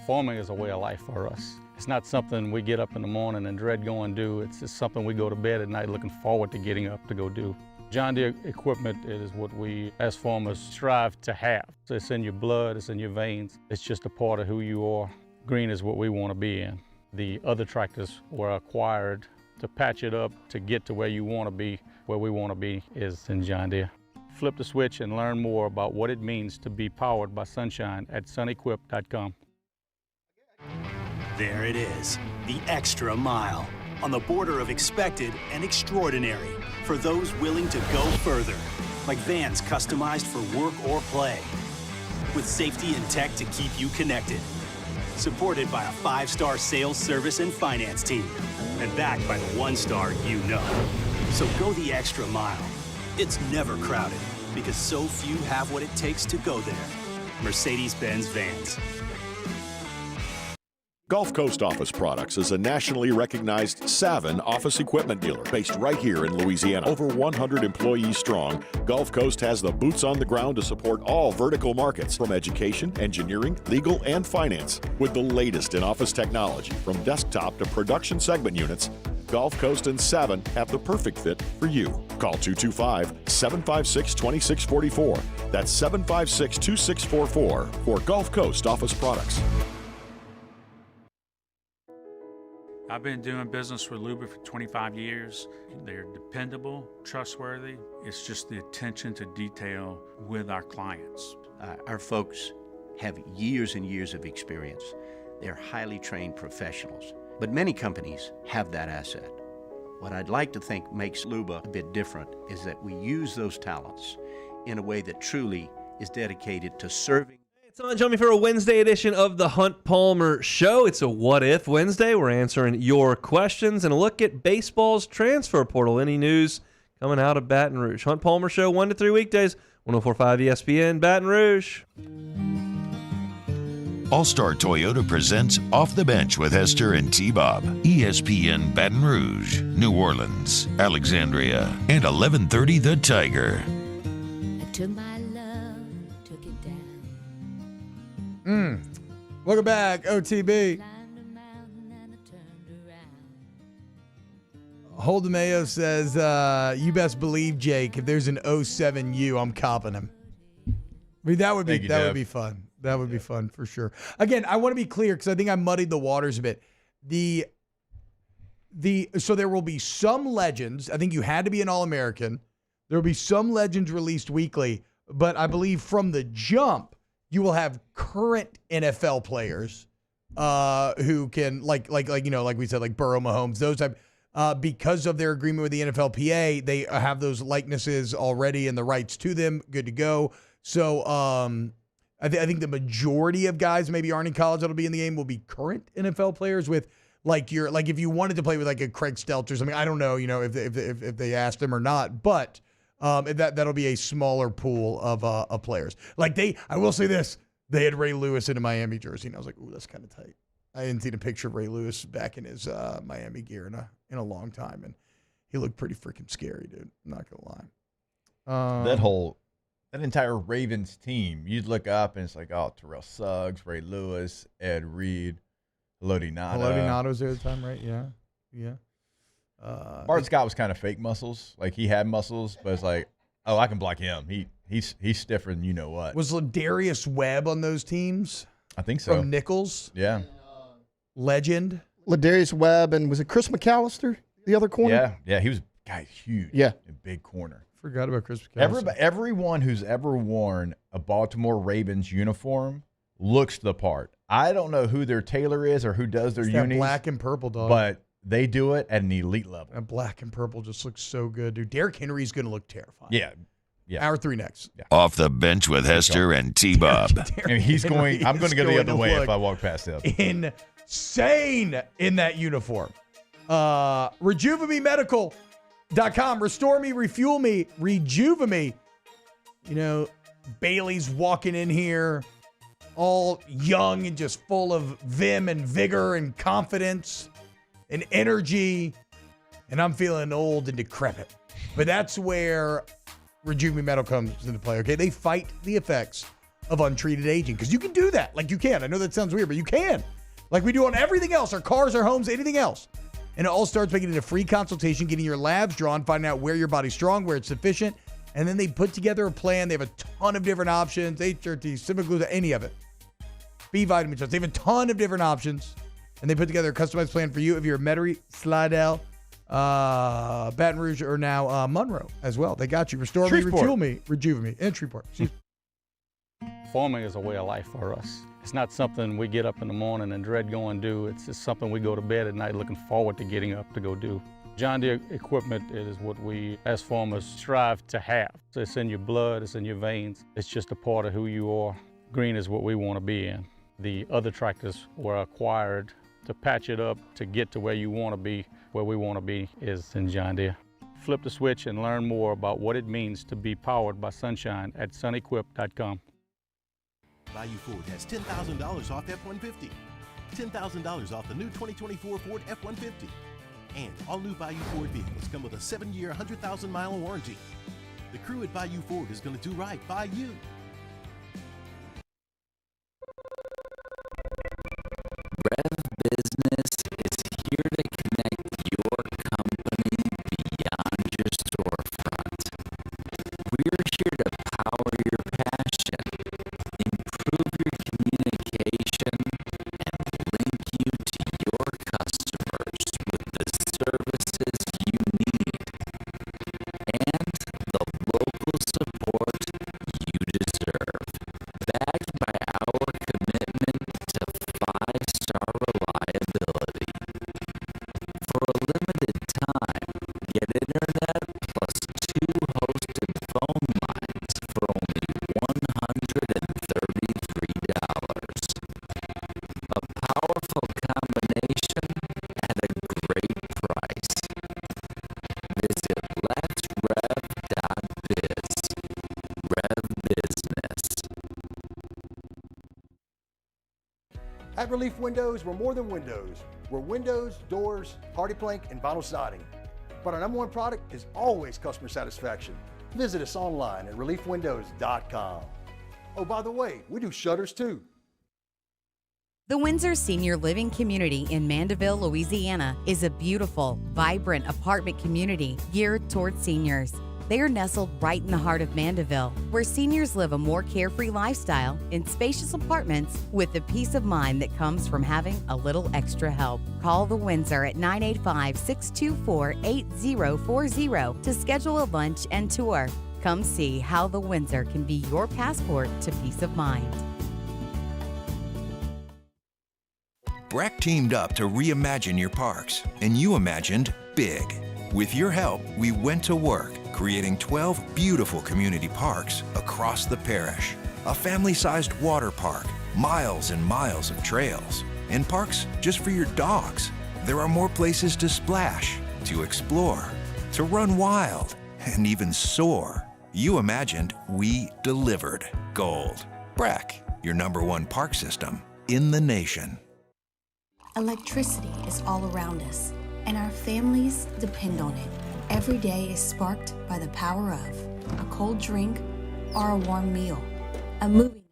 Farming is a way of life for us. It's not something we get up in the morning and dread going do. It's just something we go to bed at night looking forward to getting up to go do. John Deere equipment is what we as farmers strive to have. So it's in your blood, it's in your veins. It's just a part of who you are. Green is what we want to be in. The other tractors were acquired to patch it up to get to where you want to be. Where we want to be is in John Deere. Flip the switch and learn more about what it means to be powered by sunshine at sunequip.com. There it is, the extra mile, on the border of expected and extraordinary for those willing to go further, like vans customized for work or play, with safety and tech to keep you connected, supported by a 5-star sales, service, and finance team, and backed by the 1-star you know. So go the extra mile. It's never crowded because so few have what it takes to go there. Mercedes-Benz Vans. Gulf Coast Office Products is a nationally recognized Savin office equipment dealer based right here in Louisiana. Over 100 employees strong, Gulf Coast has the boots on the ground to support all vertical markets, from education, engineering, legal, and finance. With the latest in office technology, from desktop to production segment units, Gulf Coast and Savin have the perfect fit for you. Call 225-756-2644. That's 756-2644 for Gulf Coast Office Products. I've been doing business with Luba for 25 years. They're dependable, trustworthy. It's just the attention to detail with our clients. Our folks have years and years of experience. They're highly trained professionals. But many companies have that asset. What I'd like to think makes Luba a bit different is that we use those talents in a way that truly is dedicated to serving. Join me for a Wednesday edition of the Hunt Palmer Show. It's a What If Wednesday. We're answering your questions and a look at baseball's transfer portal. Any news coming out of Baton Rouge? Hunt Palmer Show, 1 to 3 weekdays, 104.5 ESPN, Baton Rouge. All-Star Toyota presents Off the Bench with Hester and T-Bob. ESPN Baton Rouge, New Orleans, Alexandria, and 1130 The Tiger. Welcome back, OTB. Holden Mayo says, you best believe, Jake, if there's an 07U, I'm copping him. I mean, that would be fun. That would be fun for sure. Again, I want to be clear because I think I muddied the waters a bit. So there will be some legends. I think you had to be an All-American. There will be some legends released weekly, but I believe from the jump, you will have current NFL players who can, like we said, like Burrow, Mahomes, those type. Because of their agreement with the NFLPA, they have those likenesses already and the rights to them. Good to go. So I think the majority of guys maybe aren't in college that'll be in the game will be current NFL players with if you wanted to play with like a Craig Stelter or something. I don't know, if they asked him or not, but. That'll be a smaller pool of players. I will say this: they had Ray Lewis in a Miami jersey, and I was like, "Ooh, that's kind of tight." I hadn't seen a picture of Ray Lewis back in his Miami gear in a long time, and he looked pretty freaking scary, dude. I'm not gonna lie. That entire Ravens team, you'd look up and it's like, oh, Terrell Suggs, Ray Lewis, Ed Reed, Haloti Ngata. Haloti Ngata was there at the time, right? Yeah. Bart Scott was kind of fake muscles. Like, he had muscles, but it's like, oh, I can block him. He's stiffer than you know what. Was Ladarius Webb on those teams? I think so. From Nichols? Yeah. Legend? Ladarius Webb, and was it Chris McAllister, the other corner? Yeah, he was huge. Yeah. A big corner. Forgot about Chris McAllister. Everyone who's ever worn a Baltimore Ravens uniform looks the part. I don't know who their tailor is or who does their unis. That black and purple, dog. But they do it at an elite level. That black and purple just looks so good, dude. Derrick Henry's going to look terrifying. Yeah. Hour 3 next. Yeah. Off the Bench with Hester and T-Bob. And I'm going to go the other way if I walk past him. Insane in that uniform. RejuveMeMedical.com. Restore me, refuel me, Rejuve me. Bailey's walking in here all young and just full of vim and vigor and confidence and energy, and I'm feeling old and decrepit. But that's where Rejuve Me Medical comes into play, okay? They fight the effects of untreated aging, because you can do that. Like, you can. I know that sounds weird, but you can. Like we do on everything else, our cars, our homes, anything else. And it all starts by getting a free consultation, getting your labs drawn, finding out where your body's strong, where it's sufficient, and then they put together a plan. They have a ton of different options, HRT, semaglutide, any of it. B vitamin shots. They have a ton of different options, and they put together a customized plan for you if you're Metairie, Slidell, Baton Rouge, or now Monroe as well. They got you. Restore me, refuel me, Rejuve me, and Shreveport. Farming is a way of life for us. It's not something we get up in the morning and dread going do. It's just something we go to bed at night looking forward to getting up to go do. John Deere equipment is what we as farmers strive to have. So it's in your blood, it's in your veins. It's just a part of who you are. Green is what we want to be in. The other tractors were acquired to patch it up to get to where you want to be. Where we want to be is in John Deere. Flip the switch and learn more about what it means to be powered by sunshine at sunequip.com. Bayou Ford has $10,000 off F-150, $10,000 off the new 2024 Ford F-150, and all new Bayou Ford vehicles come with a 7-year, 100,000-mile warranty. The crew at Bayou Ford is going to do right by you. Rev Business is here to connect your At Relief Windows, we're more than windows. We're windows, doors, party plank, and vinyl siding. But our #1 product is always customer satisfaction. Visit us online at reliefwindows.com. Oh, by the way, we do shutters too. The Windsor Senior Living Community in Mandeville, Louisiana is a beautiful, vibrant apartment community geared toward seniors. They are nestled right in the heart of Mandeville, where seniors live a more carefree lifestyle in spacious apartments with the peace of mind that comes from having a little extra help. Call the Windsor at 985-624-8040 to schedule a lunch and tour. Come see how the Windsor can be your passport to peace of mind. Breck teamed up to reimagine your parks, and you imagined big. With your help, we went to work, creating 12 beautiful community parks across the parish. A family-sized water park, miles and miles of trails, and parks just for your dogs. There are more places to splash, to explore, to run wild, and even soar. You imagined, we delivered gold. Breck, your #1 park system in the nation. Electricity is all around us, and our families depend on it. Every day is sparked by the power of a cold drink or a warm meal, a movie.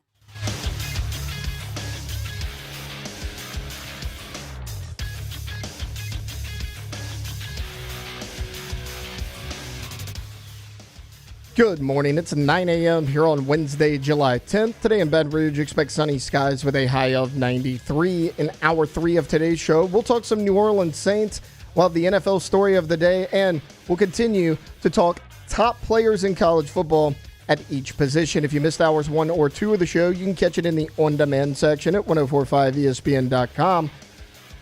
Good morning. It's 9 a.m. here on Wednesday, July 10th. Today in Baton Rouge, expect sunny skies with a high of 93. In hour 3 of today's show, we'll talk some New Orleans Saints. We'll have the NFL story of the day, and we'll continue to talk top players in college football at each position. If you missed hours 1 or 2 of the show, you can catch it in the on-demand section at 1045ESPN.com.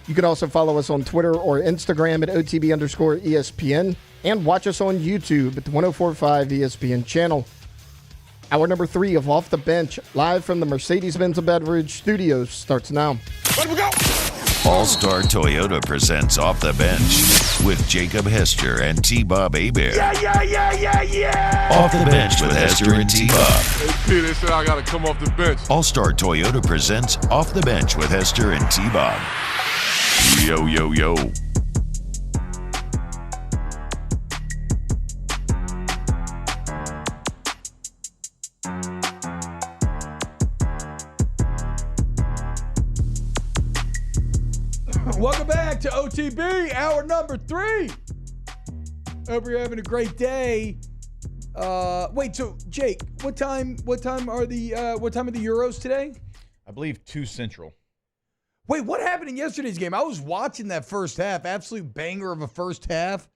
You can also follow us on Twitter or Instagram at OTB_ESPN and watch us on YouTube at the 1045 ESPN channel. Hour number 3 of Off the Bench, live from the Mercedes-Benz of Baton Rouge studios, starts now. Let we go! All-Star Toyota presents Off the Bench with Jacob Hester and T-Bob Hebert. Yeah! Off the Bench with Hester and T-Bob. Hey, P, they said I got to come off the bench. All-Star Toyota presents Off the Bench with Hester and T-Bob. Yo, yo, yo. Welcome back to OTB, hour number 3. Hope you're having a great day. Wait, so Jake, what time are the Euros today? I believe 2 Central. Wait, what happened in yesterday's game? I was watching that first half. Absolute banger of a first half.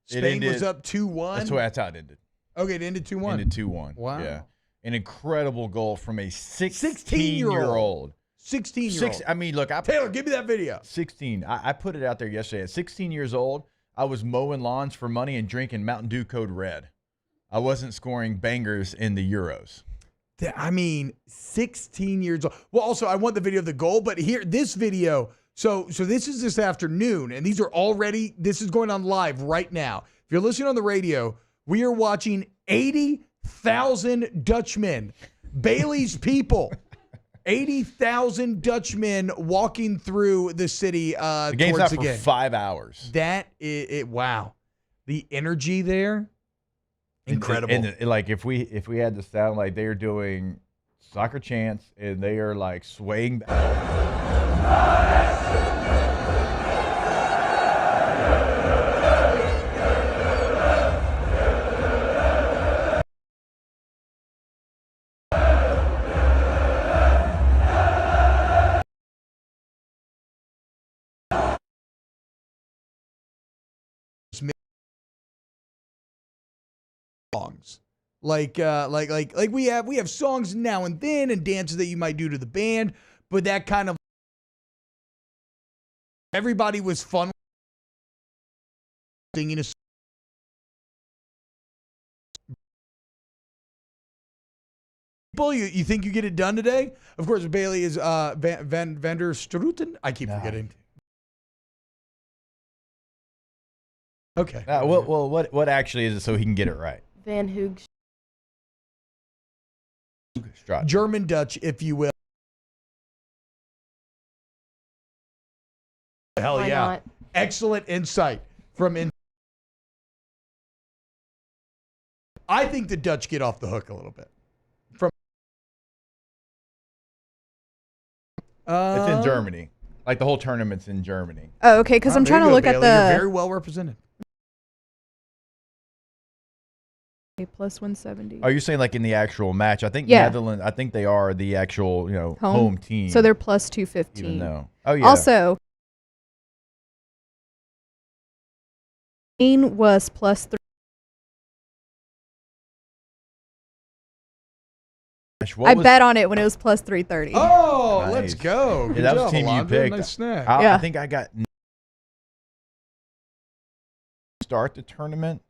Spain was up 2-1. That's how it ended. Okay, it ended 2-1. Ended 2-1. Wow. Yeah. An incredible goal from a 16-year-old. 16-year-old. I mean, look. Taylor, give me that video. 16. I put it out there yesterday. At 16 years old, I was mowing lawns for money and drinking Mountain Dew Code Red. I wasn't scoring bangers in the Euros. I mean, 16 years old. Well, also, I want the video of the goal, but here, this video. So this is this afternoon, and this is going on live right now. If you're listening on the radio, we are watching 80,000 Dutchmen, Bailey's people. 80,000 Dutchmen walking through the city The game's towards out the for game. 5 hours. That is wow. The energy there, incredible. And like if we had to sound like they are doing soccer chants and they are like swaying songs. Like we have songs now and then and dances that you might do to the band, but that kind of everybody was fun singing a song. You think you get it done today? Of course, Bailey is Van der Struten. I keep forgetting. Okay. Well, what actually is it so he can get it right? Van Hoog. German Dutch, if you will. Hell Why yeah. not? Excellent insight from I think the Dutch get off the hook a little bit. It's in Germany. Like the whole tournament's in Germany. Oh, okay, because I'm there trying you to go, look at Bailey. You're the very well represented. plus 170. Are you saying like in the actual match? I think Yeah. Netherlands. I think they are the actual home team. So they're plus 215. Even though, oh yeah. Also, Spain was plus 3. I bet on it when it was plus 330. Oh, Nice. let's go. Yeah, Good that was job, the team you Alondra. picked. Nice snack. I think I got start the tournament.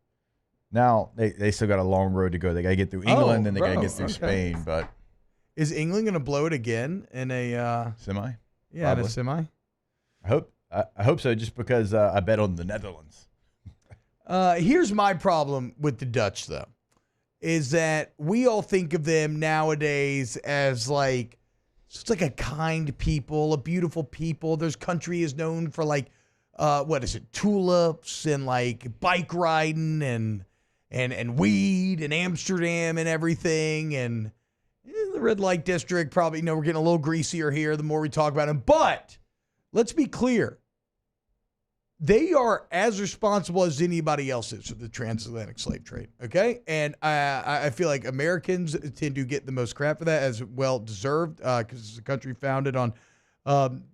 Now they still got a long road to go. They got to get through England and they got to get through Spain. But is England going to blow it again in a semi? Yeah, in Probably. a semi. I hope so. Just because I bet on the Netherlands. Here's my problem with the Dutch, though, is that we all think of them nowadays as like it's like a kind people, a beautiful people. Their country is known for like what is it, tulips and like bike riding and weed and Amsterdam and everything and the red light district. Probably, we're getting a little greasier here the more we talk about them. But let's be clear. They are as responsible as anybody else is for the transatlantic slave trade, okay? And I feel like Americans tend to get the most crap for that, as well deserved, because it's a country founded on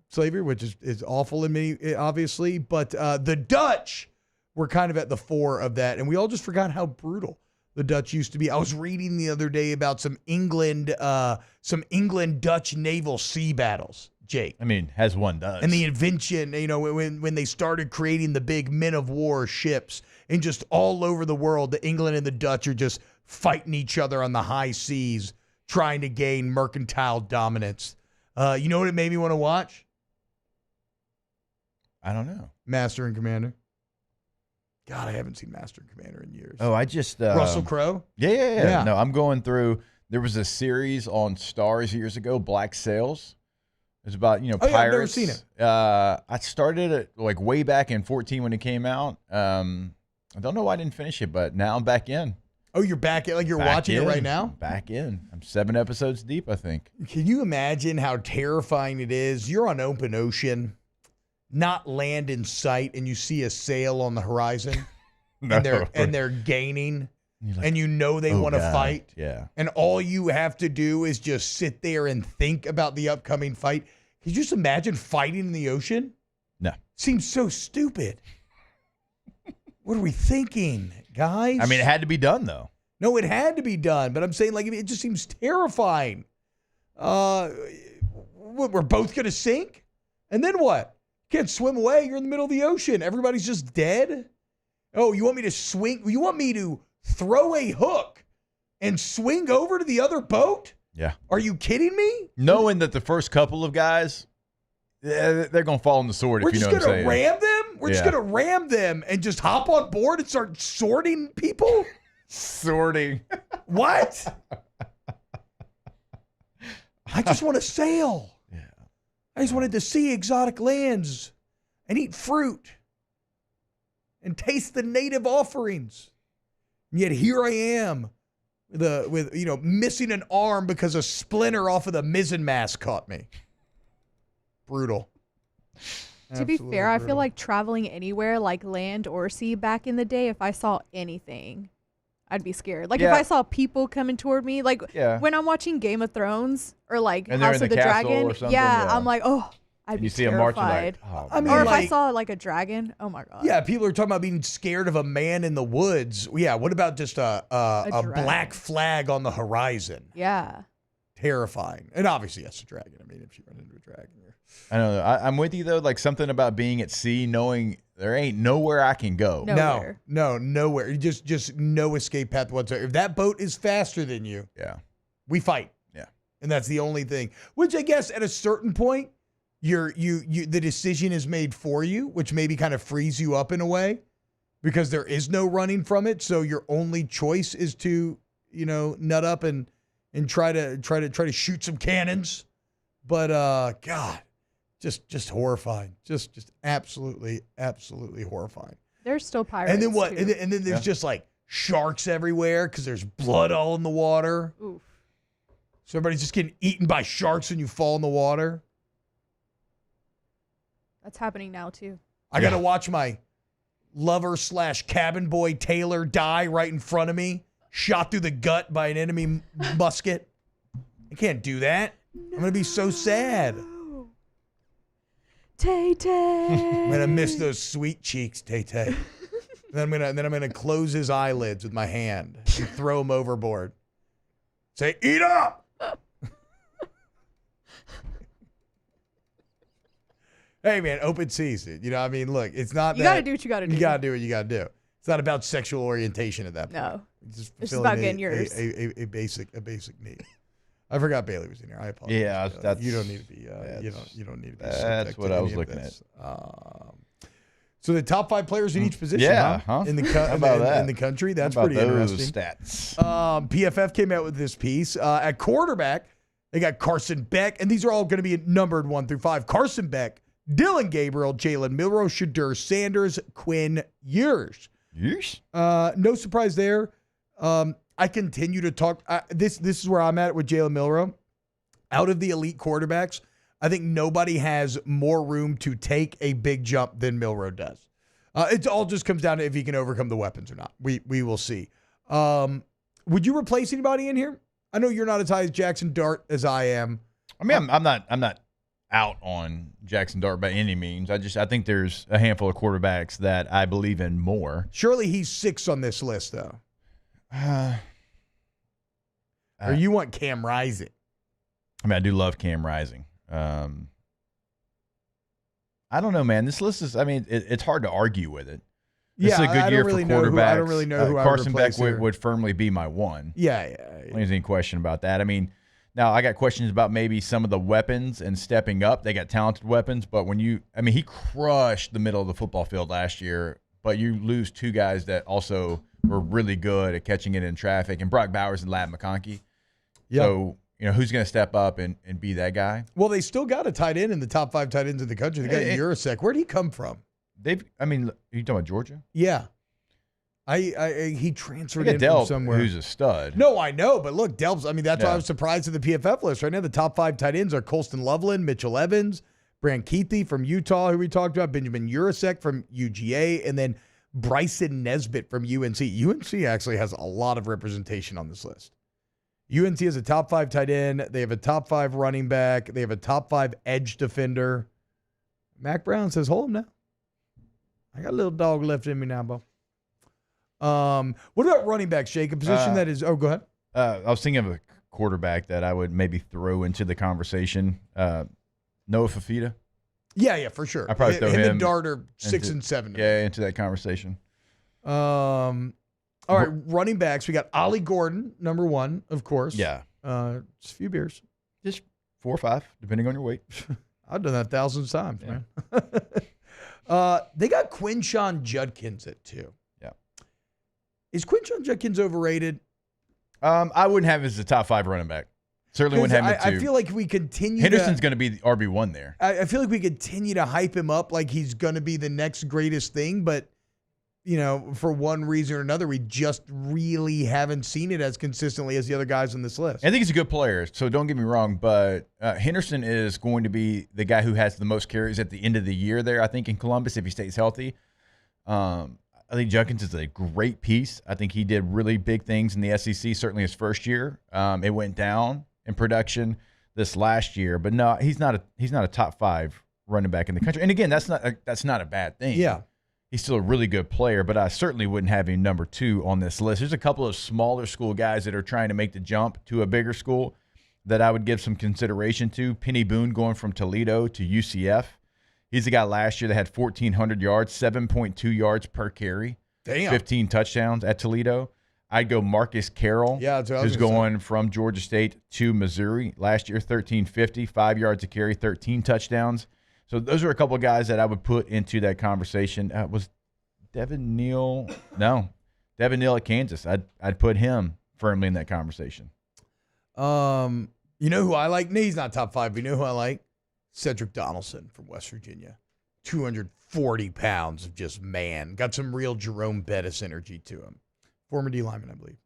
slavery, which is awful in many, obviously. But the Dutch were kind of at the fore of that, and we all just forgot how brutal the Dutch used to be. I was reading the other day about some England-Dutch naval sea battles. Jake. I mean, as one does. And the invention, when they started creating the big men of war ships, and just all over the world, the England and the Dutch are just fighting each other on the high seas, trying to gain mercantile dominance. You know what it made me want to watch? I don't know. Master and Commander. God, I haven't seen Master and Commander in years. Oh, I just Russell Crowe? Yeah. No, I'm going through. There was a series on Stars years ago, Black Sails. It's about, Oh, yeah, pirates. I've never seen it. I started it like way back in 14 when it came out. I don't know why I didn't finish it, but now I'm back in. Oh, you're back in, like you're watching it right now? Back in. I'm 7 episodes deep, I think. Can you imagine how terrifying it is? You're on open ocean, not land in sight, and you see a sail on the horizon, No. and they're gaining, like, and they oh, want to God. fight. Yeah. And all you have to do is just sit there and think about the upcoming fight. Can you just imagine fighting in the ocean? No. Seems so stupid. What are we thinking, guys? I mean, it had to be done, though. No, it had to be done, but I'm saying, like, it just seems terrifying. We're both going to sink? And then what? You can't swim away. You're in the middle of the ocean. Everybody's just dead? Oh, you want me to swing? You want me to throw a hook and swing over to the other boat? Yeah. Are you kidding me? Knowing that the first couple of guys, they're going to fall on the sword, We're if you just know what I'm going to saying. ram them? We're just Yeah. going to ram them and just hop on board and start sorting people? Sorting. What? I just want to sail. Yeah. I just wanted to see exotic lands and eat fruit and taste the native offerings. And yet here I am with missing an arm because a splinter off of the mizzen mast caught me. Brutal. To be Absolutely fair, I feel brutal. like traveling anywhere, like land or sea, back in the day, if I saw anything, I'd be scared. Like if Yeah. I saw people coming toward me, like Yeah. when I'm watching Game of Thrones or like And they're House in of the the castle Dragon, or something, yeah, yeah. I'm like, oh, I'd And be you see 'em marching, like, terrified. oh, I mean, or if I like- saw like a dragon, oh my god. Yeah, people are talking about being scared of a man in the woods. Yeah, what about just a dragon. black flag on the horizon? Yeah. Terrifying. And obviously, that's a dragon. I mean, if you run into a dragon, you're... I don't know. I'm with you, though. Like something about being at sea, knowing there ain't nowhere I can go. Nowhere. No, nowhere. You just no escape path whatsoever. If that boat is faster than you, Yeah. we fight. Yeah. And that's the only thing. Which I guess at a certain point, the decision is made for you, which maybe kind of frees you up in a way, because there is no running from it. So your only choice is to, nut up and try to shoot some cannons. But God, Just horrifying. Just absolutely horrifying. There's still pirates. And then what? Too. And then there's just like sharks everywhere because there's blood all in the water. Oof. So everybody's just getting eaten by sharks when you fall in the water. That's happening now too. I got to watch my lover / cabin boy Taylor die right in front of me, shot through the gut by an enemy musket. I can't do that. I'm going to be so sad. Tay-Tay. I'm going to miss those sweet cheeks, Tay-Tay. Then I'm gonna close his eyelids with my hand and throw him overboard. Say, eat up! Hey, man, open season. You know what I mean? Look, it's not You got to do what you got to do. You got to do what you got to do. It's not about sexual orientation at that point. No. It's just about getting yours. A basic need. I forgot Bailey was in here. I apologize. Yeah, that's, you don't need to be. You don't need to be. That's what I was looking at. So the top 5 players in each position, in the in the country. That's pretty interesting. Stats. PFF came out with this piece at quarterback. They got Carson Beck, and these are all going to be numbered 1 through 5. Carson Beck, Dylan Gabriel, Jalen Milroe, Shadur Sanders, Quinn Ewers. No surprise there. I continue to talk. This is where I'm at with Jalen Milroe. Out of the elite quarterbacks, I think nobody has more room to take a big jump than Milroe does. It all just comes down to if he can overcome the weapons or not. We will see. Would you replace anybody in here? I know you're not as high as Jackson Dart as I am. I mean, I'm not out on Jackson Dart by any means. I think there's a handful of quarterbacks that I believe in more. Surely he's 6 on this list, though. Or you want Cam Rising? I mean, I do love Cam Rising. I don't know, man. This list is, I mean, it's hard to argue with it. This is a good year for quarterbacks. I don't really know who Carson Beck would firmly be my one. Yeah. There's any question about that. I mean, now I got questions about maybe some of the weapons and stepping up. They got talented weapons, but he crushed the middle of the football field last year, but you lose 2 guys that also were really good at catching it in traffic, and Brock Bowers and Ladd McConkey. Yep. So, who's going to step up and be that guy? Well, they still got a tight end in the top 5 tight ends in the country. They got Urasek. Where'd he come from? Are you talking about Georgia? Yeah. He transferred in from somewhere. Who's a stud. No, I know, but look, Delp's, that's why I was surprised at the PFF list. Right now, the top 5 tight ends are Colston Loveland, Mitchell Evans, Brant Keithy from Utah, who we talked about, Benjamin Urasek from UGA, and then Bryson Nesbitt from UNC. UNC actually has a lot of representation on this list. UNC has a top 5 tight end. They have a top 5 running back. They have a top 5 edge defender. Mac Brown says, hold him now. I got a little dog left in me now, Bo. What about running backs, Jake? A position that is – go ahead. I was thinking of a quarterback that I would maybe throw into the conversation. Noah Fafita. Yeah, for sure. I probably throw him and Dart are 6 and 7. Into that conversation. All right, running backs. We got Ollie Gordon, number 1, of course. Yeah. Just a few beers. Just 4 or 5, depending on your weight. I've done that thousands of times, man. They got Quinshon Judkins at 2. Yeah. Is Quinshon Judkins overrated? I wouldn't have him as the top 5 running back. Certainly wouldn't have him at 2. I feel like we continue Henderson's going to be the RB1 there. I feel like we continue to hype him up like he's going to be the next greatest thing, but for one reason or another, we just really haven't seen it as consistently as the other guys on this list. I think he's a good player, so don't get me wrong, but Henderson is going to be the guy who has the most carries at the end of the year there, I think, in Columbus, if he stays healthy. I think Judkins is a great piece. I think he did really big things in the SEC, certainly his first year. It went down in production this last year, but no, he's not a top 5 running back in the country. And again, that's not a bad thing. Yeah. He's still a really good player, but I certainly wouldn't have him number 2 on this list. There's a couple of smaller school guys that are trying to make the jump to a bigger school that I would give some consideration to. Penny Boone going from Toledo to UCF. He's the guy last year that had 1,400 yards, 7.2 yards per carry. Damn. 15 touchdowns at Toledo. I'd go Marcus Carroll, who's going from Georgia State to Missouri. Last year, 1,350, 5 yards a carry, 13 touchdowns. So those are a couple of guys that I would put into that conversation. Was Devin Neal? No. Devin Neal at Kansas. I'd put him firmly in that conversation. You know who I like? No, he's not top 5, but you know who I like? Cedric Donaldson from West Virginia. 240 pounds of just man. Got some real Jerome Bettis energy to him. Former D lineman, I believe.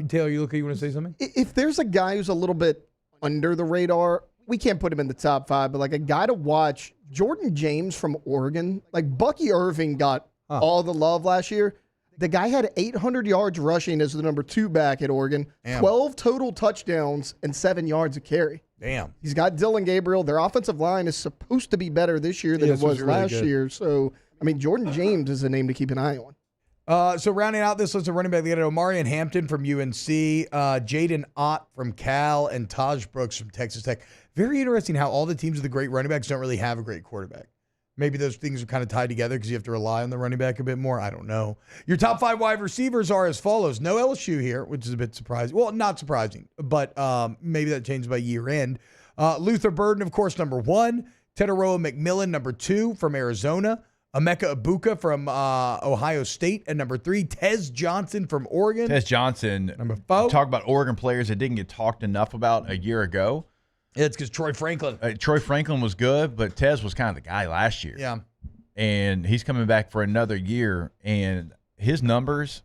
Taylor, you want to say something? If there's a guy who's a little bit under the radar, we can't put him in the top 5, but like a guy to watch, Jordan James from Oregon. Like Bucky Irving got all the love last year. The guy had 800 yards rushing as the number 2 back at Oregon, 12 total touchdowns, and 7 yards a carry. Damn. He's got Dylan Gabriel. Their offensive line is supposed to be better this year than it was really last good. year. So, I mean, Jordan James is a name to keep an eye on. So rounding out this list of running back, they got Omarion Hampton from UNC, Jaden Ott from Cal, and Taj Brooks from Texas Tech. Very interesting how all the teams with the great running backs don't really have a great quarterback. Maybe those things are kind of tied together because you have to rely on the running back a bit more. I don't know. Your top 5 wide receivers are as follows. No LSU here, which is a bit surprising. Well, not surprising, but maybe that changes by year end. Luther Burden, of course, number 1. Teteroa McMillan, number 2 from Arizona. Emeka Ibuka from Ohio State at number 3. Tez Johnson from Oregon. Tez Johnson. Number 4. Talk about Oregon players that didn't get talked enough about a year ago. It's because Troy Franklin. Troy Franklin was good, but Tez was kind of the guy last year. Yeah. And he's coming back for another year. And his numbers,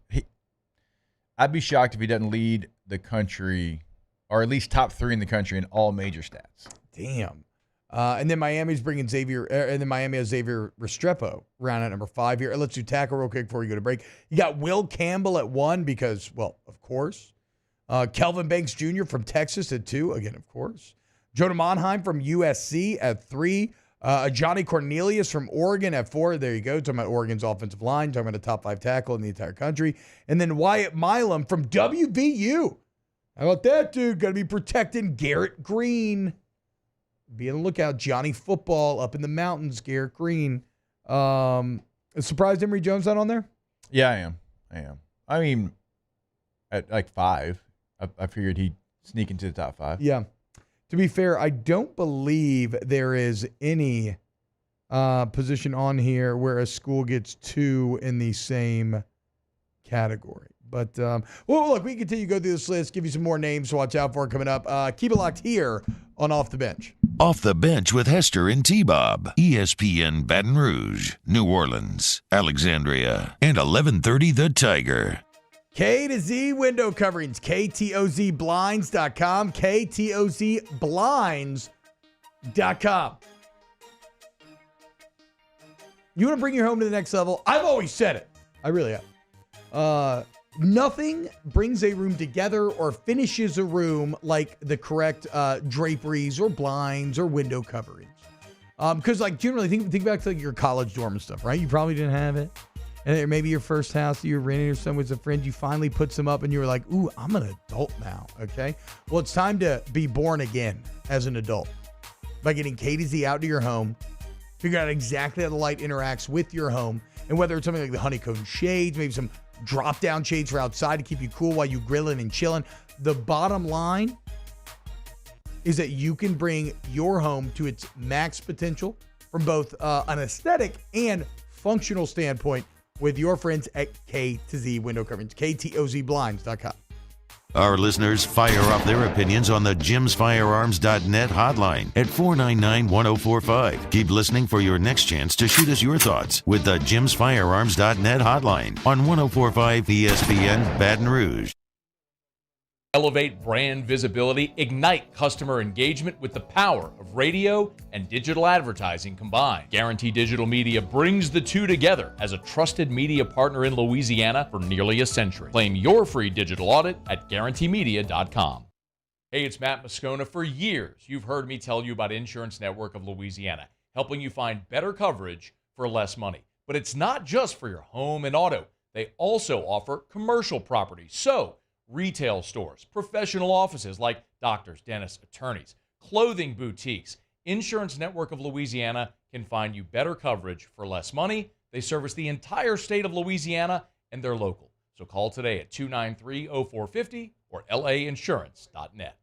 I'd be shocked if he doesn't lead the country, or at least top 3 in the country in all major stats. Damn. And then Miami's bringing Xavier, and then Miami has Xavier Restrepo round at number 5 here. Let's do tackle real quick before we go to break. You got Will Campbell at 1 because, well, of course. Kelvin Banks Jr. from Texas at 2, again, of course. Jonah Monheim from USC at 3. Johnny Cornelius from Oregon at 4. There you go. Talking about Oregon's offensive line. Talking about a top 5 tackle in the entire country. And then Wyatt Milam from WVU. How about that, dude? Got to be protecting Garrett Green. Be on the lookout. Johnny Football up in the mountains. Garrett Green. Surprised Emory Jones not on there? Yeah, I am. I mean, at like 5, I figured he'd sneak into the top 5. Yeah. To be fair, I don't believe there is any position on here where a school gets 2 in the same category. But, well, look, we can continue to go through this list, give you some more names to watch out for coming up. Keep it locked here on Off the Bench. Off the Bench with Hester and T-Bob. ESPN Baton Rouge, New Orleans, Alexandria, and 1130 The Tiger. K to Z window coverings, KTOZblinds.com, KTOZblinds.com. You want to bring your home to the next level? I've always said it. I really have. Nothing brings a room together or finishes a room like the correct draperies or blinds or window coverings. Because, like, generally, think back to like your college dorm and stuff, right? You probably didn't have it. And then maybe your first house you were renting or something with a friend, you finally put some up and you were like, ooh, I'm an adult now, okay? Well, it's time to be born again as an adult by getting K to Z out to your home, figure out exactly how the light interacts with your home, and whether it's something like the honeycomb shades, maybe some drop-down shades for outside to keep you cool while you grilling and chilling. The bottom line is that you can bring your home to its max potential from both an aesthetic and functional standpoint with your friends at K to Z Window Coverings, KTOZblinds.com. Our listeners fire off their opinions on the jimsfirearms.net hotline at 499-1045. Keep listening for your next chance to shoot us your thoughts with the jimsfirearms.net hotline on 1045 ESPN Baton Rouge. Elevate brand visibility, ignite customer engagement with the power of radio and digital advertising combined. Guarantee Digital Media brings the two together as a trusted media partner in Louisiana for nearly a century. Claim your free digital audit at guaranteemedia.com. Hey, it's Matt Moscona. For years, you've heard me tell you about Insurance Network of Louisiana, helping you find better coverage for less money. But it's not just for your home and auto. They also offer commercial property. So, retail stores, professional offices like doctors, dentists, attorneys, clothing boutiques. Insurance Network of Louisiana can find you better coverage for less money. They service the entire state of Louisiana, and they're local. So call today at 293-0450 or lainsurance.net.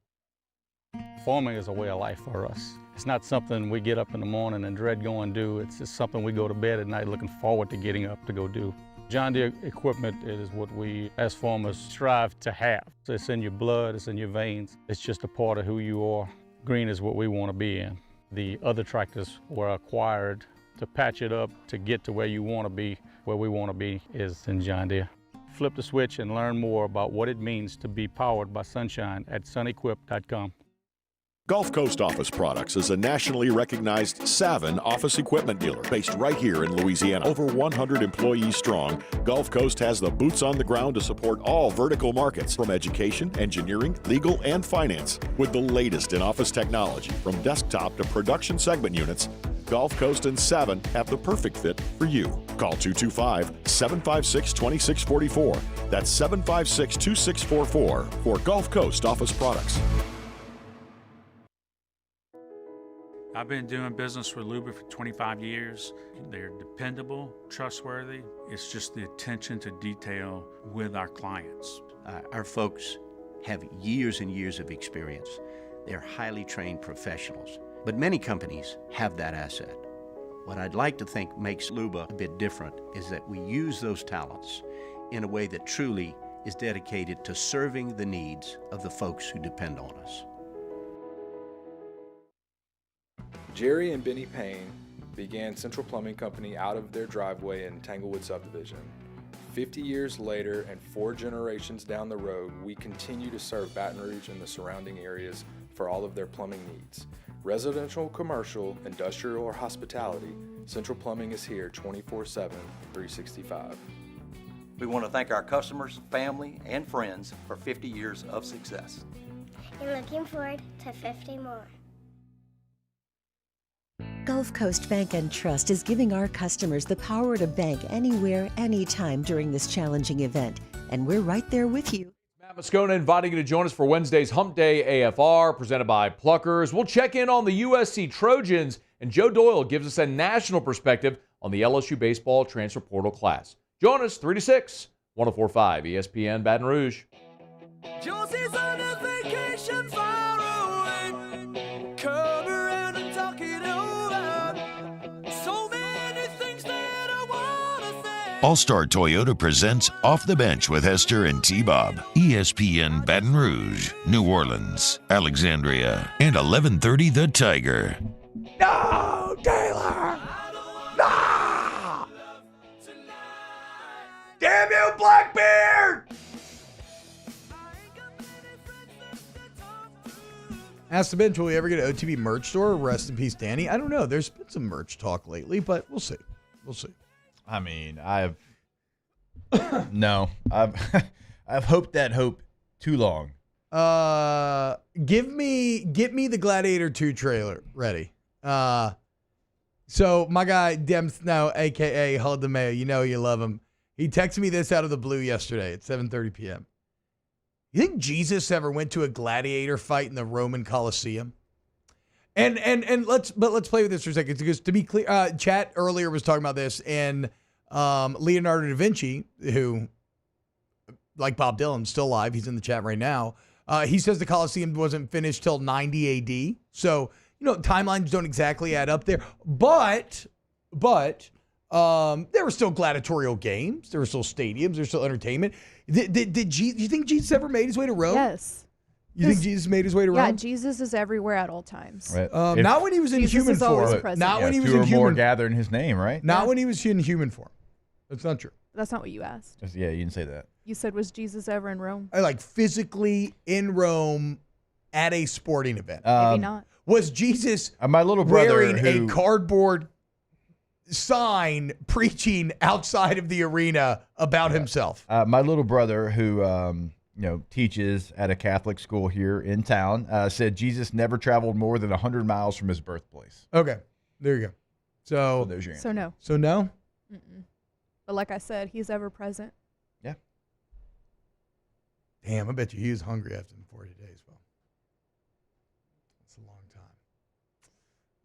Farming is a way of life for us. It's not something we get up in the morning and dread going do. It's just something we go to bed at night looking forward to getting up to go do. John Deere equipment is what we as farmers strive to have. It's in your blood, it's in your veins. It's just a part of who you are. Green is what we want to be in. The other tractors were acquired to patch it up to get to where you want to be. Where we want to be is in John Deere. Flip the switch and learn more about what it means to be powered by sunshine at sunequip.com. Gulf Coast Office Products is a nationally recognized Savin office equipment dealer based right here in Louisiana. Over 100 employees strong, Gulf Coast has the boots on the ground to support all vertical markets, from education, engineering, legal, and finance. With the latest in office technology, from desktop to production segment units, Gulf Coast and Savin have the perfect fit for you. Call 225-756-2644. That's 756-2644 for Gulf Coast Office Products. I've been doing business with Luba for 25 years. They're dependable, trustworthy. It's just the attention to detail with our clients. Our folks have years and years of experience. They're highly trained professionals. But many companies have that asset. What I'd like to think makes Luba a bit different is that we use those talents in a way that truly is dedicated to serving the needs of the folks who depend on us. Jerry and Benny Payne began Central Plumbing Company out of their driveway in Tanglewood Subdivision. 50 years later and 4 generations down the road, we continue to serve Baton Rouge and the surrounding areas for all of their plumbing needs. Residential, commercial, industrial, or hospitality, Central Plumbing is here 24/7, 365. We want to thank our customers, family, and friends for 50 years of success. And looking forward to 50 more. Gulf Coast Bank and Trust is giving our customers the power to bank anywhere, anytime during this challenging event. And we're right there with you. Matt Moscona inviting you to join us for Wednesday's Hump Day AFR, presented by Pluckers. We'll check in on the USC Trojans, and Joe Doyle gives us a national perspective on the LSU baseball transfer portal class. Join us 3 to 6, 104.5 ESPN Baton Rouge. Josie's on a vacation far away. Come around and talk it over. So many things that I want to say. All-Star Toyota presents Off the Bench with Hester and T-Bob. ESPN Baton Rouge, New Orleans, Alexandria, and 1130 The Tiger. No, Taylor! No! Damn you, Blackbeard! Ask the bench, will we ever get an OTB merch store? Rest in peace, Danny. I don't know. There's been some merch talk lately, but we'll see. We'll see. I mean, I've hoped that hope too long. Get me the Gladiator 2 trailer ready. So my guy Dem Snow, aka Hud the Mayo, you know you love him. He texted me this out of the blue yesterday at 7:30 p.m. You think Jesus ever went to a gladiator fight in the Roman Colosseum? And let's play with this for a second, because to be clear, chat earlier was talking about this, and Leonardo da Vinci, who, like Bob Dylan, still alive, he's in the chat right now. He says the Colosseum wasn't finished till 90 AD. So, timelines don't exactly add up there. But there were still gladiatorial games. There were still stadiums. There was still entertainment. Did you think Jesus ever made his way to Rome? Yes. You think Jesus made his way to Rome? Yeah, Jesus is everywhere at all times. Right. Not when he was in Jesus human is always form. present. Not when he was two in or more human. gather in his name, right? Not when he was in human form. That's not true. That's not what you asked. Yeah, you didn't say that. You said, was Jesus ever in Rome? I like physically in Rome at a sporting event. Maybe not. Was Jesus my little brother wearing a cardboard sign preaching outside of the arena about himself? My little brother, who teaches at a Catholic school here in town, said Jesus never traveled more than 100 miles from his birthplace. Okay, there you go. So there's your answer. So no. So no? Mm-mm. But like I said, he's ever present. Yeah. Damn, I bet you he was hungry after the 40 days. Well, that's a long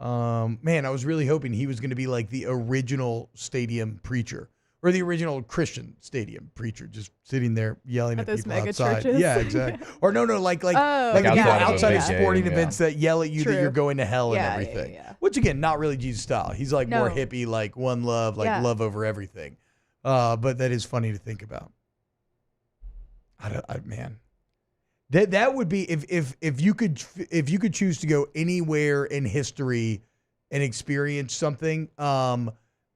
time. Man, I was really hoping he was going to be like the original stadium preacher, or the original Christian stadium preacher, just sitting there yelling at those people mega outside. churches? Yeah, exactly. Or no, like outside of sporting events that yell at you that you're going to hell and everything. Yeah. Which again, not really Jesus style. He's like more hippie, like one love, like love over everything. But that is funny to think about. Man, That would be if you could choose to go anywhere in history and experience something.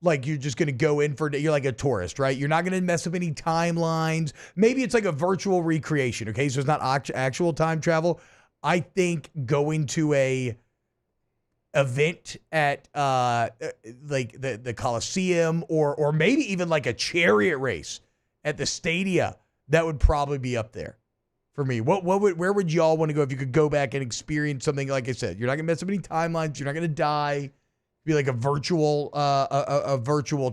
Like you're just going to go in for, you're like a tourist, right? You're not going to mess up any timelines. Maybe it's like a virtual recreation, okay? So it's not actual time travel. I think going to a event at like the Coliseum or maybe even like a chariot race at the Stadia, that would probably be up there for me. Where would y'all want to go if you could go back and experience something? Like I said, you're not going to mess up any timelines. You're not going to die. Be like a virtual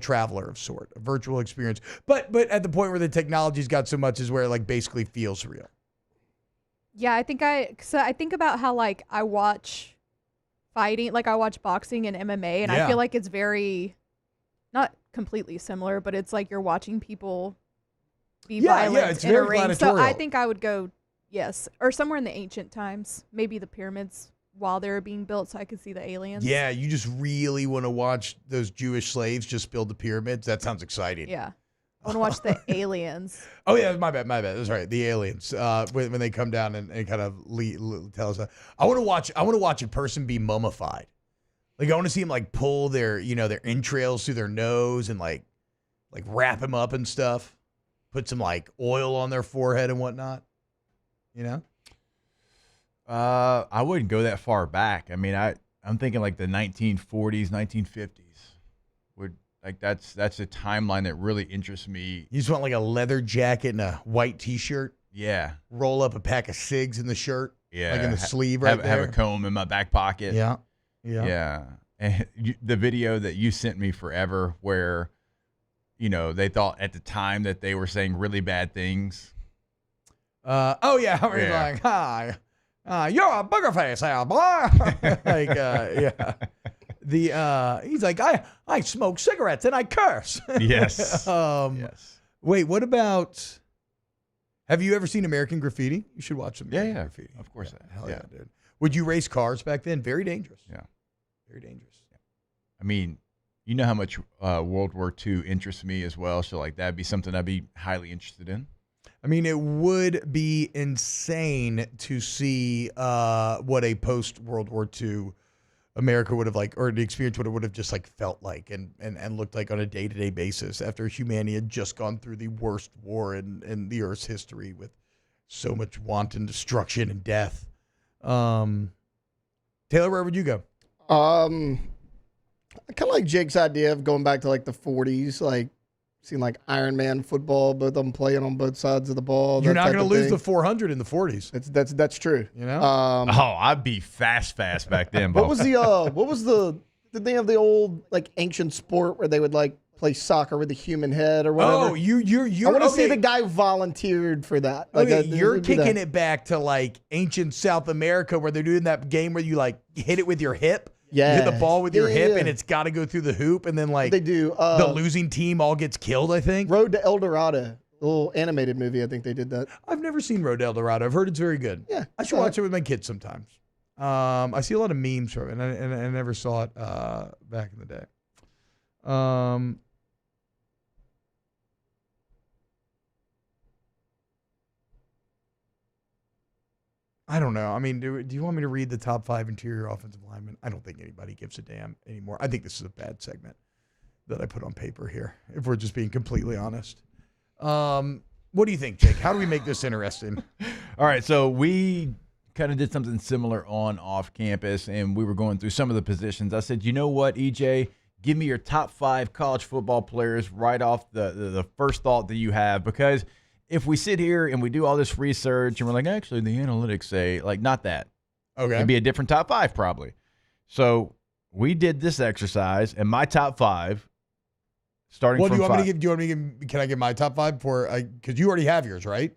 traveler of sort, a virtual experience. But at the point where the technology's got so much is where it like basically feels real. Yeah, I think about how like I watch fighting, like I watch boxing and MMA, and I feel like it's very, not completely similar, but it's like you're watching people be violent it's in very a ring. So gladiatorial. I think I would go, yes, or somewhere in the ancient times, maybe the pyramids while they were being built, so I could see the aliens. Yeah, you just really want to watch those Jewish slaves just build the pyramids. That sounds exciting. Yeah. I want to watch the aliens. Oh, yeah, my bad. That's right. The aliens, when they come down and kind of tell us. I want to watch a person be mummified. Like, I want to see them, like, pull their entrails through their nose and, like wrap them up and stuff. Put some, like, oil on their forehead and whatnot. You know? I wouldn't go that far back. I mean, I'm thinking like the 1940s, 1950s. That's a timeline that really interests me. You just want like a leather jacket and a white T-shirt. Yeah. Roll up a pack of cigs in the shirt. Yeah. Like in the sleeve right there. Have a comb in my back pocket. Yeah. And the video that you sent me forever where, they thought at the time that they were saying really bad things. Oh, yeah. I was like, hi. You're a booger face, boy. He's like, I smoke cigarettes and I curse. Yes. Yes. Wait, what about? Have you ever seen American Graffiti? You should watch some American Graffiti. Of course. Hell yeah, dude. Would you race cars back then? Very dangerous. Yeah. Very dangerous. Yeah. I mean, you know how much World War II interests me as well. So like that'd be something I'd be highly interested in. I mean, it would be insane to see what a post-World War II America would have like, or the experience what it would have just like felt like and looked like on a day-to-day basis after humanity had just gone through the worst war in the Earth's history with so much wanton destruction and death. Taylor, where would you go? I kind of like Jake's idea of going back to like the 40s, like seeing like Iron Man football, both of them playing on both sides of the ball. You're not going to lose the 400 in the 40s. That's true. You know? I'd be fast back then. What was did they have the old like ancient sport where they would like play soccer with a human head or whatever? Oh, you're I want to see the guy volunteered for that. Like you're kicking it back to like ancient South America where they're doing that game where you like hit it with your hip. Yeah. You hit the ball with your hip and it's got to go through the hoop and then like they do. The losing team all gets killed, I think. Road to El Dorado, a little animated movie. I think they did that. I've never seen Road to El Dorado. I've heard it's very good. Yeah. I should watch it with my kids sometimes. I see a lot of memes from it and I never saw it back in the day. I don't know. I mean, do you want me to read the top 5 interior offensive linemen? I don't think anybody gives a damn anymore. I think this is a bad segment that I put on paper here, if we're just being completely honest. What do you think, Jake? How do we make this interesting? All right, so we kind of did something similar on off campus, and we were going through some of the positions. I said, you know what, EJ? Give me your top 5 college football players right off the first thought that you have, because – if we sit here and we do all this research and we're like, actually, the analytics say, like, not that. Okay. It'd be a different top 5 probably. So we did this exercise, and my top 5, starting from 5. Do you want me to give? Can I give my top 5 because you already have yours, right?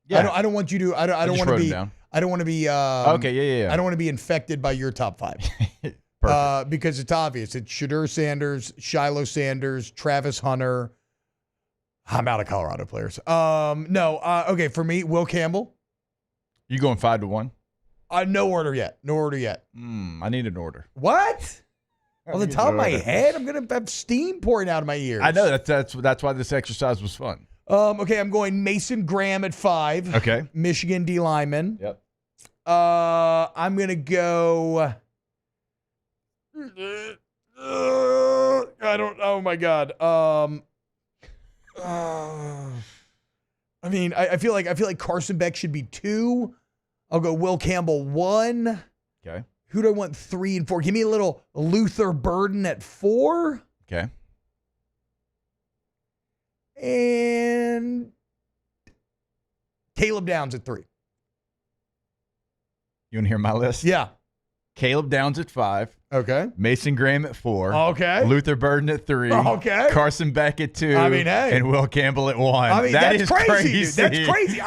Yeah. I don't want you to. I don't want to be. I don't want to be. Okay. Yeah. I don't want to be infected by your top 5. Perfect. Because it's obvious. It's Shadur Sanders, Shiloh Sanders, Travis Hunter. I'm out of Colorado players. Okay, for me, Will Campbell. You going 5 to 1? No order yet. I need an order. What? On the top of my head, I'm gonna have steam pouring out of my ears. I know that's why this exercise was fun. Okay, I'm going Mason Graham at 5. Okay. Michigan D lineman. Yep. I'm gonna go. I don't. Oh my God. I mean, I feel like Carson Beck should be 2. I'll go Will Campbell 1. Okay. Who do I want 3 and 4? Give me a little Luther Burden at 4. Okay. And Caleb Downs at 3. You want to hear my list? Yeah. Caleb Downs at 5. Okay. Mason Graham at 4. Okay. Luther Burden at 3. Okay. Carson Beck at 2. I mean, hey. And Will Campbell at 1. I mean, that's crazy. Dude. That's crazy.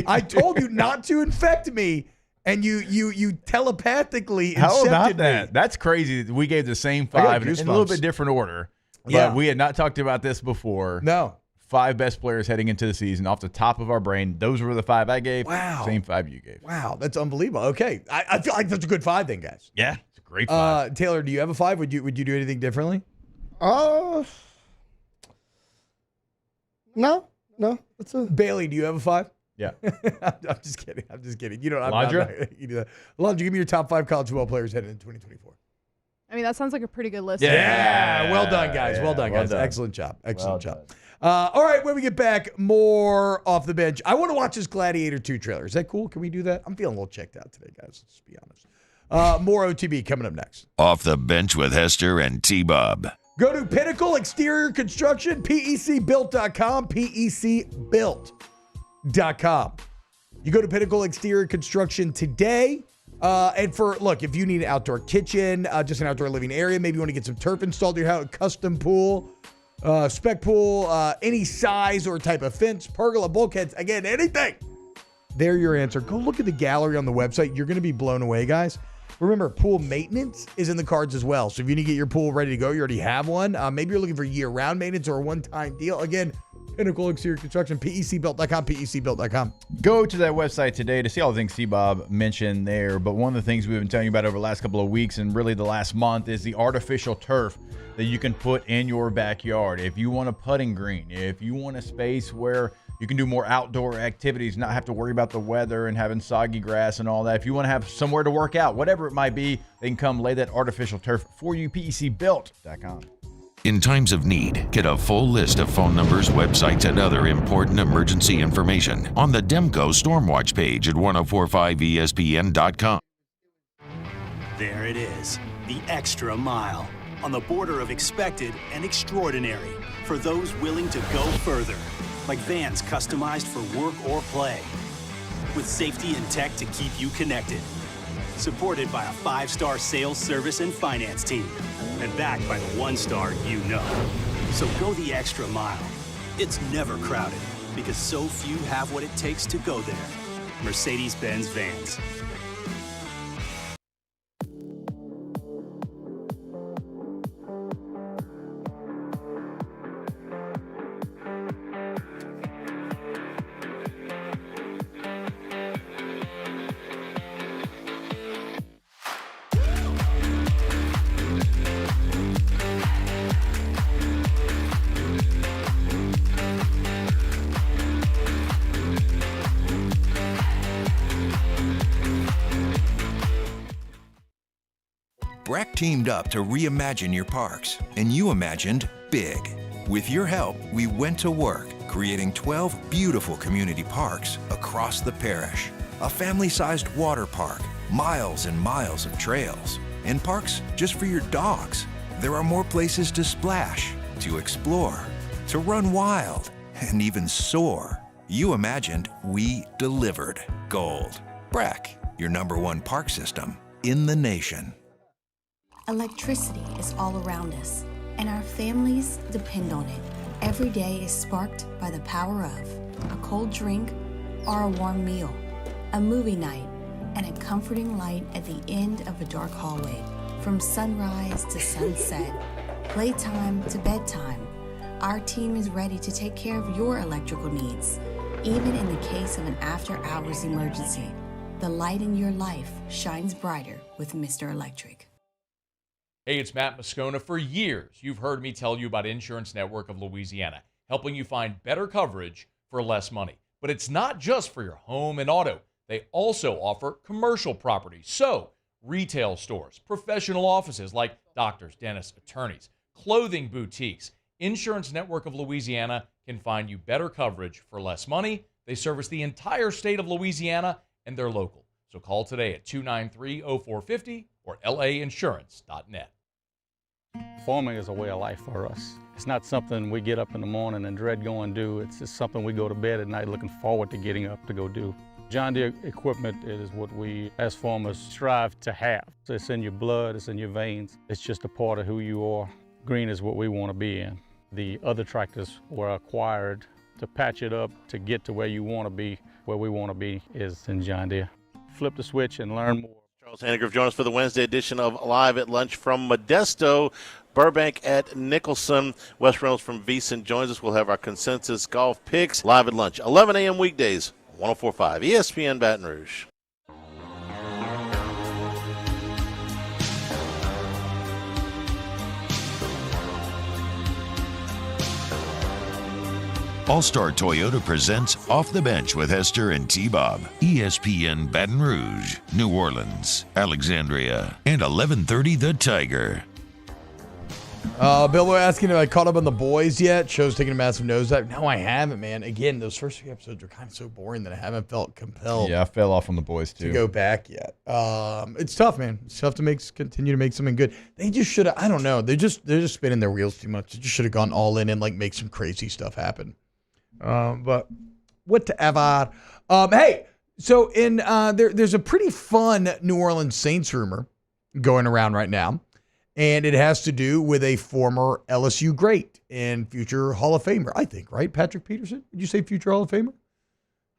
I told you not to infect me, and you telepathically How about incepted that? me. That's crazy. We gave the same I got 5 in a little goosebumps. bit different order. But Yeah. we had not talked about this before. No. 5 best players heading into the season off the top of our brain. Those were the 5 I gave. Wow. Same 5 you gave. Wow, that's unbelievable. Okay, I feel like that's a good 5 then, guys. Yeah, it's a great 5. Taylor, do you have a 5? Would you do anything differently? No. That's a Bailey, do you have a 5? Yeah. I'm just kidding. You don't. Alondra? You do that. Alondra, give me your top 5 college football players heading into 2024. I mean, that sounds like a pretty good list. Yeah. Well done, guys. Well done, guys. Excellent job. All right, when we get back, more off the bench. I want to watch this Gladiator 2 trailer. Is that cool? Can we do that? I'm feeling a little checked out today, guys. Let's be honest. More OTB coming up next. Off the bench with Hester and T-Bob. Go to Pinnacle Exterior Construction, PECbuilt.com, PECbuilt.com. You go to Pinnacle Exterior Construction today. If you need an outdoor kitchen, just an outdoor living area, maybe you want to get some turf installed in your house, custom pool, spec pool, any size or type of fence, pergola, bulkheads, again, anything. They're your answer. Go look at the gallery on the website. You're going to be blown away, guys. Remember, pool maintenance is in the cards as well. So if you need to get your pool ready to go, you already have one. Maybe you're looking for year-round maintenance or a one-time deal. Again, Pinnacle Exterior Construction, PECbuilt.com, PECbuilt.com. Go to that website today to see all the things C-Bob mentioned there. But one of the things we've been telling you about over the last couple of weeks and really the last month is the artificial turf that you can put in your backyard. If you want a putting green, if you want a space where you can do more outdoor activities, not have to worry about the weather and having soggy grass and all that. If you want to have somewhere to work out, whatever it might be, they can come lay that artificial turf for you, PECbuilt.com. In times of need, get a full list of phone numbers, websites, and other important emergency information on the Demco Stormwatch page at 1045ESPN.com. There it is, the extra mile, on the border of expected and extraordinary for those willing to go further, like vans customized for work or play, with safety and tech to keep you connected. Supported by a 5-star sales, service, and finance team, and backed by the 1-star you know. So go the extra mile. It's never crowded, because so few have what it takes to go there. Mercedes-Benz Vans. Breck teamed up to reimagine your parks, and you imagined big. With your help, we went to work, creating 12 beautiful community parks across the parish. A family-sized water park, miles and miles of trails, and parks just for your dogs. There are more places to splash, to explore, to run wild, and even soar. You imagined, we delivered. Gold. Breck, your #1 park system in the nation. Electricity is all around us, and our families depend on it. Every day is sparked by the power of a cold drink or a warm meal, a movie night, and a comforting light at the end of a dark hallway. From sunrise to sunset, playtime to bedtime, our team is ready to take care of your electrical needs. Even in the case of an after-hours emergency, the light in your life shines brighter with Mr. Electric. Hey, it's Matt Moscona. For years, you've heard me tell you about Insurance Network of Louisiana, helping you find better coverage for less money. But it's not just for your home and auto. They also offer commercial properties. So, retail stores, professional offices like doctors, dentists, attorneys, clothing boutiques. Insurance Network of Louisiana can find you better coverage for less money. They service the entire state of Louisiana, and they're local. So call today at 293-0450 or lainsurance.net. Farming is a way of life for us. It's not something we get up in the morning and dread going do. It's just something we go to bed at night looking forward to getting up to go do. John Deere equipment is what we as farmers strive to have. It's in your blood, it's in your veins. It's just a part of who you are. Green is what we want to be in. The other tractors were acquired to patch it up to get to where you want to be. Where we want to be is in John Deere. Flip the switch and learn more. Charles Hannegriff joins us for the Wednesday edition of Live at Lunch from Modesto. Burbank at Nicholson. Wes Reynolds from VSiN joins us. We'll have our consensus golf picks live at lunch. 11 a.m. weekdays, 104.5 ESPN Baton Rouge. All-Star Toyota presents Off the Bench with Hester and T-Bob. ESPN Baton Rouge, New Orleans, Alexandria, and 1130 The Tiger. Bill, we're asking if I caught up on The Boys yet. Show's taking a massive nosedive. No, I haven't, man. Again, those first few episodes are kind of so boring that I haven't felt compelled. Yeah, I fell off on The Boys, too. To go back yet. It's tough, man. It's tough to continue to make something good. They just should have, I don't know. They're just spinning their wheels too much. They just should have gone all in and like make some crazy stuff happen. But whatever. Hey, so there's a pretty fun New Orleans Saints rumor going around right now, and it has to do with a former LSU great and future Hall of Famer, I think, right? Patrick Peterson? Did you say future Hall of Famer?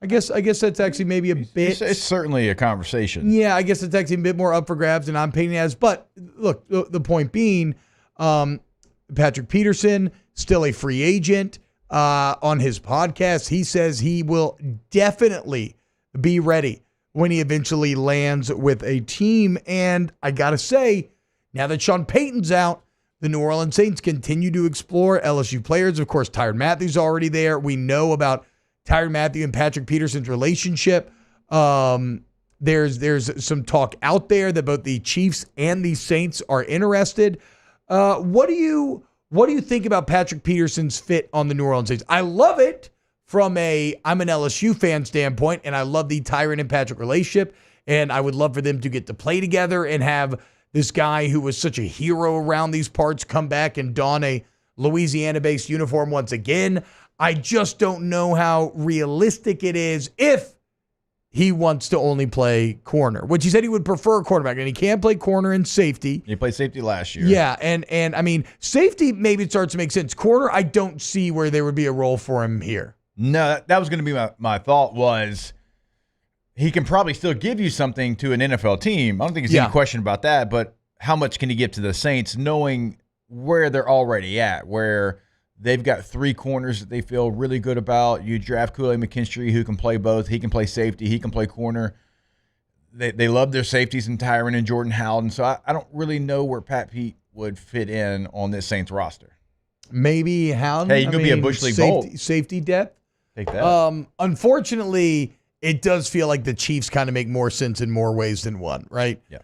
I guess that's actually maybe a bit. It's certainly a conversation. Yeah, I guess it's actually a bit more up for grabs than I'm painting it as. But look, the point being, Patrick Peterson, still a free agent. On his podcast, he says he will definitely be ready when he eventually lands with a team. And I got to say, now that Sean Payton's out, the New Orleans Saints continue to explore LSU players. Of course, Tyrann Mathieu's already there. We know about Tyrann Mathieu and Patrick Peterson's relationship. There's some talk out there that both the Chiefs and the Saints are interested. What do you think about Patrick Peterson's fit on the New Orleans Saints? I love it from I'm an LSU fan standpoint, and I love the Tyrann and Patrick relationship, and I would love for them to get to play together and have this guy who was such a hero around these parts come back and don a Louisiana-based uniform once again. I just don't know how realistic it is if he wants to only play corner, which he said he would prefer cornerback, and he can't play corner and safety. He played safety last year. Yeah, and I mean, safety maybe it starts to make sense. Corner, I don't see where there would be a role for him here. No, that was going to be my thought was he can probably still give you something to an NFL team. I don't think there's any question about that, but how much can he give to the Saints knowing where they're already at, where they've got three corners that they feel really good about. You draft Kool-Aid McKinstry, who can play both. He can play safety. He can play corner. They love their safeties in Tyrann and Jordan Howden. So I don't really know where Pat Pete would fit in on this Saints roster. Maybe Howden. Hey, you can be a Bush League Bolt. Safety depth. Take that. Unfortunately, it does feel like the Chiefs kind of make more sense in more ways than one, right? Yeah.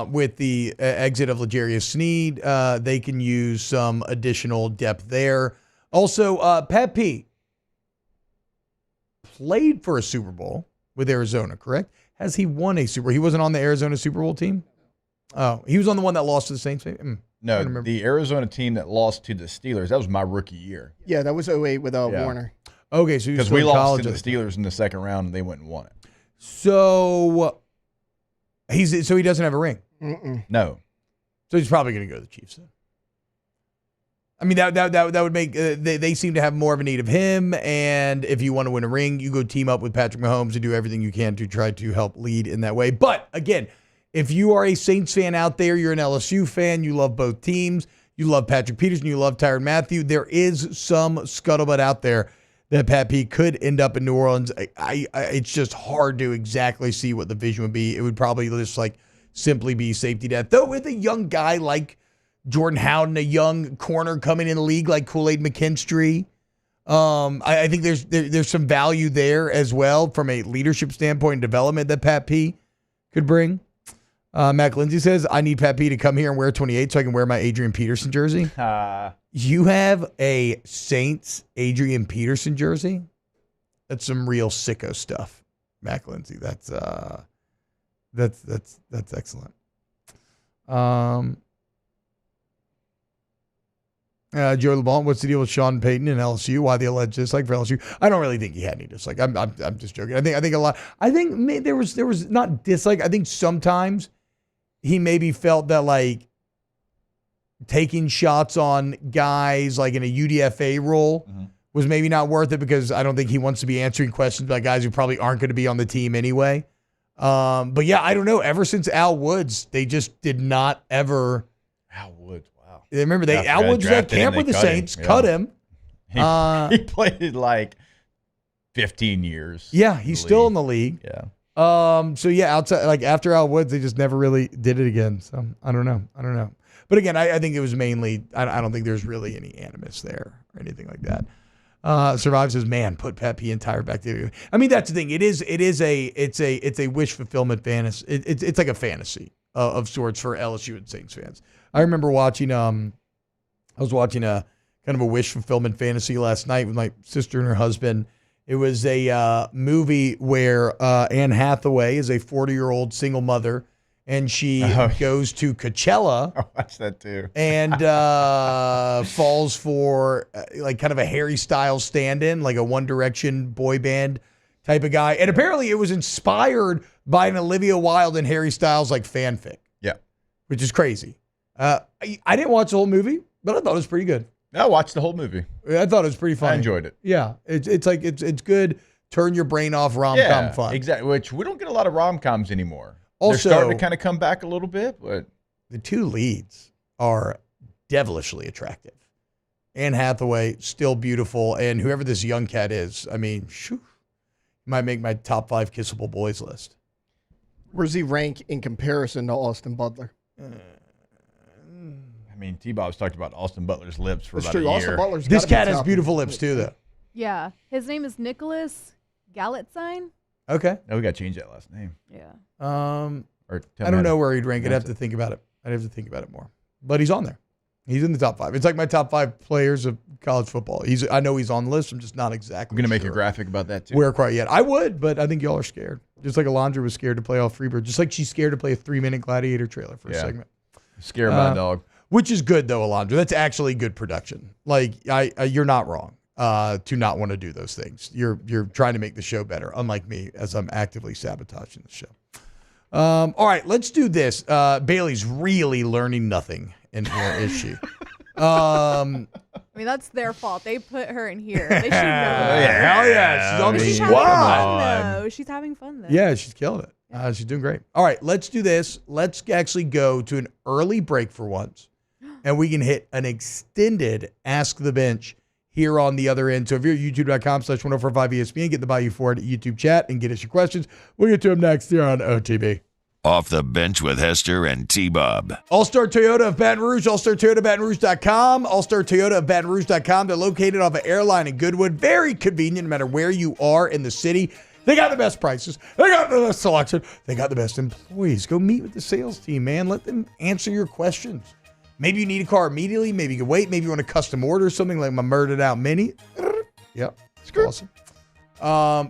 With the exit of L'Jarius Sneed, they can use some additional depth there. Also, Pat P played for a Super Bowl with Arizona, correct? Has he won a Super Bowl? He wasn't on the Arizona Super Bowl team? Oh, he was on the one that lost to the Saints? No, the Arizona team that lost to the Steelers, that was my rookie year. Yeah, that was 08 with Warner. Okay, so because we lost to the Steelers in the second round and they went and won it. So he doesn't have a ring. No. So he's probably going to go to the Chiefs then. I mean that would make they seem to have more of a need of him, and if you want to win a ring, you go team up with Patrick Mahomes and do everything you can to try to help lead in that way. But again, if you are a Saints fan out there, you're an LSU fan, you love both teams, you love Patrick Peterson, you love Tyrann Mathieu, there is some scuttlebutt out there that Pat Pete could end up in New Orleans. It's just hard to exactly see what the vision would be. It would probably just simply be safety depth. Though with a young guy like Jordan Howden, a young corner coming in the league like Kool-Aid McKinstry, I think there's some value there as well from a leadership standpoint and development that Pat P could bring. Mac Lindsay says, I need Pat P to come here and wear 28 so I can wear my Adrian Peterson jersey. You have a Saints Adrian Peterson jersey? That's some real sicko stuff, Mac Lindsay. That's excellent. Joe LeBlanc, what's the deal with Sean Payton and LSU? Why the alleged dislike for LSU? I don't really think he had any dislike. I'm just joking. I think a lot. I think there was not dislike. I think sometimes he maybe felt that like taking shots on guys like in a UDFA role was maybe not worth it because I don't think he wants to be answering questions by guys who probably aren't going to be on the team anyway. But yeah, I don't know. Ever since Al Woods, they just did not ever. Al Woods, wow. Remember, Al Woods was at camp with the Saints, cut him. He played like 15 years. Yeah, he's still in the league. Yeah. So yeah, outside like after Al Woods, they just never really did it again. So I don't know. But again, I think it was mainly. I don't think there's really any animus there or anything like that. Survive says, man, put Pat P and Tyra back together. I mean, that's the thing. It's a wish fulfillment fantasy. It's like a fantasy of sorts for LSU and Saints fans. I remember watching. I was watching a kind of a wish fulfillment fantasy last night with my sister and her husband. It was a movie where Anne Hathaway is a 40-year-old single mother, and she goes to Coachella. I watched that too. And falls for like kind of a Harry Styles stand-in, like a One Direction boy band type of guy. And apparently it was inspired by an Olivia Wilde and Harry Styles like fanfic. Yeah. Which is crazy. I didn't watch the whole movie, but I thought it was pretty good. I watched the whole movie. I thought it was pretty funny. I enjoyed it. Yeah. It's good. Turn your brain off rom-com fun. Exactly. Which we don't get a lot of rom-coms anymore. Also, they're starting to kind of come back a little bit, but the two leads are devilishly attractive. Anne Hathaway, still beautiful, and whoever this young cat is, I mean, might make my top 5 kissable boys list. Where does he rank in comparison to Austin Butler? I mean, T-Bob's talked about Austin Butler's lips for That's about true. a year. Austin Butler's This gotta be cat has top. beautiful lips too, though. Yeah. His name is Nicholas Galitzine. Okay. No, we got to change that last name. Yeah. Or I don't know where he'd rank. I'd have to think about it. I'd have to think about it more. But he's on there. He's in the top 5. It's like my top 5 players of college football. I know he's on the list. I'm just not exactly. I'm going to make a graphic about that too. Where quite yet. I would, but I think y'all are scared. Just like Alondra was scared to play all Freebird. Just like she's scared to play a 3-minute Gladiator trailer for a segment. Scared by a dog. Which is good though, Alondra. That's actually good production. Like you're not wrong to not want to do those things. You're trying to make the show better, unlike me, as I'm actively sabotaging the show. All right, let's do this. Bailey's really learning nothing in here, is she? I mean, that's their fault. They put her in here. They should know. Hell yeah. She's on the She's having fun, though. She's having fun, though. Yeah, she's killing it. She's doing great. All right, let's do this. Let's actually go to an early break for once, and we can hit an extended Ask the Bench here on the other end. So if you're at youtube.com/1045ESPN, get the Bayou Ford YouTube chat and get us your questions. We'll get to them next here on OTB. Off the Bench with Hester and T-Bob. All-Star Toyota of Baton Rouge, All-Star Toyota of BatonRouge.com, All-Star Toyota of BatonRouge.com. They're located off of Airline and Goodwood. Very convenient no matter where you are in the city. They got the best prices. They got the best selection. They got the best employees. Go meet with the sales team, man. Let them answer your questions. Maybe you need a car immediately. Maybe you can wait. Maybe you want to custom order something like my Murdered Out Mini. Yep, it's awesome.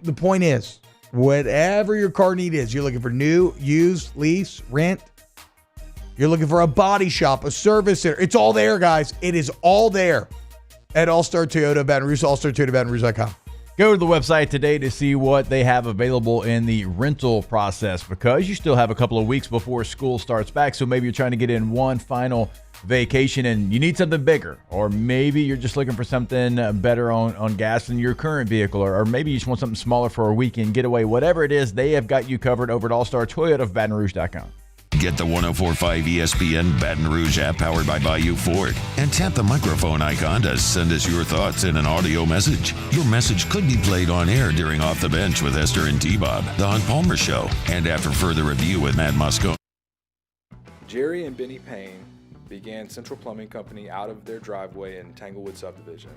The point is, whatever your car need is, you're looking for new, used, lease, rent. You're looking for a body shop, a service center. It's all there, guys. It is all there at All-Star Toyota Baton Rouge, All-Star Toyota BatonRouge.com. Go to the website today to see what they have available in the rental process, because you still have a couple of weeks before school starts back. So maybe you're trying to get in one final vacation and you need something bigger, or maybe you're just looking for something better on gas than your current vehicle, or maybe you just want something smaller for a weekend getaway. Whatever it is, they have got you covered over at All-Star Toyota of BatonRouge.com. Get the 104.5 ESPN Baton Rouge app powered by Bayou Ford and tap the microphone icon to send us your thoughts in an audio message. Your message could be played on air during Off the Bench with Hester and T-Bob, The Hunt Palmer Show, and after further review with Matt Moscone. Jerry and Benny Payne began Central Plumbing Company out of their driveway in Tanglewood subdivision.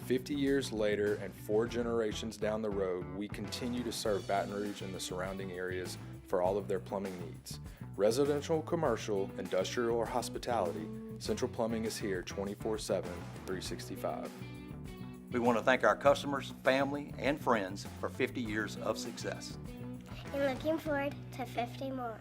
50 years later and 4 generations down the road, we continue to serve Baton Rouge and the surrounding areas for all of their plumbing needs. Residential, commercial, industrial, or hospitality, Central Plumbing is here 24/7, 365. We want to thank our customers, family, and friends for 50 years of success. And looking forward to 50 more.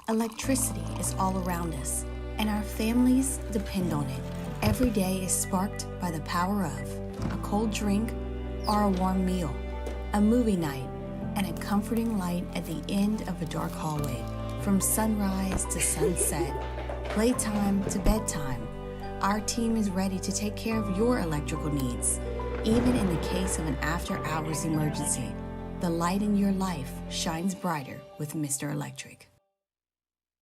Electricity is all around us, and our families depend on it. Every day is sparked by the power of a cold drink or a warm meal, a movie night, and a comforting light at the end of a dark hallway. From sunrise to sunset, playtime to bedtime, our team is ready to take care of your electrical needs. Even in the case of an after-hours emergency, the light in your life shines brighter with Mr. Electric.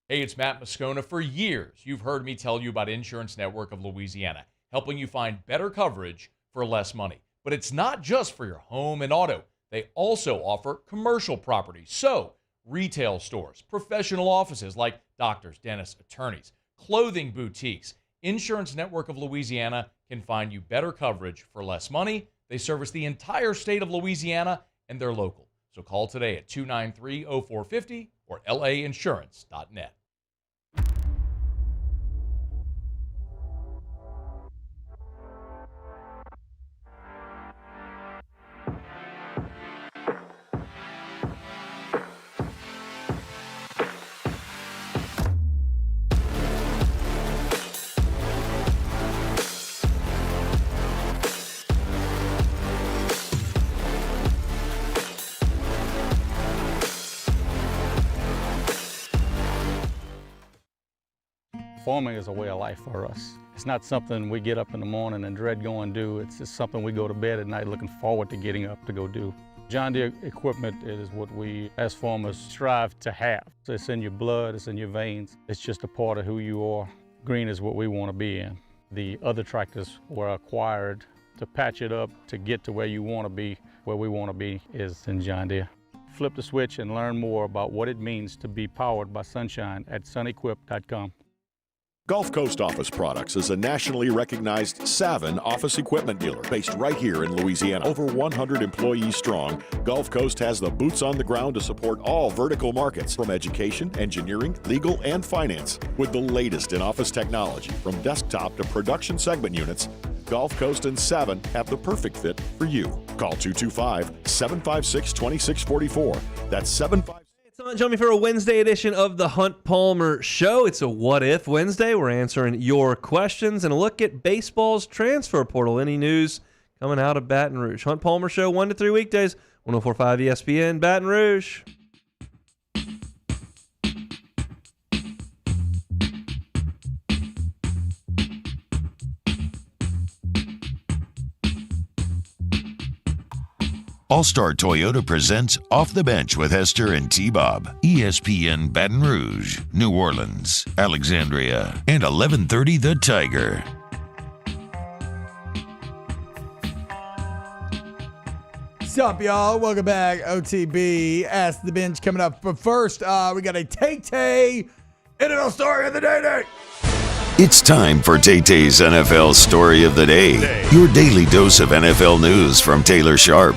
Hey, it's Matt Moscona. For years, you've heard me tell you about Insurance Network of Louisiana, helping you find better coverage for less money. But it's not just for your home and auto. They also offer commercial property. So, retail stores, professional offices like doctors, dentists, attorneys, clothing boutiques. Insurance Network of Louisiana can find you better coverage for less money. They service the entire state of Louisiana, and they're local. So call today at 293-0450 or lainsurance.net. Farming is a way of life for us. It's not something we get up in the morning and dread going do. It's just something we go to bed at night looking forward to getting up to go do. John Deere equipment is what we as farmers strive to have. So it's in your blood, it's in your veins. It's just a part of who you are. Green is what we want to be in. The other tractors were acquired to patch it up to get to where you want to be. Where we want to be is in John Deere. Flip the switch and learn more about what it means to be powered by sunshine at sunequip.com. Gulf Coast Office Products is a nationally recognized Savin office equipment dealer based right here in Louisiana. Over 100 employees strong, Gulf Coast has the boots on the ground to support all vertical markets, from education, engineering, legal, and finance. With the latest in office technology, from desktop to production segment units, Gulf Coast and Savin have the perfect fit for you. Call 225-756-2644. That's 756. Join me for a Wednesday edition of the Hunt Palmer Show. It's a What If Wednesday. We're answering your questions and a look at baseball's transfer portal. Any news coming out of Baton Rouge? Hunt Palmer Show, 1 to 3 weekdays, 104.5 ESPN, Baton Rouge. All-Star Toyota presents Off the Bench with Hester and T-Bob. ESPN Baton Rouge, New Orleans, Alexandria, and 1130 The Tiger. What's up, y'all? Welcome back. OTB, Ask the Bench coming up. But first, we got a Tay-Tay NFL Story of the Day. It's time for Tay-Tay's NFL Story of the Day. Your daily dose of NFL news from Taylor Sharp.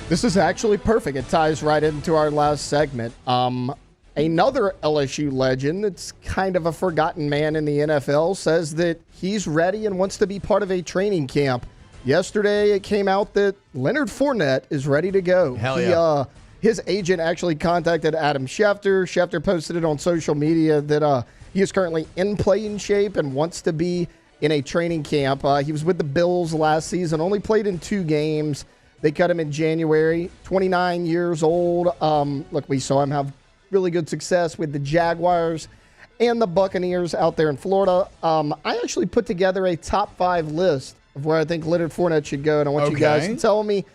This is actually perfect. It ties right into our last segment. Another LSU legend that's kind of a forgotten man in the NFL says that he's ready and wants to be part of a training camp. Yesterday, it came out that Leonard Fournette is ready to go. Hell yeah. His agent actually contacted Adam Schefter. Schefter posted it on social media that he is currently in playing shape and wants to be in a training camp. He was with the Bills last season, only played in 2 games. They cut him in January, 29 years old. Look, we saw him have really good success with the Jaguars and the Buccaneers out there in Florida. I actually put together a top 5 list of where I think Leonard Fournette should go, and I want you guys to tell me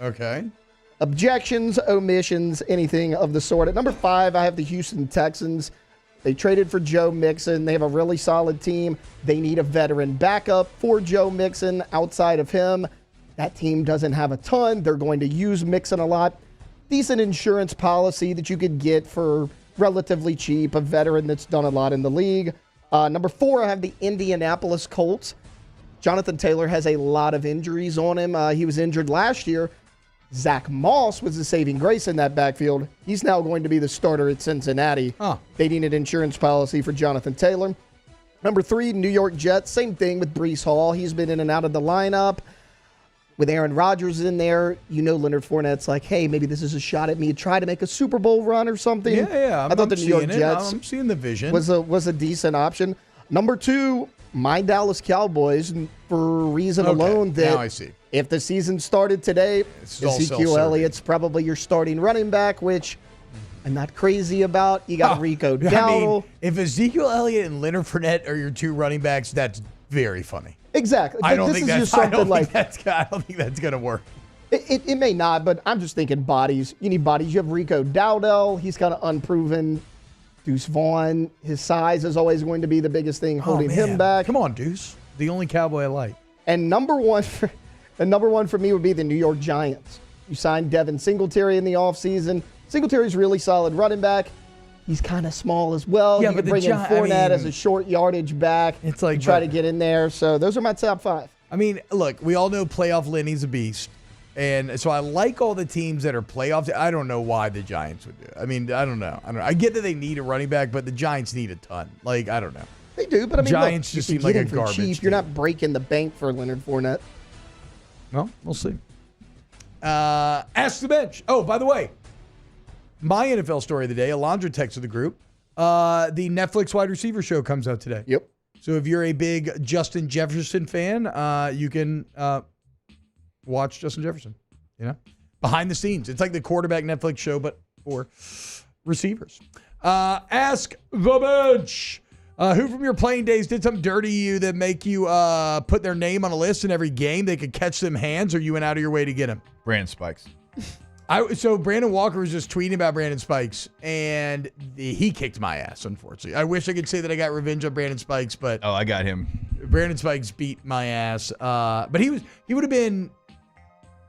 objections, omissions, anything of the sort. At number 5, I have the Houston Texans. They traded for Joe Mixon. They have a really solid team. They need a veteran backup for Joe Mixon. Outside of him, that team doesn't have a ton. They're going to use Mixon a lot. Decent insurance policy that you could get for relatively cheap, a veteran that's done a lot in the league. Number 4, I have the Indianapolis Colts. Jonathan Taylor has a lot of injuries on him. He was injured last year. Zach Moss was the saving grace in that backfield. He's now going to be the starter at Cincinnati. They need an insurance policy for Jonathan Taylor. Number 3, New York Jets. Same thing with Breece Hall. He's been in and out of the lineup. With Aaron Rodgers in there, Leonard Fournette's like, hey, maybe this is a shot at me to try to make a Super Bowl run or something. Yeah. I thought the New York Jets I'm seeing the vision. was a decent option. Number 2, my Dallas Cowboys, for a reason alone that now I see. If the season started today, It's all Ezekiel self-serving. Elliott's probably your starting running back, which I'm not crazy about. You got Rico Dowdle. I mean, if Ezekiel Elliott and Leonard Fournette are your 2 running backs, that's very funny. Exactly. I don't This think is that's just something like I don't think that's gonna work. It may not, but I'm just thinking bodies. You need bodies. You have Rico Dowdle. He's kind of unproven. Deuce Vaughn, his size is always going to be the biggest thing holding him back. Come on, Deuce. The only Cowboy I like. And number one for me would be the New York Giants. You signed Devin Singletary in the offseason. Singletary's really solid running back. He's kind of small as well. Yeah, you but could bring in Fournette as a short yardage back. It's like try to get in there. So those are my top 5. I mean, look, we all know playoff Lenny's a beast. And so I like all the teams that are playoffs. I don't know why the Giants would do it. I mean, I don't know. I get that they need a running back, but the Giants need a ton. Like, I don't know. They do, but I mean, Giants look, just you seem can like get a him for garbage cheap. You're not breaking the bank for Leonard Fournette. Well, we'll see. Ask the bench. Oh, by the way, my NFL story of the day, Alondra texted the group. The Netflix wide receiver show comes out today. Yep. So if you're a big Justin Jefferson fan, you can watch Justin Jefferson. Behind the scenes. It's like the quarterback Netflix show, but for receivers. Ask the bench. Who from your playing days did something dirty to you that make you put their name on a list in every game? They could catch them hands, or you went out of your way to get them? Brandon Spikes. So Brandon Walker was just tweeting about Brandon Spikes, and he kicked my ass, unfortunately. I wish I could say that I got revenge on Brandon Spikes, but I got him. Brandon Spikes beat my ass. But he would have been.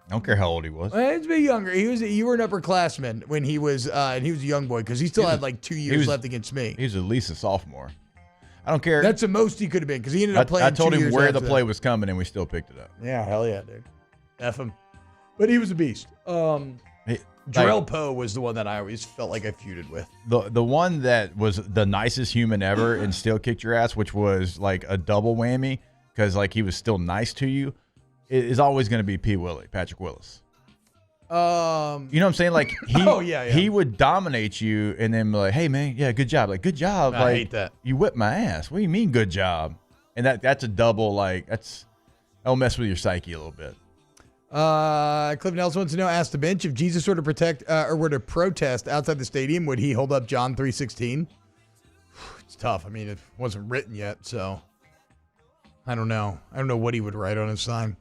I don't care how old he was. He's a bit younger. You were an upperclassman when he was, and he was a young boy because he still had like 2 years left against me. He was at least a sophomore. I don't care. That's the most he could have been because he ended up playing. I told 2 him years where the after play that. was coming, and we still picked it up. Yeah, hell yeah, dude. F him. But he was a beast. Jarrell Poe was the one that I always felt like I feuded with. The one that was the nicest human ever and still kicked your ass, which was like a double whammy because like he was still nice to you, is always going to be Patrick Willis. You know what I'm saying? Like he would dominate you and then be like, hey man, yeah, good job. Like, good job. I like, hate that. You whipped my ass. What do you mean good job? And that's a double, like that'll mess with your psyche a little bit. Cliff Nelson wants to know, ask the bench, if Jesus were to protest outside the stadium, would he hold up John 3:16? It's tough. I mean, it wasn't written yet, so I don't know. I don't know what he would write on his sign.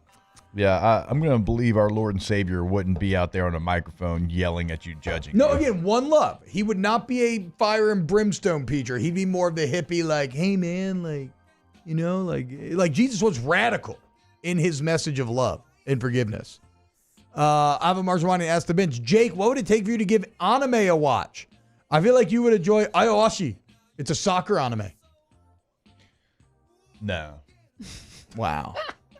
Yeah, I'm going to believe our Lord and Savior wouldn't be out there on a microphone yelling at you, judging. No, you. again, one love. He would not be a fire and brimstone preacher. He'd be more of the hippie, like, hey, man, like, like Jesus was radical in his message of love and forgiveness. Ava Marzwani asked the bench, Jake, what would it take for you to give anime a watch? I feel like you would enjoy Ayoashi. It's a soccer anime. No. Wow.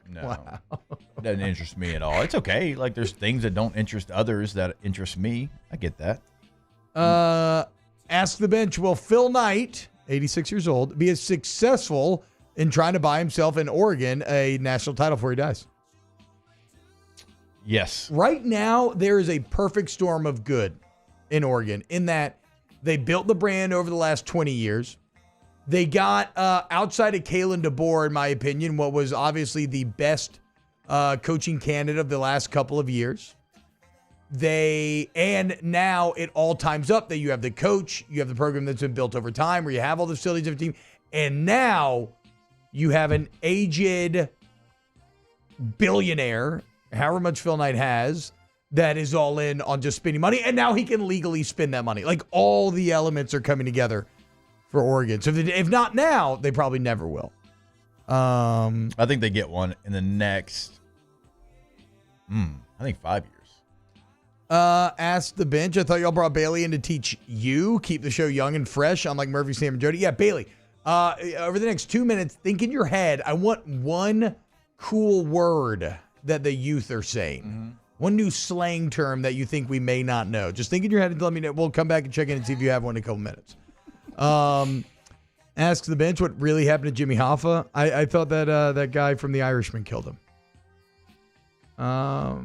No. Wow. It doesn't interest me at all. It's okay. Like, there's things that don't interest others that interest me. I get that. Ask the bench, will Phil Knight, 86 years old, be as successful in trying to buy himself in Oregon a national title before he dies? Yes. Right now, there is a perfect storm of good in Oregon in that they built the brand over the last 20 years. They got, outside of Kalen DeBoer, in my opinion, what was obviously the best coaching candidate of the last couple of years. And now it all times up that you have the coach, you have the program that's been built over time, where you have all the facilities of the team, and now you have an aged billionaire, however much Phil Knight has, that is all in on just spending money, and now he can legally spend that money. Like, all the elements are coming together for Oregon. So if not now, they probably never will. I think they get one in the next, I think 5 years. Ask the bench. I thought y'all brought Bailey in to teach you, keep the show young and fresh, unlike Murphy, Sam, and Jody. Yeah, Bailey, over the next 2 minutes, think in your head, I want one cool word that the youth are saying? One new slang term that you think we may not know. Just think in your head and let me know. We'll come back and check in and see if you have one in a couple minutes. Ask the bench what really happened to Jimmy Hoffa. I thought that that guy from The Irishman killed him. I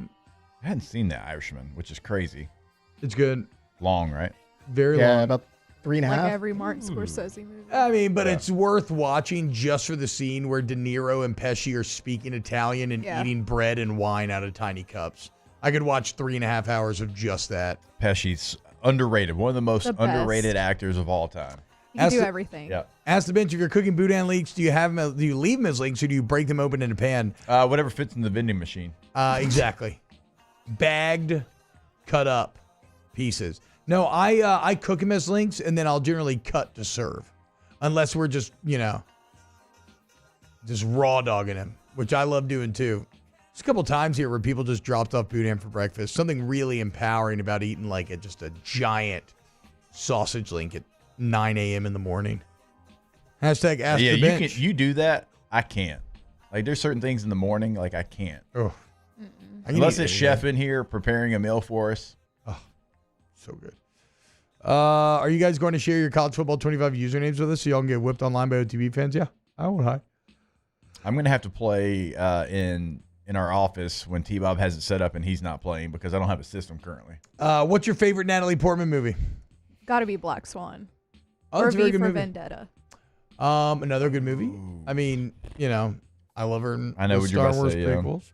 hadn't seen The Irishman, which is crazy. It's good. Long, right? Very long. About 3.5. Like every Martin Scorsese movie. I mean, but it's worth watching just for the scene where De Niro and Pesci are speaking Italian and eating bread and wine out of tiny cups. I could watch 3.5 hours of just that. Pesci's underrated. One of the most underrated actors of all time. You can do everything. Yeah. Ask the bench if you're cooking boudin leeks. Do you leave them as leeks or do you break them open in a pan? Whatever fits in the vending machine. Exactly. Bagged, cut up pieces. No, I cook them as links and then I'll generally cut to serve, unless we're just just raw dogging them, which I love doing too. There's a couple times here where people just dropped off boudin for breakfast. Something really empowering about eating like just a giant sausage link at 9 a.m. in the morning. Hashtag ask the bench. You do that. I can't. Like there's certain things in the morning like I can't. Oh. Unless it's chef in here preparing a meal for us. Oh, so good. Are you guys going to share your college football 25 usernames with us so y'all can get whipped online by OTB fans? Yeah, I won't hide. I'm going to have to play in our office when T-Bob has it set up and he's not playing because I don't have a system currently. What's your favorite Natalie Portman movie? Gotta be Black Swan. Oh, or that's a very V good for movie. Vendetta. Another good movie. I mean, I love her in I know the what you're Star about to Wars say, yeah. prequels.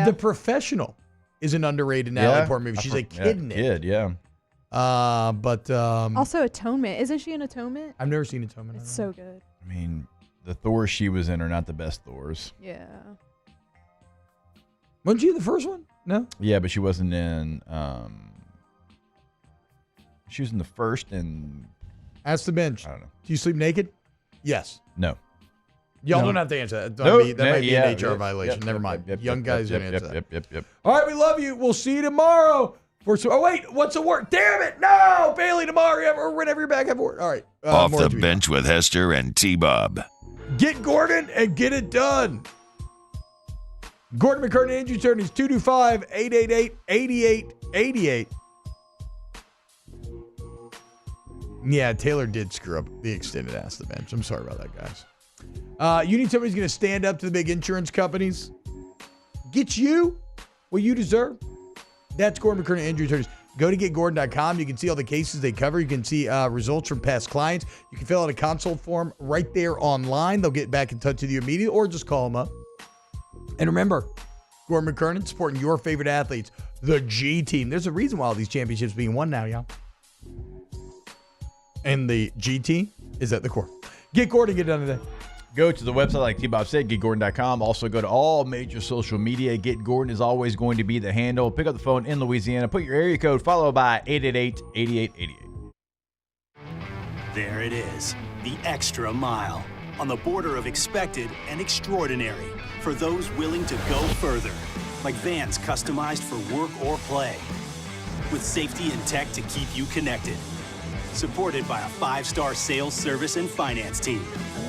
The Professional is an underrated Natalie Portman movie. She's a kid in it. Kid, yeah. But Also Atonement. Isn't she in Atonement? I've never seen Atonement. It's so good. I mean, the Thors she was in are not the best Thors. Yeah. Wasn't she in the first one? No? Yeah, but she wasn't in she was in the first and Ask the bench. I don't know. Do you sleep naked? Yes. No. Y'all No. don't have to answer that. Nope. That might be an HR Yep, violation. yep, Never yep, mind. yep, Young yep, guys yep, don't yep, answer yep, that. yep. All right, we love you. We'll see you tomorrow. Wait, what's the word? Damn it. No. Bailey, tomorrow or whenever you're back at work. All right. Off more the to be bench with Hester and T-Bob. Get Gordon and get it done. Gordon McCurdy, Andrew Attorneys, 225-888-8888. Yeah, Taylor did screw up the extended Ask the Bench. I'm sorry about that, guys. You need somebody who's going to stand up to the big insurance companies. Get you what you deserve. That's Gordon McCurdy, Andrew Attorneys. Go to getgordon.com. You can see all the cases they cover. You can see results from past clients. You can fill out a consult form right there online. They'll get back in touch with you immediately or just call them up. And remember, Gordon McKernan supporting your favorite athletes, the G team. There's a reason why all these championships being won now, y'all. And the G team is at the core. Get Gordon, get it done today. Go to the website, like T-Bob said, getgordon.com. Also go to all major social media. Get Gordon is always going to be the handle. Pick up the phone in Louisiana. Put your area code followed by 888-8888. There it is, the extra mile. On the border of expected and extraordinary. For those willing to go further. Like vans customized for work or play. With safety and tech to keep you connected. Supported by a 5-star sales, service, and finance team.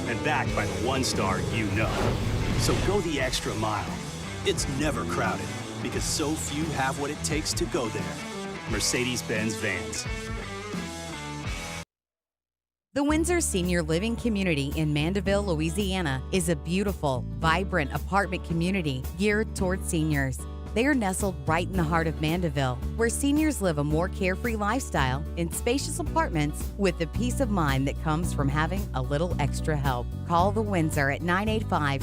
And backed by the 1-star you know. So go the extra mile. It's never crowded because so few have what it takes to go there. Mercedes-Benz Vans. The Windsor Senior Living Community in Mandeville, Louisiana is a beautiful, vibrant apartment community geared toward seniors. They are nestled right in the heart of Mandeville, where seniors live a more carefree lifestyle in spacious apartments with the peace of mind that comes from having a little extra help. Call the Windsor at 985